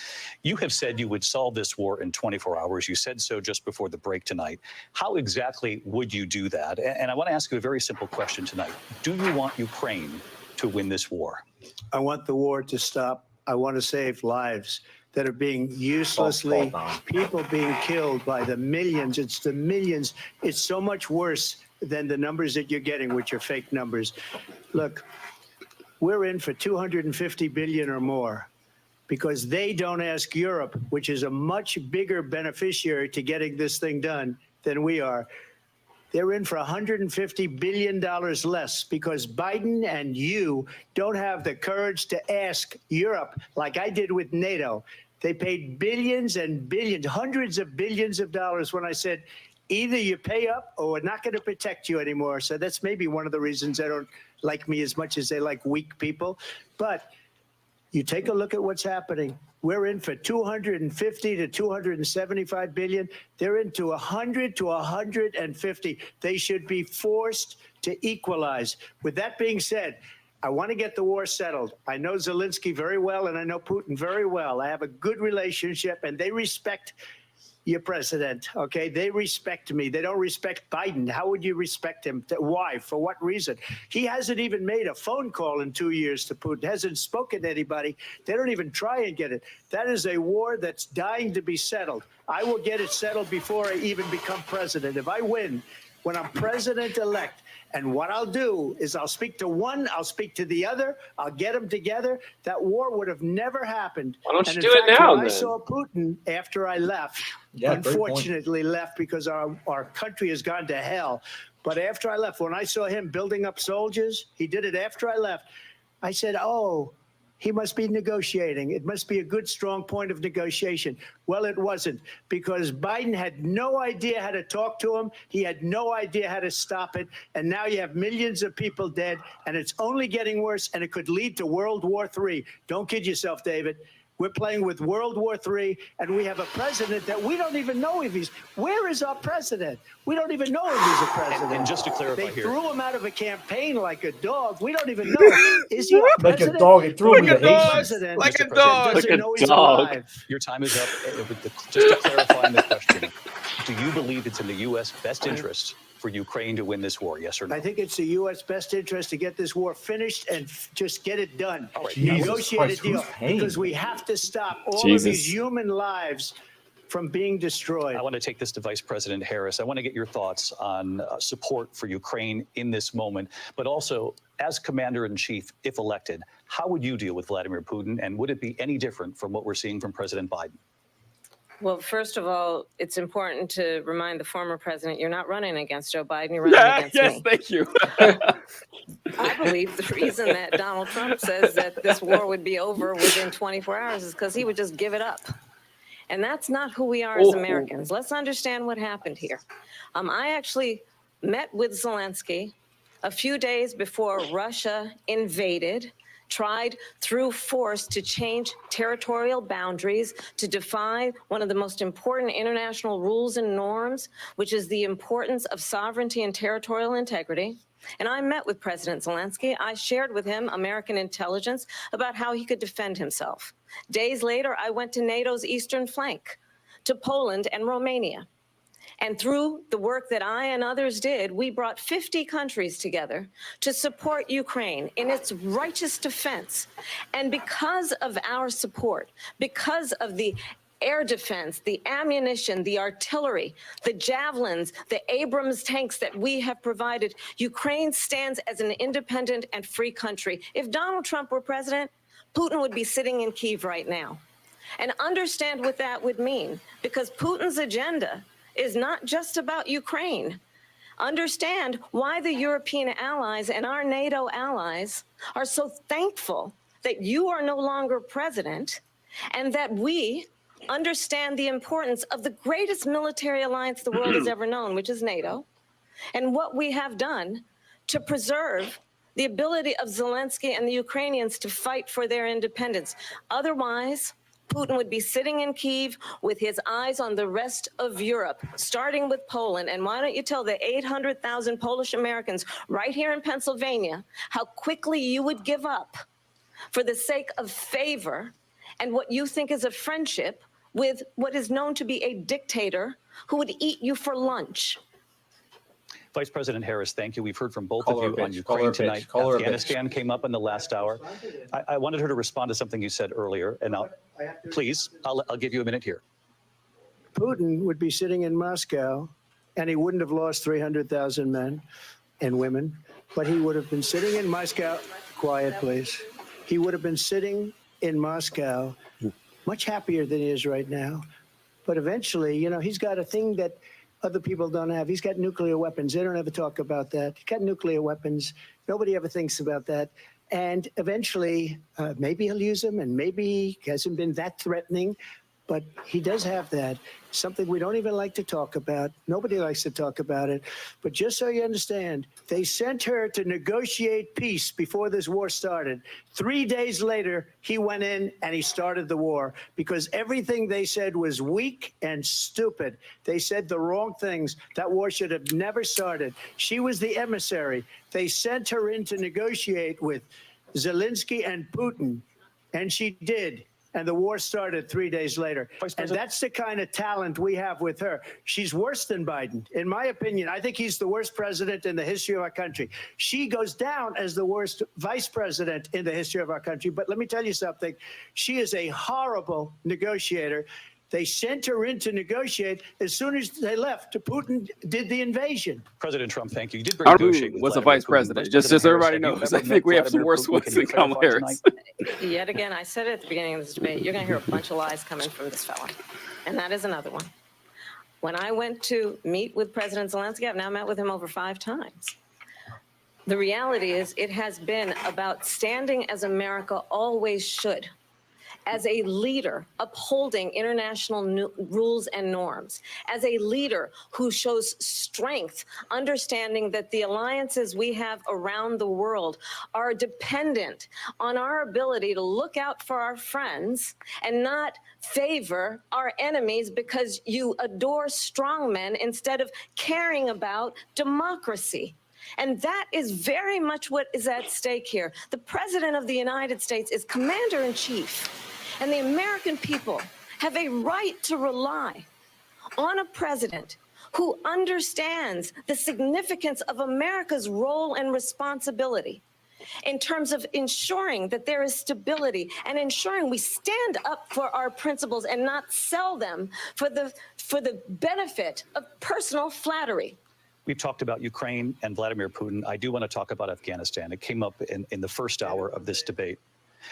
You have said you would solve this war in 24 hours. You said so just before the break tonight. How exactly would you do that? And I want to ask you a very simple question tonight. Do you want Ukraine to win this war? I want the war to stop. I want to save lives that are being uselessly, people being killed by the millions. It's the millions. It's so much worse than the numbers that you're getting, which are fake numbers. Look, we're in for 250 billion or more because they don't ask Europe, which is a much bigger beneficiary to getting this thing done than we are. They're in for $150 billion less because Biden and you don't have the courage to ask Europe like I did with NATO. They paid billions and billions, hundreds of billions of dollars when I said, either you pay up or we're not going to protect you anymore. So that's maybe one of the reasons they don't like me as much as they like weak people. But you take a look at what's happening. We're in for 250 to 275 billion. They're into 100 to 150. They should be forced to equalize. With that being said, I want to get the war settled. I know Zelensky very well, and I know Putin very well. I have a good relationship, and they respect your president, okay? They respect me. They don't respect Biden. How would you respect him? Why? For what reason? He hasn't even made a phone call in 2 years to Putin, hasn't spoken to anybody. They don't even try and get it. That is a war that's dying to be settled. I will get it settled before I even become president. If I win, when I'm president-elect, and what I'll do is I'll speak to one, I'll speak to the other, I'll get them together. That war would have never happened. Why don't you and do it now, when then? I saw Putin after I left, unfortunately left because our country has gone to hell. But after I left, when I saw him building up soldiers, he did it after I left. I said, oh, he must be negotiating. It must be a good, strong point of negotiation. Well, it wasn't, because Biden had no idea how to talk to him. He had no idea how to stop it. And now you have millions of people dead, and it's only getting worse, and it could lead to World War III. Don't kid yourself, David. We're playing with World War III, and we have a president that we don't even know if he's. Where is our president? We don't even know if he's a president. And just to clarify they here, threw him out of a campaign like a dog. We don't even know. Is he a Like president? a dog. He threw him Like in a the dog. Haitians. Like a Mr. dog. Doesn't Like a know he's dog. alive. your time is up. Just to clarify the question, do you believe it's in the U.S. best interest for Ukraine to win this war, yes or no? I think it's the U.S. best interest to get this war finished and just get it done. All right. Jesus Negotiate Christ, a deal, who's paying? because we have to stop all of Jesus. these human lives from being destroyed. I want to take this to Vice President Harris. I want to get your thoughts on support for Ukraine in this moment, but also as Commander-in-Chief, if elected, how would you deal with Vladimir Putin, and would it be any different from what we're seeing from President Biden? Well, first of all, it's important to remind the former president you're not running against Joe Biden, you're running against Yes, me. thank you. I believe the reason that Donald Trump says that this war would be over within 24 hours is because he would just give it up. And that's not who we are as Americans. Let's understand what happened here. I actually met with Zelensky a few days before Russia invaded tried through force to change territorial boundaries, to defy one of the most important international rules and norms, which is the importance of sovereignty and territorial integrity. And I met with President Zelensky. I shared with him American intelligence about how he could defend himself. Days later, I went to NATO's eastern flank, to Poland and Romania. And through the work that I and others did, we brought 50 countries together to support Ukraine in its righteous defense. And because of our support, because of the air defense, the ammunition, the artillery, the javelins, the Abrams tanks that we have provided, Ukraine stands as an independent and free country. If Donald Trump were president, Putin would be sitting in Kyiv right now. And understand what that would mean, because Putin's agenda is not just about Ukraine. Understand why the European allies and our NATO allies are so thankful that you are no longer president, and that we understand the importance of the greatest military alliance the world has ever known, which is NATO, and what we have done to preserve the ability of Zelensky and the Ukrainians to fight for their independence. Otherwise, Putin would be sitting in Kyiv with his eyes on the rest of Europe, starting with Poland. And why don't you tell the 800,000 Polish Americans right here in Pennsylvania how quickly you would give up for the sake of favor and what you think is a friendship with what is known to be a dictator who would eat you for lunch. Vice President Harris, thank you. We've heard from both of you on Ukraine tonight. Afghanistan came up in the last hour. I wanted her to respond to something you said earlier, and please, I'll give you a minute here. Putin would be sitting in Moscow, and he wouldn't have lost 300,000 men and women, but he would have been sitting in Moscow. Quiet, please. He would have been sitting in Moscow, much happier than he is right now. But eventually, you know, he's got a thing that other people don't have. He's got nuclear weapons. They don't ever talk about that. He's got nuclear weapons. Nobody ever thinks about that. And eventually, maybe he'll use them, and maybe he hasn't been that threatening. But he does have that, something we don't even like to talk about. Nobody likes to talk about it. But just so you understand, they sent her to negotiate peace before this war started. 3 days later, he went in and he started the war because everything they said was weak and stupid. They said the wrong things. That war should have never started. She was the emissary. They sent her in to negotiate with Zelensky and Putin, and she did. And the war started 3 days later. And that's the kind of talent we have with her. She's worse than Biden. In my opinion, I think he's the worst president in the history of our country. She goes down as the worst vice president in the history of our country. But let me tell you something. She is a horrible negotiator. They sent her in to negotiate. As soon as they left, Putin did the invasion. President Trump, thank you. You did bring negotiating. Was a vice president. Just so everybody knows, I think we have some worse ones than Kamala Harris. Yet again, I said it at the beginning of this debate, you're going to hear a bunch of lies coming from this fella. And that is another one. When I went to meet with President Zelensky, I've now met with him over 5 times. The reality is it has been about standing as America always should, as a leader upholding international rules and norms, as a leader who shows strength, understanding that the alliances we have around the world are dependent on our ability to look out for our friends and not favor our enemies because you adore strong men instead of caring about democracy. And that is very much what is at stake here. The President of the United States is commander-in-chief. And the American people have a right to rely on a president who understands the significance of America's role and responsibility in terms of ensuring that there is stability and ensuring we stand up for our principles and not sell them for the benefit of personal flattery. We've talked about Ukraine and Vladimir Putin. I do want to talk about Afghanistan. It came up in the first hour of this debate.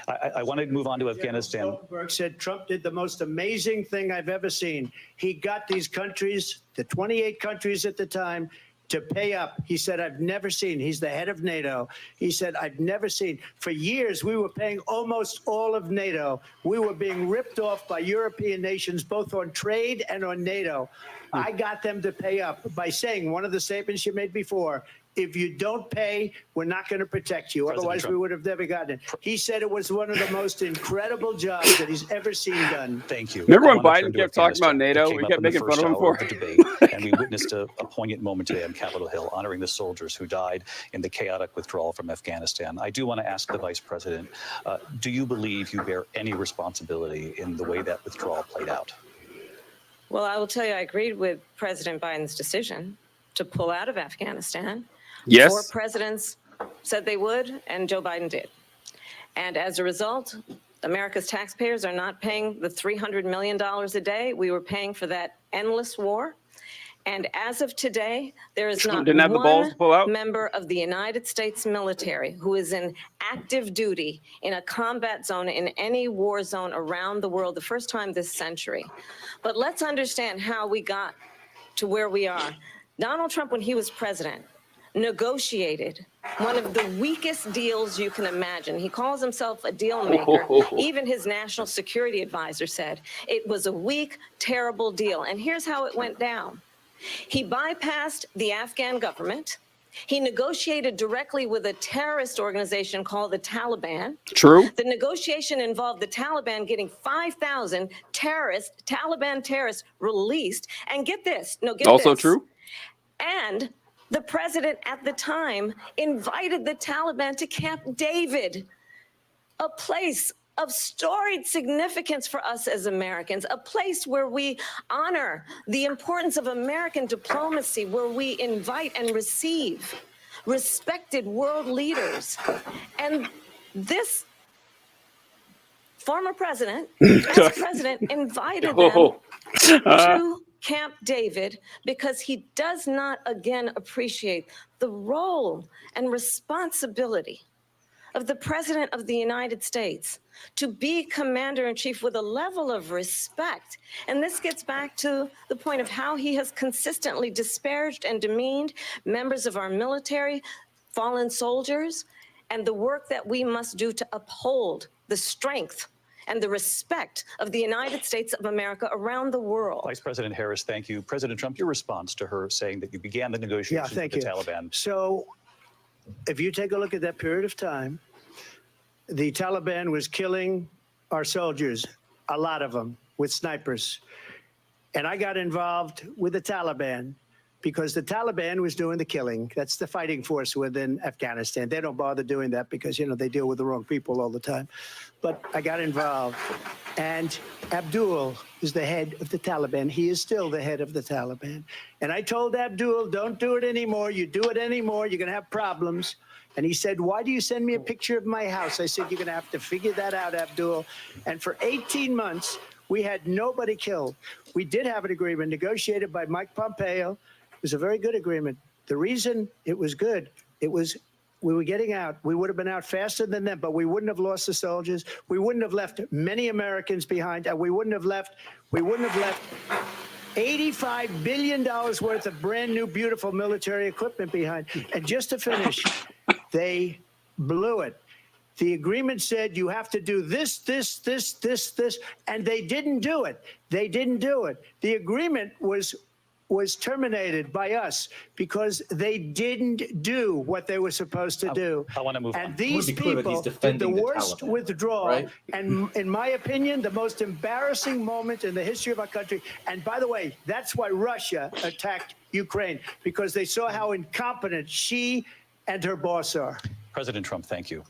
I want to move on to Afghanistan. Stoltenberg said Trump did the most amazing thing I've ever seen. He got these countries, the 28 countries at the time, to pay up. He said, I've never seen. He's the head of NATO. He said, I've never seen. For years, we were paying almost all of NATO. We were being ripped off by European nations, both on trade and on NATO. I got them to pay up by saying one of the statements you made before, if you don't pay, we're not going to protect you. President Otherwise, Trump. we would have never gotten it. He said it was one of the most incredible jobs that he's ever seen done. Thank you. Remember when I wanna Biden turn to kept talking about Afghanistan. It NATO? came We up kept in the making first fun of him hour for the it. debate, and we witnessed a poignant moment today on Capitol Hill, honoring the soldiers who died in the chaotic withdrawal from Afghanistan. I do want to ask the Vice President, do you believe you bear any responsibility in the way that withdrawal played out? Well, I will tell you, I agreed with President Biden's decision to pull out of Afghanistan. Yes. 4 presidents said they would, and Joe Biden did. And as a result, America's taxpayers are not paying the $300 million a day we were paying for that endless war. And as of today, there is not Didn't have the balls to pull out? one member of the United States military who is in active duty in a combat zone in any war zone around the world, the first time this century. But let's understand how we got to where we are. Donald Trump, when he was president, negotiated one of the weakest deals you can imagine. He calls himself a deal maker. Even his national security advisor said it was a weak, terrible deal. And here's how it went down. He bypassed the Afghan government. He negotiated directly with a terrorist organization called the Taliban. True. The negotiation involved the Taliban getting 5,000 Taliban terrorists released. And get this. No, get Also this. true. And the president at the time invited the Taliban to Camp David, a place of storied significance for us as Americans, a place where we honor the importance of American diplomacy, where we invite and receive respected world leaders. And this former president, as president, invited them to Camp David because he does not, again, appreciate the role and responsibility of the President of the United States to be commander-in-chief with a level of respect. And this gets back to the point of how he has consistently disparaged and demeaned members of our military, fallen soldiers, and the work that we must do to uphold the strength and the respect of the United States of America around the world. Vice President Harris, thank you. President Trump, your response to her saying that you began the negotiations with the Taliban. So if you take a look at that period of time, the Taliban was killing our soldiers, a lot of them, with snipers. And I got involved with the Taliban because the Taliban was doing the killing. That's the fighting force within Afghanistan. They don't bother doing that because, you know, they deal with the wrong people all the time. But I got involved. And Abdul is the head of the Taliban. He is still the head of the Taliban. And I told Abdul, don't do it anymore. You do it anymore, you're going to have problems. And he said, why do you send me a picture of my house? I said, you're going to have to figure that out, Abdul. And for 18 months, we had nobody killed. We did have an agreement negotiated by Mike Pompeo. It was a very good agreement. The reason it was good, it was we were getting out. We would have been out faster than them, but we wouldn't have lost the soldiers. We wouldn't have left many Americans behind, and we wouldn't have left $85 billion worth of brand new, beautiful military equipment behind. And just to finish, they blew it. The agreement said you have to do this, and they didn't do it. They didn't do it. The agreement was terminated by us because they didn't do what they were supposed to do. I want to move on. And these people did the worst withdrawal, right? and in my opinion, the most embarrassing moment in the history of our country. And by the way, that's why Russia attacked Ukraine, because they saw how incompetent she and her boss are. President Trump, thank you.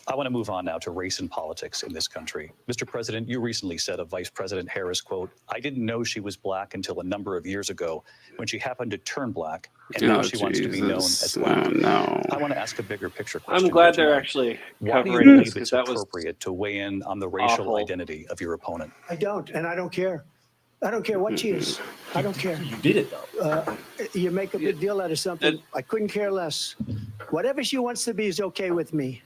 I want to move on now to race and politics in this country. Mr. President, you recently said of Vice President Harris, quote, I didn't know she was black until a number of years ago when she happened to turn black, and now she wants to be known as black. No. I want to ask a bigger picture question. I'm glad tonight. they're actually Why do you covering this, believe because it's that was appropriate to weigh in on the racial awful. identity of your opponent? I don't, and I don't care. I don't care what she is. I don't care. You did it, though. You make a big deal out of something. I couldn't care less. Whatever she wants to be is okay with me.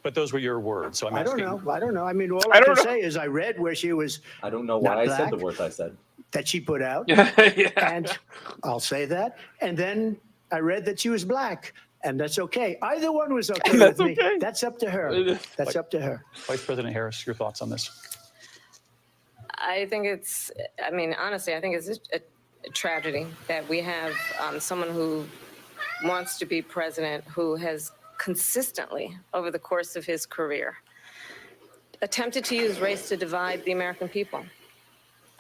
But those were your words, so I'm I don't asking. know. I don't know. I mean, all I can say is I read where she was I don't know why Not I said the black. words I said. that she put out, yeah. and I'll say that. And then I read that she was black, and that's okay. Either one was okay with That's me. okay. That's up to her. That's up to her. Vice President Harris, your thoughts on this? I think it's, I mean, honestly, I think it's a tragedy that we have someone who wants to be president who has consistently, over the course of his career, attempted to use race to divide the American people.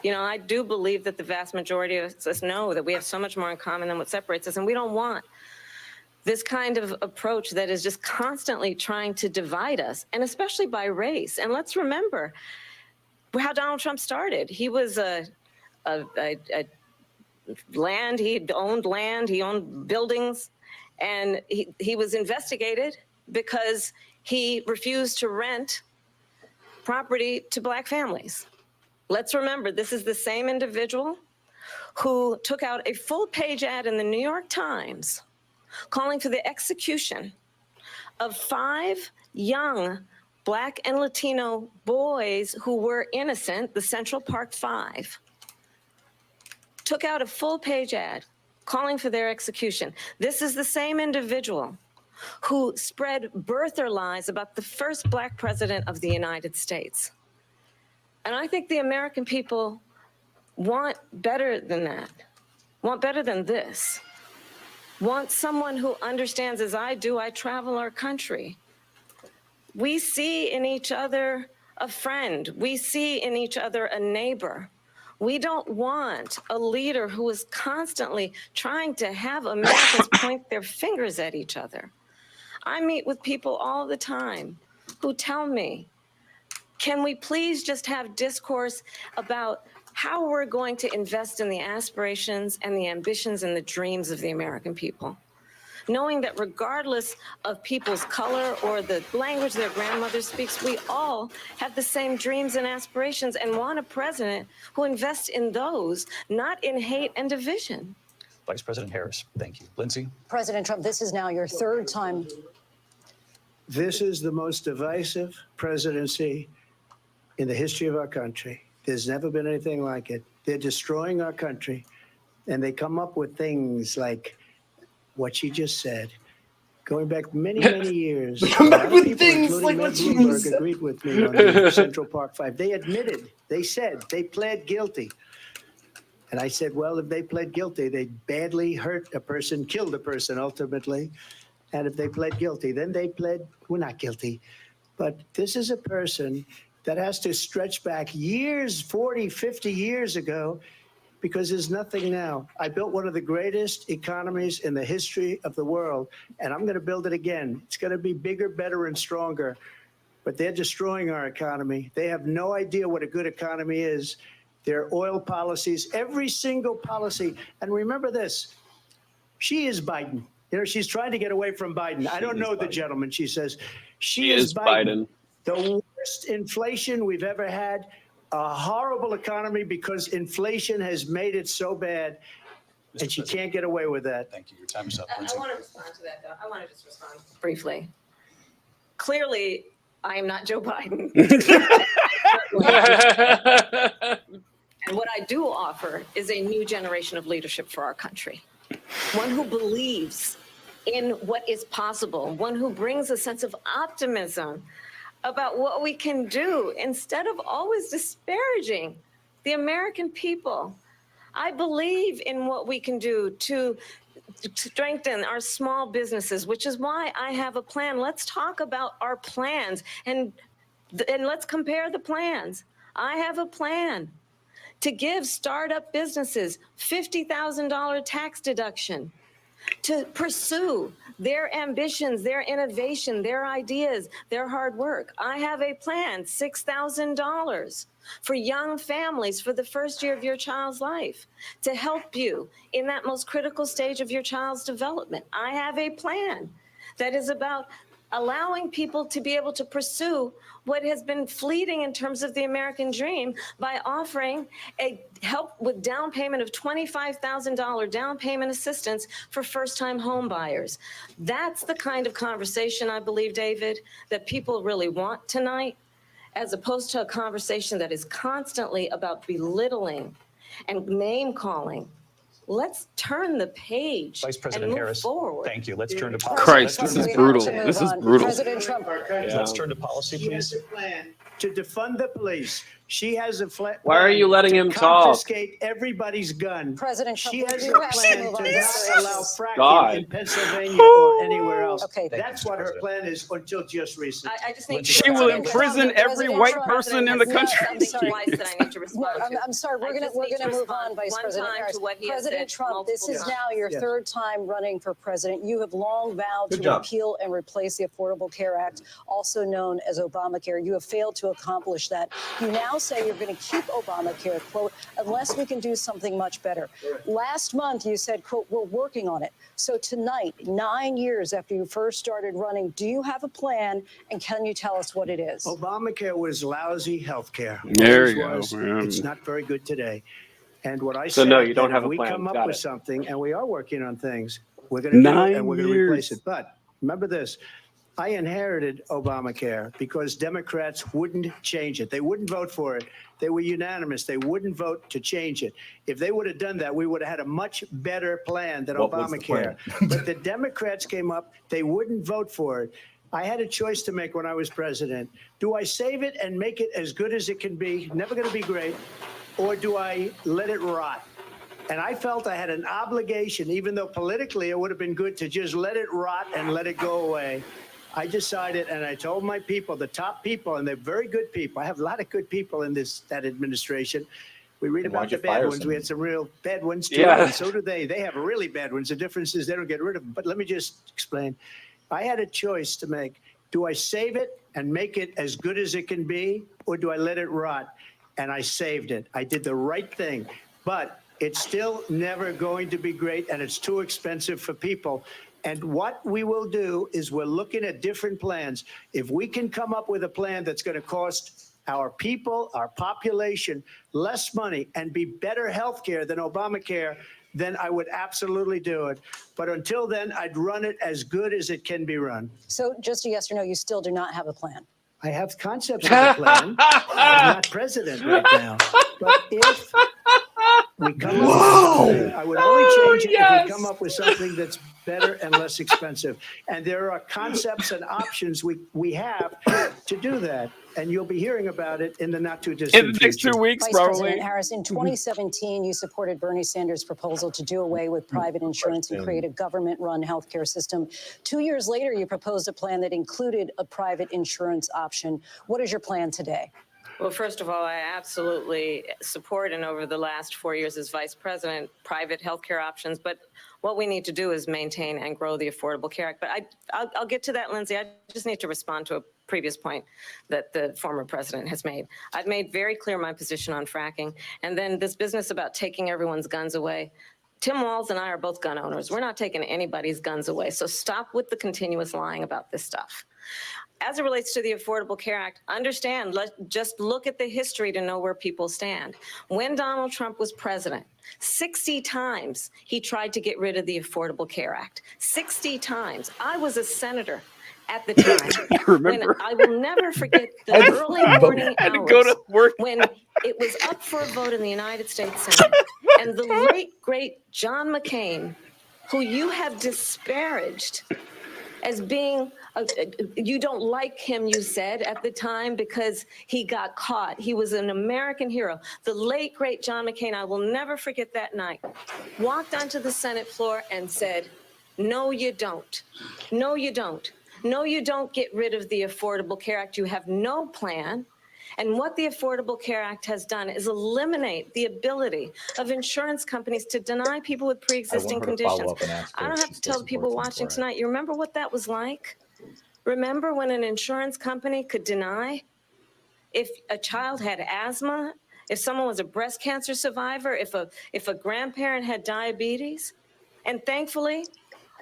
You know, I do believe that the vast majority of us know that we have so much more in common than what separates us, and we don't want this kind of approach that is just constantly trying to divide us, and especially by race. And let's remember how Donald Trump started. He was land, he owned buildings, and he was investigated because he refused to rent property to black families. Let's remember, this is the same individual who took out a full-page ad in the New York Times calling for the execution of 5 young Black and Latino boys who were innocent, the Central Park 5. Took out a full-page ad calling for their execution. This is the same individual who spread birther lies about the first Black president of the United States. And I think the American people want better than that, want better than this, want someone who understands, as I do, I travel our country. We see in each other a friend. We see in each other a neighbor. We don't want a leader who is constantly trying to have Americans point their fingers at each other. I meet with people all the time who tell me, can we please just have discourse about how we're going to invest in the aspirations and the ambitions and the dreams of the American people? Knowing that regardless of people's color or the language their grandmother speaks, we all have the same dreams and aspirations and want a president who invests in those, not in hate and division. Vice President Harris, thank you. Lindsay? President Trump, this is now your 3rd time. This is the most divisive presidency in the history of our country. There's never been anything like it. They're destroying our country, and they come up with things like what she just said, going back many, many years. Come back with people, things including like Ned what she Bloomberg, said. agreed with me on the Central Park 5. They admitted, they said, they pled guilty. And I said, well, if they pled guilty, they badly hurt a person, killed a person ultimately. And if they pled guilty, then they pled, we're not guilty. But this is a person that has to stretch back years, 40, 50 years ago, because there's nothing now. I built one of the greatest economies in the history of the world, and I'm going to build it again. It's going to be bigger, better, and stronger. But they're destroying our economy. They have no idea what a good economy is. Their oil policies, every single policy. And remember this, she is Biden. You know, she's trying to get away from Biden. I don't know the gentleman, she says. She is Biden. The worst inflation we've ever had, a horrible economy because inflation has made it so bad, and she can't get away with that. Thank you. Your time is up. I want to respond to that, though. I want to just respond briefly. Clearly, I am not Joe Biden. And what I do offer is a new generation of leadership for our country. One who believes in what is possible, one who brings a sense of optimism about what we can do instead of always disparaging the American people. I believe in what we can do to strengthen our small businesses, which is why I have a plan. Let's talk about our plans and let's compare the plans. I have a plan to give startup businesses $50,000 tax deduction to pursue their ambitions, their innovation, their ideas, their hard work. I have a plan, $6,000 for young families for the first year of your child's life to help you in that most critical stage of your child's development. I have a plan that is about allowing people to be able to pursue what has been fleeting in terms of the American dream by offering a help with down payment of $25,000 down payment assistance for first-time home buyers. That's the kind of conversation, I believe, David, that people really want tonight, as opposed to a conversation that is constantly about belittling and name-calling. Let's turn the page Vice President and move Harris, forward. thank you. Let's turn to policy. Christ, this is brutal. This is brutal. President Trump. Let's turn to policy, She please. has a plan to defund the police, She has a Why are you letting him talk? confiscate everybody's gun. President Trump, She has you a have to plan move on to to not serious allow issues. fracking God. in Pennsylvania or anywhere else. Okay. That's what her plan is until just recently. I just need to. She will imprison every white person in the country. I'm sorry. Twice that I need to No, respond to. I'm sorry. We're I gonna just need to move respond on, Vice one President time Harris. to what he has President said Trump, this is multiple now your Yes. third time running for president. You have long vowed Good to job. repeal and replace the Affordable Care Act, also known as Obamacare. You have failed to accomplish that. You now say you're going to keep Obamacare, quote, unless we can do something much better. Last month, you said, quote, we're working on it. So tonight, 9 years after you first started running, do you have a plan, and can you tell us what it is? Obamacare was lousy health care. There you go. It's not very good today. And what I So said, no, you don't that have if a we plan. come up Got with it. something, and we are working on things, we're going to do it 9 and we're going to replace years. it. But remember this. I inherited Obamacare because Democrats wouldn't change it. They wouldn't vote for it. They were unanimous. They wouldn't vote to change it. If they would have done that, we would have had a much better plan than What was the Obamacare. But the Democrats came up. They wouldn't vote for it. I had a choice to make when I was president. Do I save it and make it as good as it can be? Never going to be great. Or do I let it rot? And I felt I had an obligation, even though politically it would have been good to just let it rot and let it go away. I decided, and I told my people, the top people, and they're very good people. I have a lot of good people in that administration. We read And about why'd you the bad fire ones. some? We had some real bad ones too, Yeah. and so do they. They have really bad ones. The difference is they don't get rid of them. But let me just explain. I had a choice to make. Do I save it and make it as good as it can be, or do I let it rot? And I saved it. I did the right thing. But it's still never going to be great, and it's too expensive for people. And what we will do is we're looking at different plans. If we can come up with a plan that's going to cost our people, our population, less money and be better health care than Obamacare, then I would absolutely do it. But until then, I'd run it as good as it can be run. So just a yes or no, you still do not have a plan. I have concepts of a plan. I'm not president right now. But if we come up with something, I would only change it if we come up with something that's better and less expensive. And there are concepts and options we have to do that. And you'll be hearing about it in the not too distant In the next future. 2 weeks, Vice probably. President Harris, in 2017, you supported Bernie Sanders' proposal to do away with private insurance and create a government-run healthcare system. 2 years later, you proposed a plan that included a private insurance option. What is your plan today? Well, first of all, I absolutely support, and over the last 4 years as vice president, private healthcare options. But what we need to do is maintain and grow the Affordable Care Act. But I'll get to that, Lindsay. I just need to respond to a previous point that the former president has made. I've made very clear my position on fracking. And then this business about taking everyone's guns away. Tim Walz and I are both gun owners. We're not taking anybody's guns away. So stop with the continuous lying about this stuff. As it relates to the Affordable Care Act, understand, just look at the history to know where people stand. When Donald Trump was president, 60 times he tried to get rid of the Affordable Care Act. 60 times. I was a senator at the time. Remember? When I will never forget the early morning I had to hours go to work. when it was up for a vote in the United States Senate. And the late, great John McCain, who you have disparaged as being, you don't like him, you said at the time, because he got caught. He was an American hero. The late, great John McCain, I will never forget that night, walked onto the Senate floor and said, no, you don't. No, you don't. No, you don't get rid of the Affordable Care Act. You have no plan. And what the Affordable Care Act has done is eliminate the ability of insurance companies to deny people with pre-existing conditions. I don't have to tell the people watching tonight, you remember what that was like? Remember when an insurance company could deny if a child had asthma, if someone was a breast cancer survivor, if a grandparent had diabetes? And thankfully,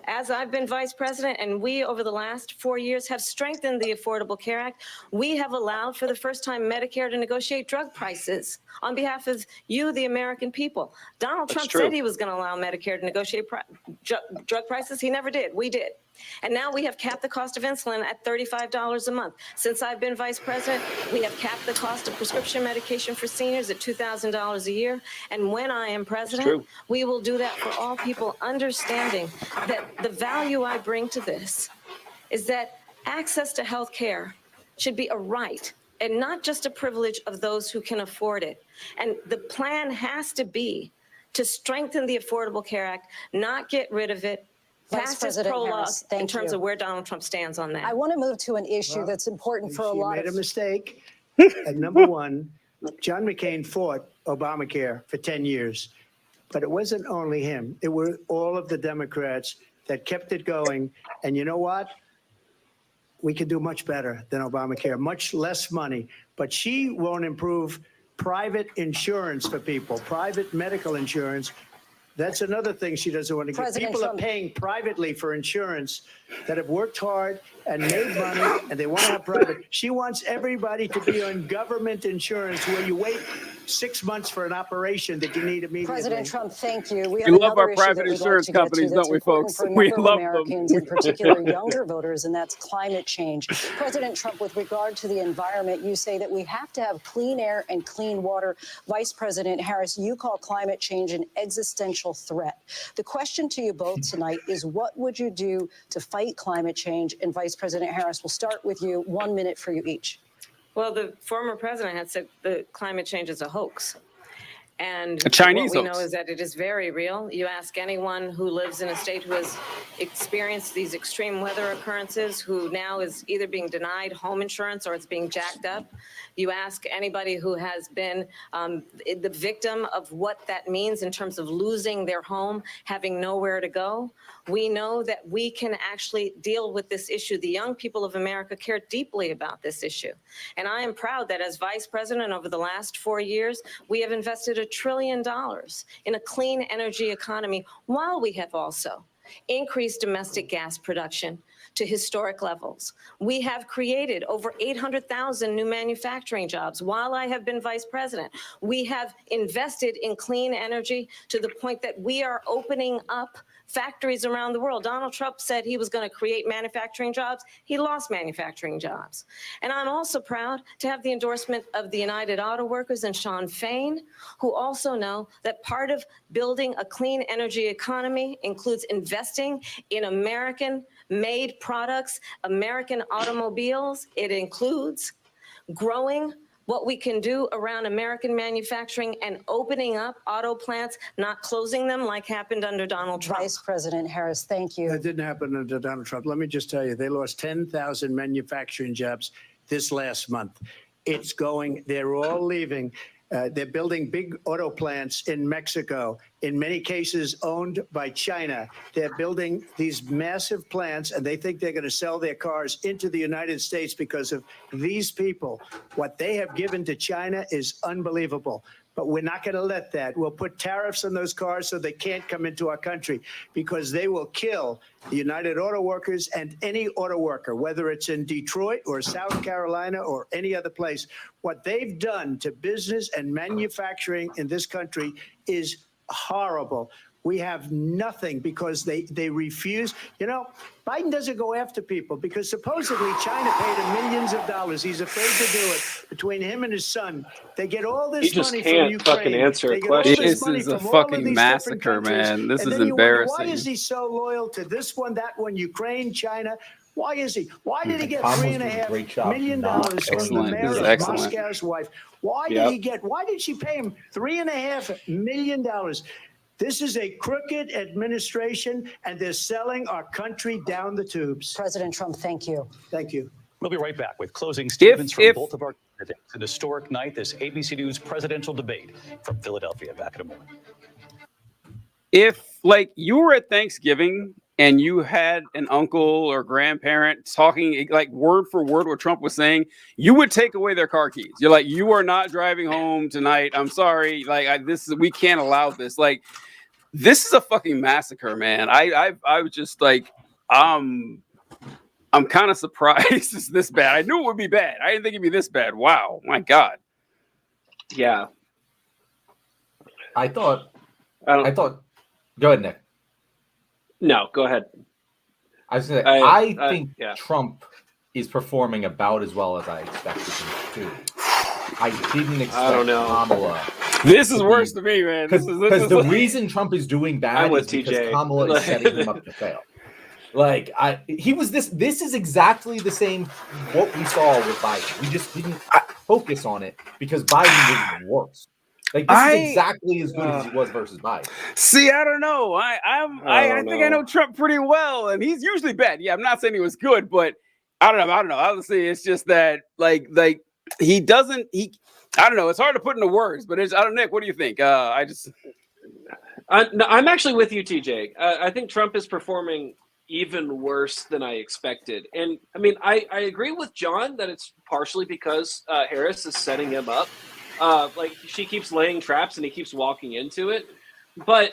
as I've been vice president and we over the last 4 years have strengthened the Affordable Care Act, we have allowed for the first time Medicare to negotiate drug prices on behalf of you, the American people. Donald Trump said he was going to allow Medicare to negotiate drug prices. He never did. We did. And now we have capped the cost of insulin at $35 a month. Since I've been vice president, we have capped the cost of prescription medication for seniors at $2,000 a year. And when I am president, we will do that for all people, understanding that the value I bring to this is that access to health care should be a right, and not just a privilege of those who can afford it. And the plan has to be to strengthen the Affordable Care Act, not get rid of it, pass this prologue in terms of where Donald Trump stands on that. I want to move to an issue that's important for a lot She made of... a mistake. And number one, John McCain fought Obamacare for 10 years. But it wasn't only him. It were all of the Democrats that kept it going. And you know what? We could do much better than Obamacare, much less money. But she won't improve private insurance for people, private medical insurance. That's another thing she doesn't want to get. People are paying privately for insurance that have worked hard and made money, and they want to have private. She wants everybody to be on government insurance where you wait 6 months for an operation that you need immediately. President Trump, thank you. We love our private insurance companies, don't we, folks? We love Americans, in particular younger voters, and that's climate change. President Trump, with regard to the environment, you say that we have to have clean air and clean water. Vice President Harris, you call climate change an existential threat. The question to you both tonight is, what would you do to fight climate change? And Vice President Harris, we'll start with you. 1 minute for you each. Well, the former president had said that climate change is a hoax. And a Chinese what we hoax. know is that it is very real. You ask anyone who lives in a state who has experienced these extreme weather occurrences, who now is either being denied home insurance or it's being jacked up. You ask anybody who has been the victim of what that means in terms of losing their home, having nowhere to go. We know that we can actually deal with this issue. The young people of America care deeply about this issue. And I am proud that as vice president over the last 4 years, we have invested $1 trillion in a clean energy economy, while we have also increased domestic gas production to historic levels. We have created over 800,000 new manufacturing jobs while I have been vice president. We have invested in clean energy to the point that we are opening up factories around the world. Donald Trump said he was going to create manufacturing jobs. He lost manufacturing jobs. And I'm also proud to have the endorsement of the United Auto Workers and Sean Fain, who also know that part of building a clean energy economy includes investing in American-made products, American automobiles. It includes growing what we can do around American manufacturing and opening up auto plants, not closing them like happened under Donald Trump. Vice President Harris, thank you. That didn't happen under Donald Trump. Let me just tell you, they lost 10,000 manufacturing jobs this last month. It's going, they're all leaving. They're building big auto plants in Mexico, in many cases owned by China. They're building these massive plants, and they think they're going to sell their cars into the United States because of these people. What they have given to China is unbelievable. But we're not going to let that. We'll put tariffs on those cars so they can't come into our country, because they will kill the United Auto Workers and any auto worker, whether it's in Detroit or South Carolina or any other place. What they've done to business and manufacturing in this country is horrible. We have nothing because they refuse. You know, Biden doesn't go after people because supposedly China paid him millions of dollars. He's afraid to do it. Between him and his son, they get all this money from Ukraine. He just can't fucking answer a question. This is a fucking massacre, man. This is embarrassing. Why is he so loyal to this one, that one, Ukraine, China? Why is he? Why did he get $3.5 million from the mayor of Moscow's wife? Why did he get? Why did she pay him $3.5 million? This is a crooked administration, and they're selling our country down the tubes. President Trump, thank you. Thank you. We'll be right back with closing statements from both of our candidates. An historic night, this ABC News presidential debate from Philadelphia. Back in a moment. If, like, you were at Thanksgiving and you had an uncle or grandparent talking like word for word what Trump was saying, you would take away their car keys. You're like, you are not driving home tonight. I'm sorry. Like, we can't allow this. Like, this is a fucking massacre, man. I was just like, I'm kind of surprised it's this bad. I knew it would be bad. I didn't think it'd be this bad. Wow, my God. Yeah. I thought. Go ahead, Nick. No, go ahead. I was gonna say, I think Trump is performing about as well as I expected him to. I didn't expect Kamala. This is worse to me, man. Because the reason Trump is doing bad is because Kamala is setting him up to fail. Like, this is exactly the same what we saw with Biden. We just didn't. focus on it because Biden was worse. Like this is exactly as good as he was versus Biden. See, I don't know. I think I know Trump pretty well, and he's usually bad. Yeah, I'm not saying he was good, but I don't know. Honestly, it's just that like he doesn't. I don't know. It's hard to put into words, but I don't know. Nick, what do you think? No, I'm actually with you, TJ. I think Trump is performing even worse than I expected. And I mean, I agree with John that it's partially because Harris is setting him up. Like she keeps laying traps and he keeps walking into it. But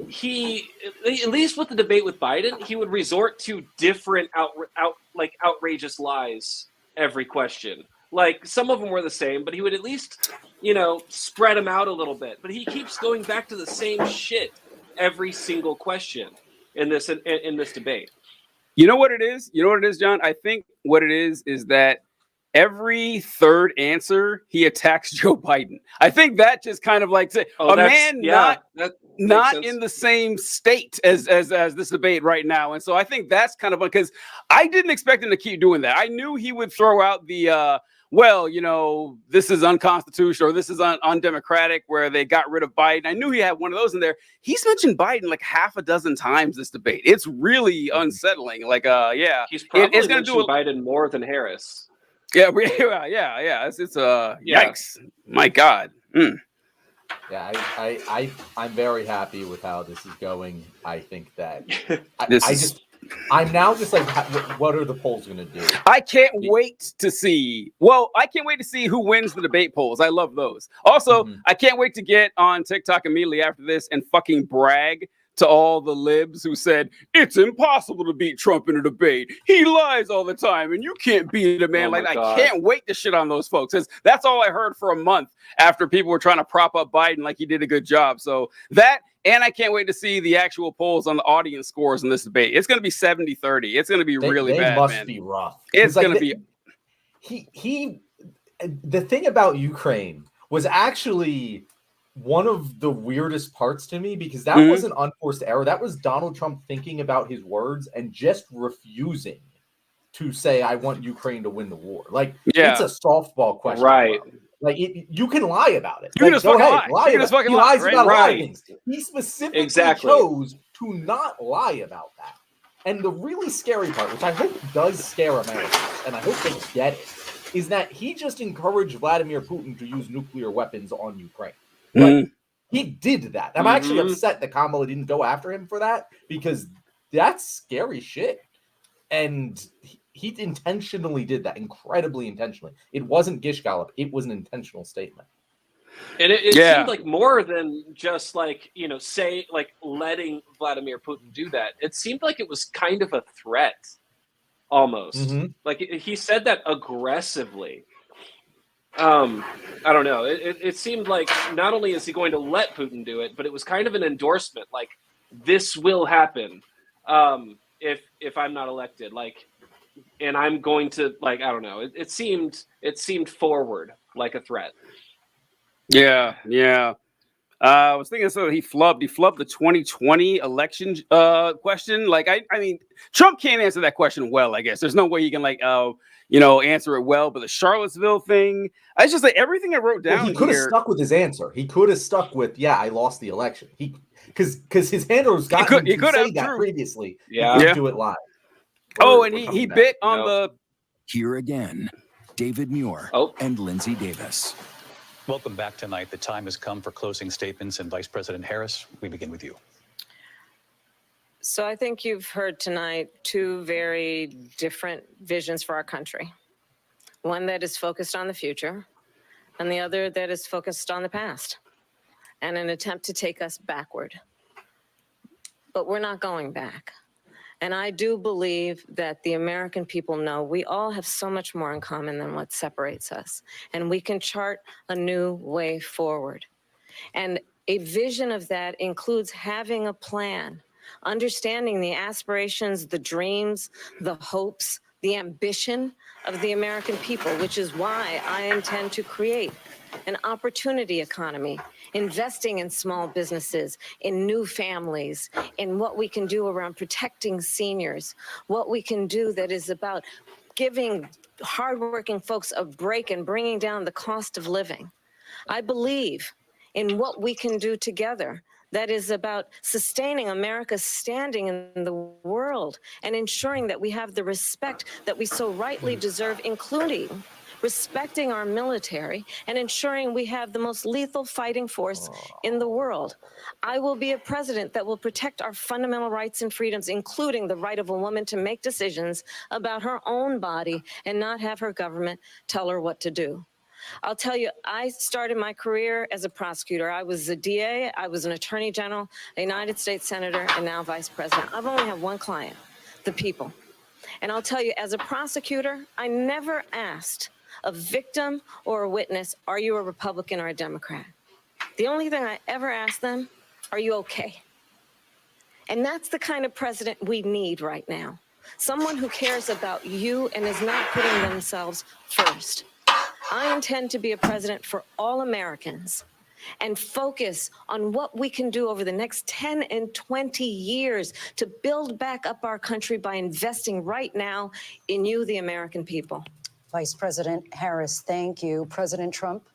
he, at least with the debate with Biden, he would resort to different outrageous lies every question. Like some of them were the same, but he would at least, spread them out a little bit. But he keeps going back to the same shit every single question in this debate. You know what it is? You know what it is, John? I think what it is that every third answer he attacks Joe Biden. I think that just kind of like a man not in the same state as this debate right now. And so I think that's kind of because I didn't expect him to keep doing that. I knew he would throw out the this is unconstitutional or this is undemocratic where they got rid of Biden. I knew he had one of those in there. He's mentioned Biden like half a dozen times this debate. It's really unsettling. Like, he's probably it's going to do Biden more than Harris. Yeah. It's yikes. My God. Mm. Yeah, I'm very happy with how this is going. I think that I'm now just like, what are the polls going to do? I can't wait to see. Well, I can't wait to see who wins the debate polls. I love those. Also, I can't wait to get on TikTok immediately after this and fucking brag to all the libs who said it's impossible to beat Trump in a debate. He lies all the time, and you can't beat a man like that. I can't wait to shit on those folks. That's all I heard for a month after people were trying to prop up Biden like he did a good job. So that, and I can't wait to see the actual polls on the audience scores in this debate. It's going to be 70-30. It's going to be really bad, must man. Be rough. It's going to be. The thing about Ukraine was actually one of the weirdest parts to me because that was an unforced error. That was Donald Trump thinking about his words and just refusing to say, I want Ukraine to win the war. Like, it's a softball question. Right. Bro. Like, you can lie about it. You can just fucking lie. He lies about a lot of things. He specifically chose to not lie about that. And the really scary part, which I hope does scare Americans, and I hope they get it, is that he just encouraged Vladimir Putin to use nuclear weapons on Ukraine. Like, he did that. I'm actually upset that Kamala didn't go after him for that because that's scary shit. And he intentionally did that, incredibly intentionally. It wasn't Gish Gallop. It was an intentional statement. And it seemed like more than just like, letting Vladimir Putin do that. It seemed like it was kind of a threat almost. Like he said that aggressively. I don't know. It seemed like not only is he going to let Putin do it, but it was kind of an endorsement. Like this will happen if I'm not elected. Like, and I'm going to I don't know. It seemed forward like a threat. Yeah. I was thinking he flubbed the 2020 election question. Like I mean, Trump can't answer that question well. I guess there's no way he can answer it well. But the Charlottesville thing, I just like everything I wrote down. He could have stuck with his answer. He could have stuck with, I lost the election. Because his handlers got him to say that previously. Yeah, he couldn't do it live. And he bit on the. Here again, David Muir and Lindsay Davis. Welcome back tonight. The time has come for closing statements, and Vice President Harris, we begin with you. So I think you've heard tonight two very different visions for our country. One that is focused on the future, and the other that is focused on the past, and an attempt to take us backward. But we're not going back. And I do believe that the American people know we all have so much more in common than what separates us. And we can chart a new way forward. And a vision of that includes having a plan, understanding the aspirations, the dreams, the hopes, the ambition of the American people, which is why I intend to create an opportunity economy, investing in small businesses, in new families, in what we can do around protecting seniors, what we can do that is about giving hardworking folks a break and bringing down the cost of living. I believe in what we can do together that is about sustaining America's standing in the world and ensuring that we have the respect that we so rightly deserve, including respecting our military and ensuring we have the most lethal fighting force in the world. I will be a president that will protect our fundamental rights and freedoms, including the right of a woman to make decisions about her own body and not have her government tell her what to do. I'll tell you, I started my career as a prosecutor. I was a DA, I was an attorney general, a United States senator, and now vice president. I've only had one client, the people. And I'll tell you, as a prosecutor, I never asked a victim or a witness, are you a Republican or a Democrat? The only thing I ever asked them, are you okay? And that's the kind of president we need right now. Someone who cares about you and is not putting themselves first. I intend to be a president for all Americans and focus on what we can do over the next 10 and 20 years to build back up our country by investing right now in you, the American people. Vice President Harris, thank you. President Trump?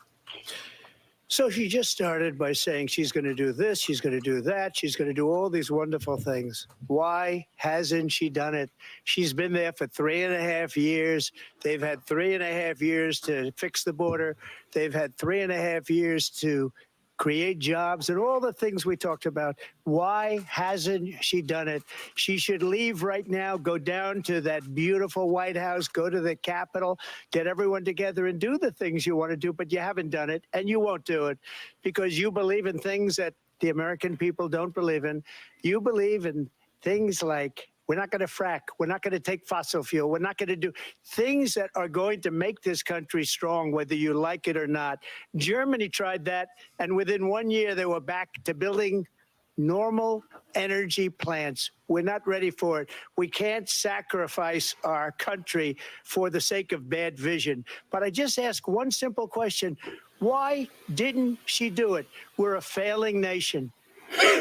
So she just started by saying she's going to do this, she's going to do that, she's going to do all these wonderful things. Why hasn't she done it? She's been there for 3.5 years. They've had 3.5 years to fix the border. They've had 3.5 years to create jobs and all the things we talked about. Why hasn't she done it? She should leave right now, go down to that beautiful White House, go to the Capitol, get everyone together and do the things you want to do, but you haven't done it and you won't do it because you believe in things that the American people don't believe in. You believe in things like we're not going to frack. We're not going to take fossil fuel. We're not going to do things that are going to make this country strong, whether you like it or not. Germany tried that, and within 1 year, they were back to building normal energy plants. We're not ready for it. We can't sacrifice our country for the sake of bad vision. But I just ask one simple question. Why didn't she do it? We're a failing nation.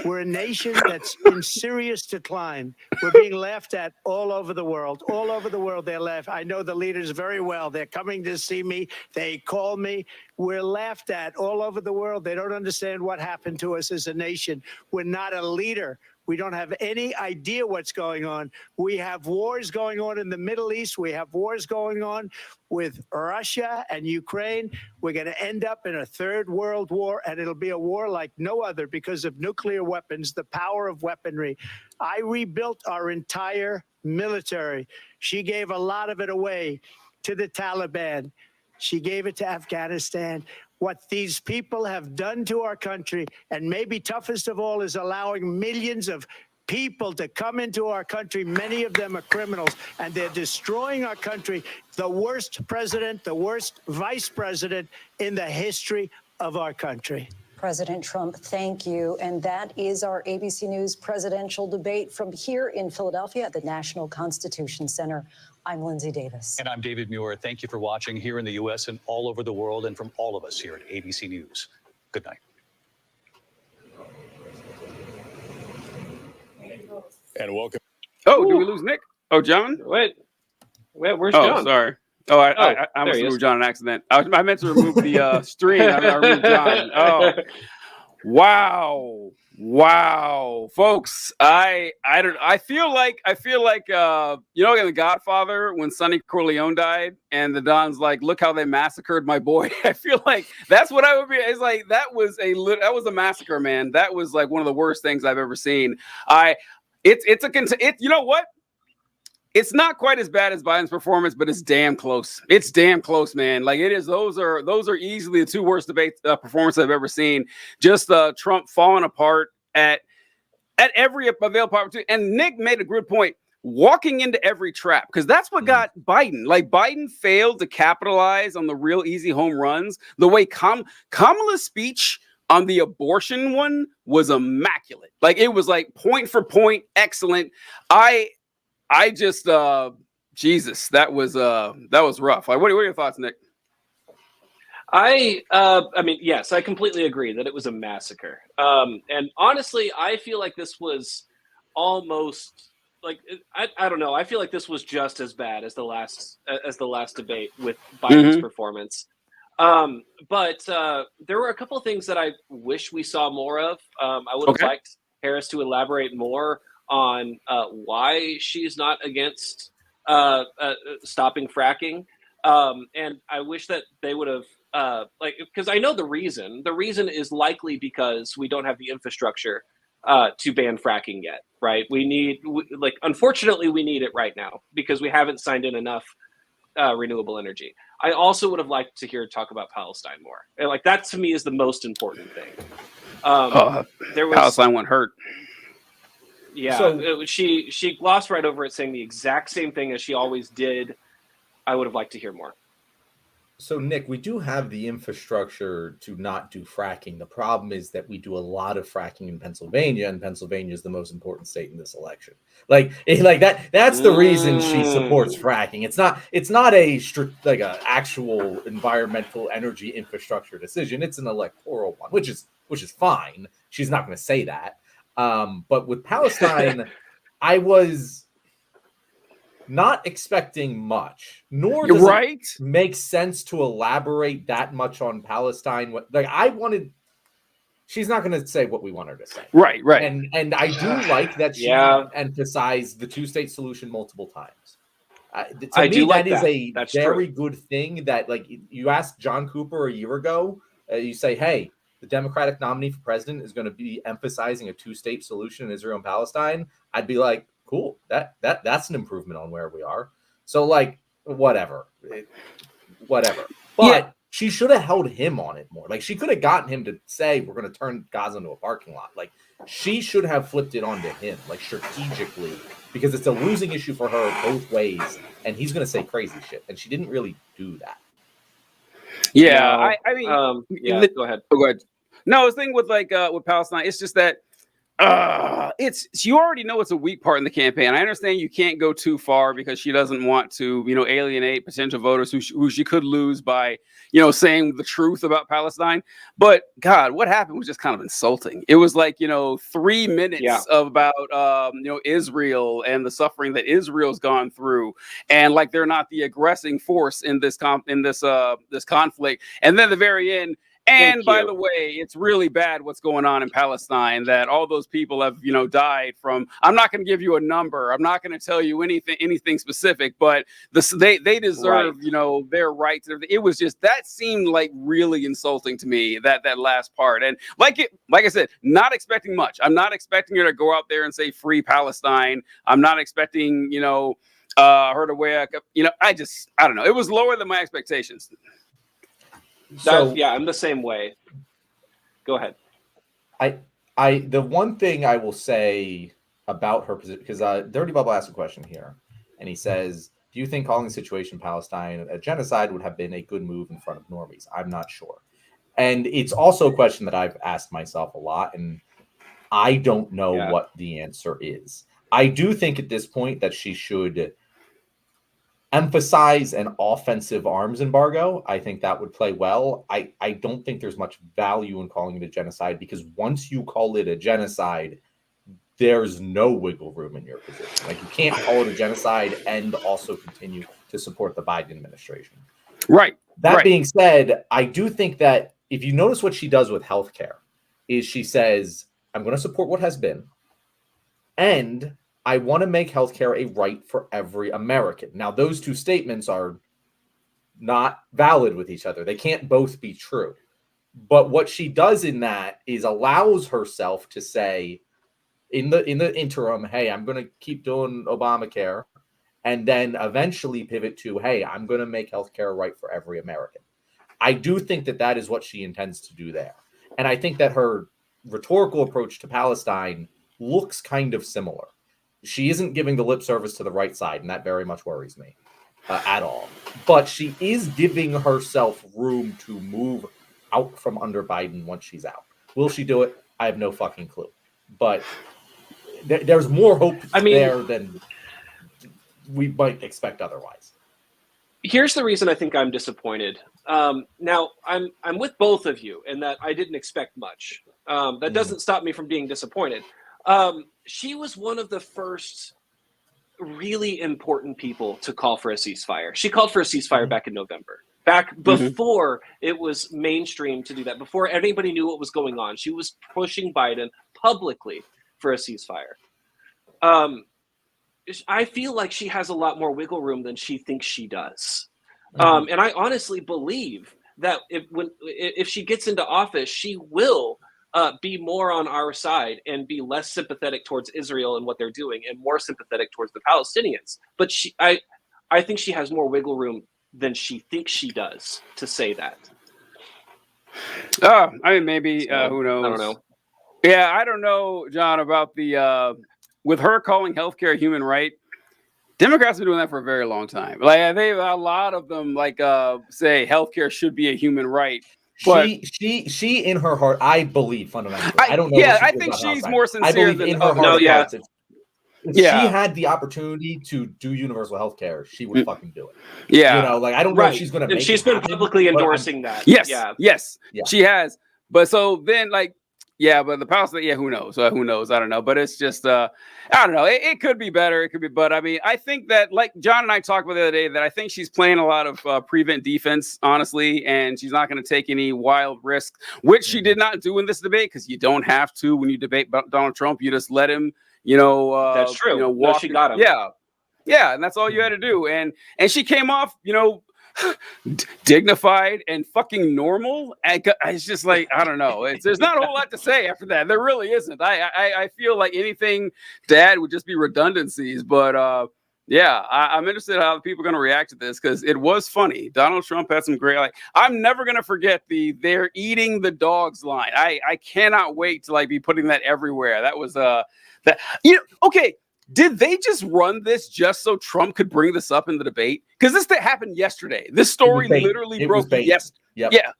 We're a nation that's in serious decline. We're being laughed at all over the world. All over the world, they're laughed. I know the leaders very well. They're coming to see me. They call me. We're laughed at all over the world. They don't understand what happened to us as a nation. We're not a leader. We don't have any idea what's going on. We have wars going on in the Middle East. We have wars going on with Russia and Ukraine. We're going to end up in a third world war, and it'll be a war like no other because of nuclear weapons, the power of weaponry. I rebuilt our entire military. She gave a lot of it away to the Taliban. She gave it to Afghanistan. What these people have done to our country, and maybe toughest of all, is allowing millions of people to come into our country. Many of them are criminals, and they're destroying our country. The worst president, the worst vice president in the history of our country. President Trump, thank you. And that is our ABC News presidential debate from here in Philadelphia at the National Constitution Center. I'm Lindsay Davis. And I'm David Muir. Thank you for watching here in the U.S. and all over the world, and from all of us here at ABC News. Good night. And welcome. Oh, did we lose Nick? Oh, John? Wait, where's oh, John? Sorry. Oh, I almost removed John on accident. I meant to remove the stream. I removed John. Oh, wow, folks. I feel like you know, in The Godfather when Sonny Corleone died, and the Don's like, look how they massacred my boy. I feel like that's what I would be. It's like that was a massacre, man. That was like one of the worst things I've ever seen. You know what? It's not quite as bad as Biden's performance, but it's damn close. It's damn close, man. Like it is. Those are easily the two worst debate performances I've ever seen. Just Trump falling apart at every available opportunity. And Nick made a good point. Walking into every trap, because that's what got Biden. Like Biden failed to capitalize on the real easy home runs. The way Kamala's speech on the abortion one was immaculate. Like it was like point for point, excellent. I just, Jesus, that was rough. Like, what are your thoughts, Nick? I mean, yes, I completely agree that it was a massacre. And honestly, I feel like this was almost I don't know. I feel like this was just as bad as the last debate with Biden's performance. But there were a couple of things that I wish we saw more of. I would have liked Harris to elaborate more on why she's not against stopping fracking. And I wish that they would have because I know the reason. The reason is likely because we don't have the infrastructure to ban fracking yet, right? Unfortunately, we need it right now because we haven't signed in enough renewable energy. I also would have liked to hear her talk about Palestine more. And, that to me is the most important thing. Palestine won't hurt. Yeah, So, she glossed right over it, saying the exact same thing as she always did. I would have liked to hear more. So, Nick, we do have the infrastructure to not do fracking. The problem is that we do a lot of fracking in Pennsylvania, and Pennsylvania is the most important state in this election. That's the reason she supports fracking. It's not a actual environmental energy infrastructure decision. It's an electoral one, which is fine. She's not going to say that. But with Palestine, I was not expecting much, nor does it make sense to elaborate that much on Palestine. She's not going to say what we want her to say. Right. And I do like that she emphasized the two-state solution multiple times. To me, that is a very good thing that, you asked John Cooper a year ago, you say, hey, the Democratic nominee for president is going to be emphasizing a two-state solution in Israel and Palestine. I'd be like, cool. That's an improvement on where we are. So whatever. But she should have held him on it more. She could have gotten him to say we're going to turn Gaza into a parking lot. She should have flipped it onto him, strategically, because it's a losing issue for her both ways, and he's going to say crazy shit. And she didn't really do that. Yeah, go ahead. Go ahead. No, the thing with with Palestine, it's just that you already know it's a weak part in the campaign. I understand you can't go too far because she doesn't want to, alienate potential voters who she could lose by, saying the truth about Palestine. But God, what happened was just kind of insulting. It was 3 minutes about Israel and the suffering that Israel's gone through, and they're not the aggressing force in this this conflict. And then at the very end. And by the way, it's really bad what's going on in Palestine, that all those people have, died from. I'm not going to give you a number. I'm not going to tell you anything specific, but they deserve, their rights. It was just, that seemed really insulting to me, that last part. And like I said, not expecting much. I'm not expecting her to go out there and say free Palestine. I'm not expecting, her to wear, I don't know. It was lower than my expectations. I'm the same way. Go ahead. The one thing I will say about her position, because Dirty Bubble asked a question here, and he says, do you think calling the situation in Palestine a genocide would have been a good move in front of normies? I'm not sure. And it's also a question that I've asked myself a lot, and I don't know what the answer is. I do think at this point that she should emphasize an offensive arms embargo. I think that would play well. I don't think there's much value in calling it a genocide, because once you call it a genocide, there's no wiggle room in your position. You can't call it a genocide and also continue to support the Biden administration. Right. That being said, I do think that if you notice what she does with healthcare is she says, I'm going to support what has been, and I want to make healthcare a right for every American. Now, those two statements are not valid with each other. They can't both be true. But what she does in that is allows herself to say in the interim, hey, I'm going to keep doing Obamacare, and then eventually pivot to, hey, I'm going to make healthcare a right for every American. I do think that is what she intends to do there. And I think that her rhetorical approach to Palestine looks kind of similar. She isn't giving the lip service to the right side, and that very much worries me at all. But she is giving herself room to move out from under Biden once she's out. Will she do it? I have no fucking clue. But there's more hope there than we might expect otherwise. Here's the reason I think I'm disappointed. Now, I'm with both of you in that I didn't expect much. That doesn't stop me from being disappointed. She was one of the first really important people to call for a ceasefire. She called for a ceasefire back in November, back before it was mainstream to do that, before anybody knew what was going on. She was pushing Biden publicly for a ceasefire. I feel like she has a lot more wiggle room than she thinks she does. And I honestly believe that if she gets into office, she will be more on our side and be less sympathetic towards Israel and what they're doing, and more sympathetic towards the Palestinians. But I think she has more wiggle room than she thinks she does to say that. I mean, maybe who knows? I don't know. Yeah, I don't know, John, about the with her calling healthcare a human right. Democrats have been doing that for a very long time. Like a lot of them say healthcare should be a human right. But she in her heart, I believe fundamentally. I don't know. Yeah, I think she's more sincere. I believe than in her heart. If she Yeah. had the opportunity to do universal health care, she would fucking do it. Yeah. You know, like I don't know if she's gonna make she's it been happen, publicly but endorsing that. Yes. Yeah. Yes. Yeah. She has. But so then but the Palestinian, who knows? Who knows? I don't know. But it's just, I don't know. It could be better. It could be, but I mean, I think that, like John and I talked about the other day, that I think she's playing a lot of prevent defense, honestly, and she's not going to take any wild risks, which she did not do in this debate, because you don't have to when you debate Donald Trump. You just let him, that's true. You know, walk. She got him. Yeah. Yeah. And that's all you had to do. And she came off, dignified and fucking normal. It's just like, I don't know. There's not a whole lot to say after that. There really isn't. I feel like anything to add would just be redundancies. But I'm interested in how people are going to react to this, because it was funny. Donald Trump had some great. I'm never going to forget "they're eating the dogs" line. I cannot wait to be putting that everywhere. That was okay. Did they just run this just so Trump could bring this up in the debate? Because this happened yesterday. This story literally broke yesterday. Yep. Yeah.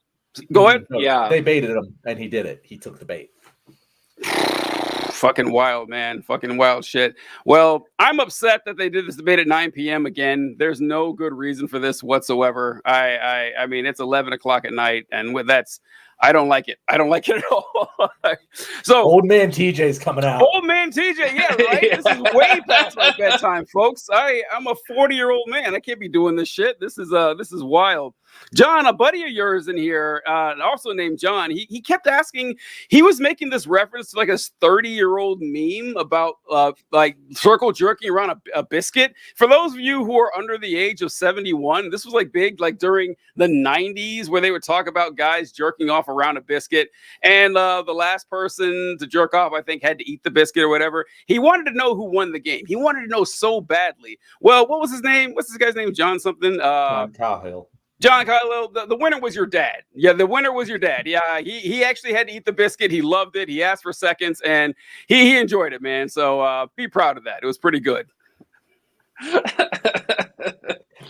Go ahead. Yeah. They baited him, and he did it. He took the bait. Fucking wild, man. Fucking wild shit. Well, I'm upset that they did this debate at 9 p.m. again. There's no good reason for this whatsoever. I mean, it's 11 o'clock at night, and I don't like it. I don't like it at all. So old man TJ's coming out. Old man TJ, yeah, right. Yeah. This is way past my bedtime, folks. I'm a 40-year-old man. I can't be doing this shit. This is wild. John, a buddy of yours in here, also named John, he kept asking. He was making this reference to a 30-year-old meme about circle jerking around a biscuit. For those of you who are under the age of 71, this was big during the 90s, where they would talk about guys jerking off around a biscuit, and the last person to jerk off, I think, had to eat the biscuit or whatever. He wanted to know who won the game. He wanted to know so badly. Well, what was his name? What's this guy's name? John something? John Cahill. John Cahill, the winner was your dad. Yeah, the winner was your dad. Yeah, he actually had to eat the biscuit. He loved it. He asked for seconds, and he enjoyed it, man. So be proud of that. It was pretty good.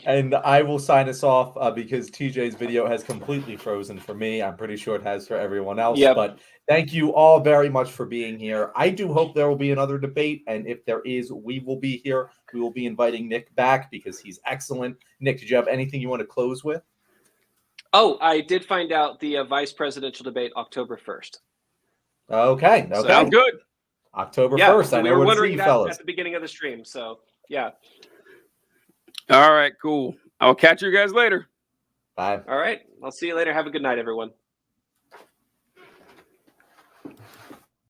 And I will sign us off because TJ's video has completely frozen for me. I'm pretty sure it has for everyone else. Yep. But thank you all very much for being here. I do hope there will be another debate. And if there is, we will be here. We will be inviting Nick back because he's excellent. Nick, did you have anything you want to close with? Oh, I did find out the vice presidential debate October 1st. Okay. Sounds good. October 1st. I know we were where to see wondering you, that fellas. at the beginning of the stream. So, yeah. All right, cool. I'll catch you guys later. Bye. All right. I'll see you later. Have a good night, everyone.